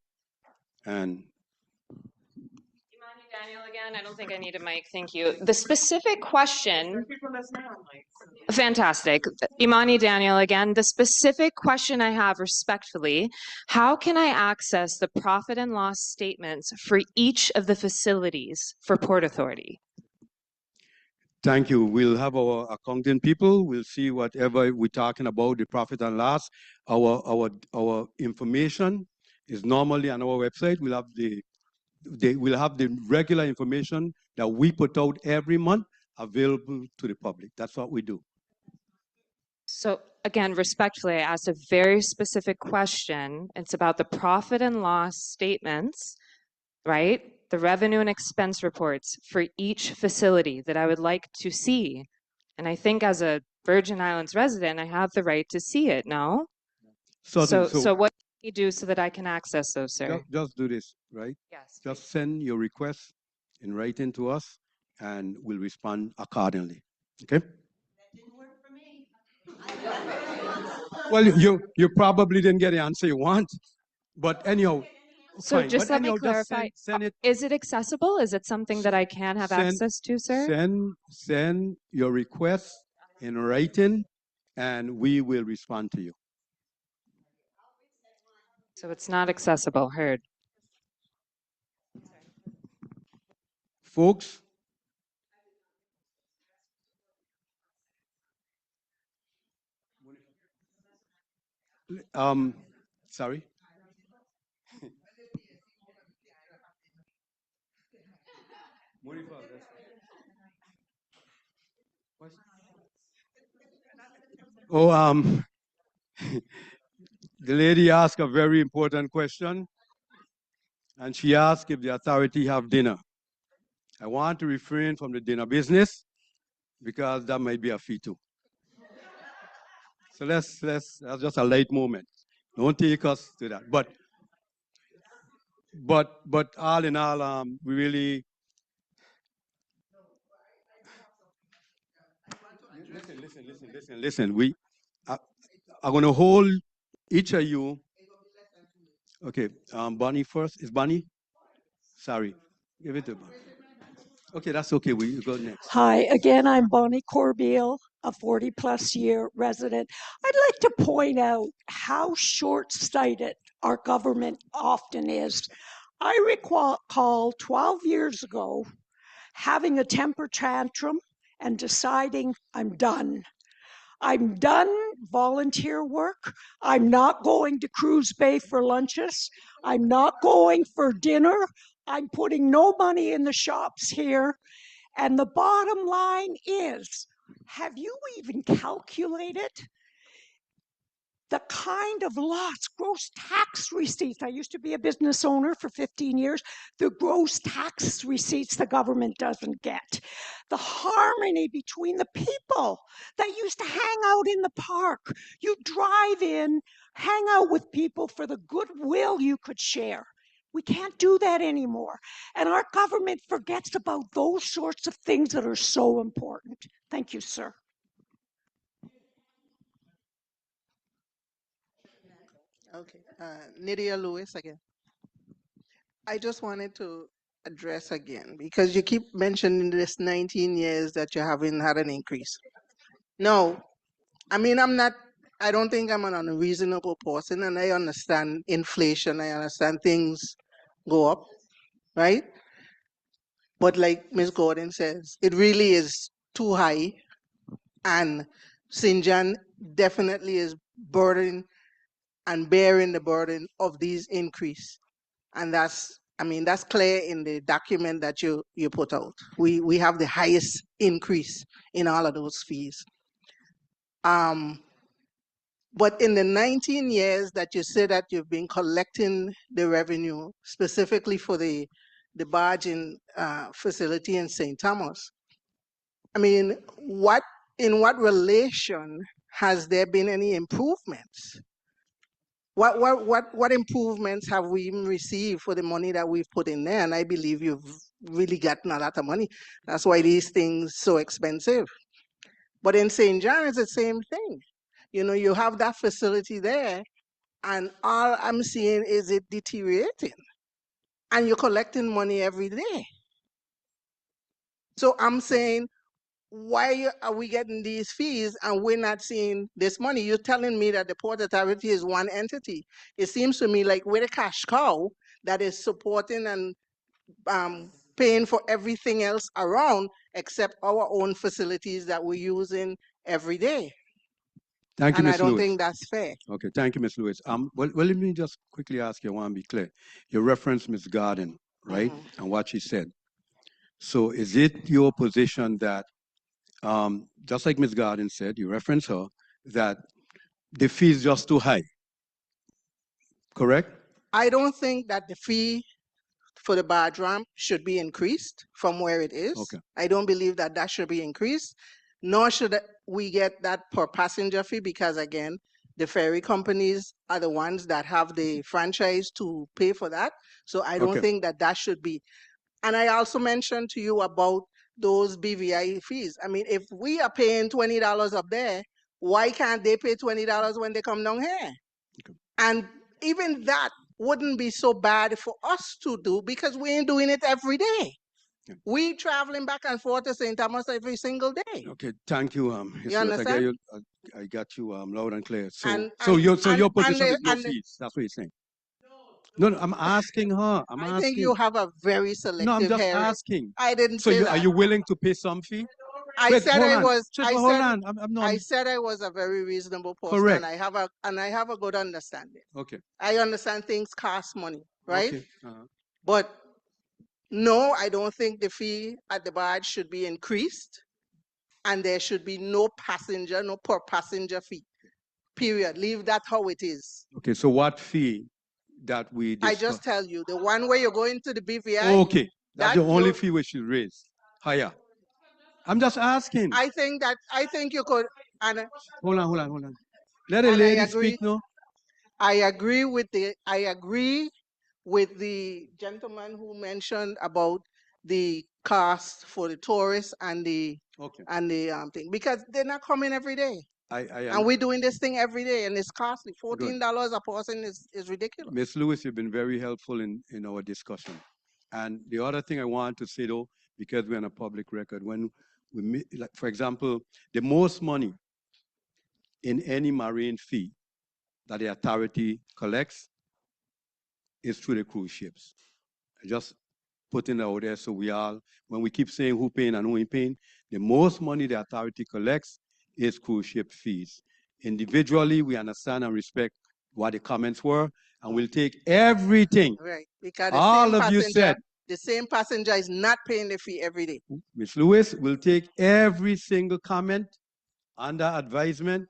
and Daniel again. I don't think I need a mic. Thank you. The specific question. Fantastic. Imani Daniel again. The specific question I have respectfully, how can I access the profit and loss statements for each of the facilities for Port Authority? thank you. We'll have our accounting people. We'll see whatever we're talking about, the profit and loss. Our information is normally on our website. We'll have the regular information that we put out every month available to the public. That's what we do. So again, respectfully, I asked a very specific question. It's about the profit and loss statements, right? The revenue and expense reports for each facility that I would like to see. And I think as a Virgin Islands resident, I have the right to see it, no? So what do you do so that I can access those, sir? Just do this, right? Yes. Just send your request in writing to us and we'll respond accordingly. Okay? Well, you probably didn't get the answer you want, but anyhow. So fine. just But let me anyhow, clarify. Send it. Is it accessible? Is it something that I can have access to, sir? Send your request in writing and we will respond to you. So it's not accessible, heard. Folks, sorry. The lady asked a very important question, and she asked if the authority have dinner. I want to refrain from the dinner business because that might be a fee too. So that's just a light moment. Don't take us to that. But but all in all, we really listen. I'm going to hold each of you. Okay, Bonnie first. Is Bonnie? Sorry, give it to Bonnie. Okay, that's okay. We go next. Hi, again, I'm Bonnie Corbeil, a 40-plus year resident. I'd like to point out how short-sighted our government often is. I recall 12 years ago having a temper tantrum and deciding I'm done. I'm done volunteer work. I'm not going to Cruz Bay for lunches. I'm not going for dinner. I'm putting no money in the shops here. And the bottom line is, have you even calculated the kind of loss, gross tax receipts? I used to be a business owner for 15 years. The gross tax receipts the government doesn't get. The harmony between the people that used to hang out in the park. You drive in, hang out with people for the goodwill you could share. We can't do that anymore. And our government forgets about those sorts of things that are so important. Thank you, sir. Okay, Nydia Lewis again. I just wanted to address again, because you keep mentioning this 19 years that you haven't had an increase. No, I mean, I don't think I'm an unreasonable person, and I understand inflation, I understand things go up, right? But like Ms. Gordon says, it really is too high, and St. John definitely is bearing the burden of these increase. And that's clear in the document that you put out. We have the highest increase in all of those fees. But in the 19 years that you say that you've been collecting the revenue, specifically for the barging facility in St. Thomas, I mean, in what relation has there been any improvements? What improvements have we even received for the money that we've put in there? And I believe you've really gotten a lot of money. That's why these things so expensive. But in St. John, it's the same thing. You know, you have that facility there, and all I'm seeing is it deteriorating. And you're collecting money every day. So I'm saying, why are we getting these fees and we're not seeing this money? You're telling me that the Port Authority is one entity. It seems to me like we're a cash cow that is supporting and paying for everything else around except our own facilities that we're using every day. Thank you, And Ms. I don't Lewis. think that's fair. Okay, thank you, Ms. Lewis. Well, let me just quickly ask you, I want to be clear. You referenced Ms. Garden, right? And what she said. So is it your position that, just like Ms. Garden said, you reference her, that the fee is just too high, correct? I don't think that the fee for the barge ramp should be increased from where it is. Okay. I don't believe that that should be increased, nor should we get that per passenger fee, because again, the ferry companies are the ones that have the franchise to pay for that. So I don't Okay. think that that should be. And I also mentioned to you about those BVI fees. I mean, if we are paying $20 up there, why can't they pay $20 when they come down here? Okay. And even that wouldn't be so bad for us to do, because we ain't doing it every day. Yeah. We traveling back and forth to St. Thomas every single day. Okay, thank you, You understand? I got you loud and clear. So, And- your and position the- is no and the- fees. That's what you're saying. No, I'm asking her. I think you have a very selective No, I'm just hearing. asking. I didn't So say are that. you willing to pay some fee? I Wait, said hold I on. was. Just I hold said, on. I said I was a very reasonable person, Correct. and I have a good understanding. Okay. I understand things cost money, right? Okay. But no, I don't think the fee at the barge should be increased, and there should be no per passenger fee. Period. Leave that how it is. Okay, so what fee that we I discussed? just tell you, the one where you're going to the BVI. Okay, that's the only fee we should raise. Higher. I'm just asking. I think you could. And Hold on. Let a And I lady agree. speak, no? I agree with with the gentleman who mentioned about the cost for the tourists and the thing, because they're not coming every day. And we're doing this thing every day, and it's costly. $14 a person is ridiculous. Ms. Lewis, you've been very helpful in our discussion. And the other thing I want to say, though, because we're on a public record, when we, like, for example, the most money in any marine fee that the authority collects is through the cruise ships. Just putting it out there so we all, when we keep saying who paying and who ain't paying, the most money the authority collects is cruise ship fees. Individually, we understand and respect what the comments were, and we'll take everything. Right, because All of you said. The same passenger is not paying the fee every day. Ms. Lewis will take every single comment under advisement,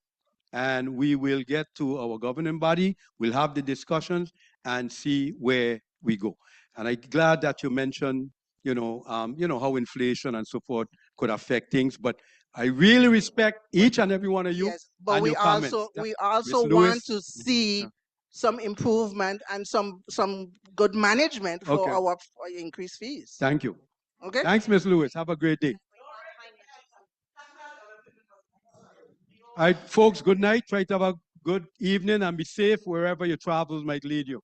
and we will get to our governing body. We'll have the discussions and see where we go. And I'm glad that you mentioned, how inflation and so forth could affect things. But I really respect each and every one of you. Yes, but and we your comments. also Ms. want Lewis? to see some improvement and some good management for our increased fees. Thank you. Okay. Thanks, Ms. Lewis. Have a great day. All right, folks, good night. Try to have a good evening and be safe wherever your travels might lead you.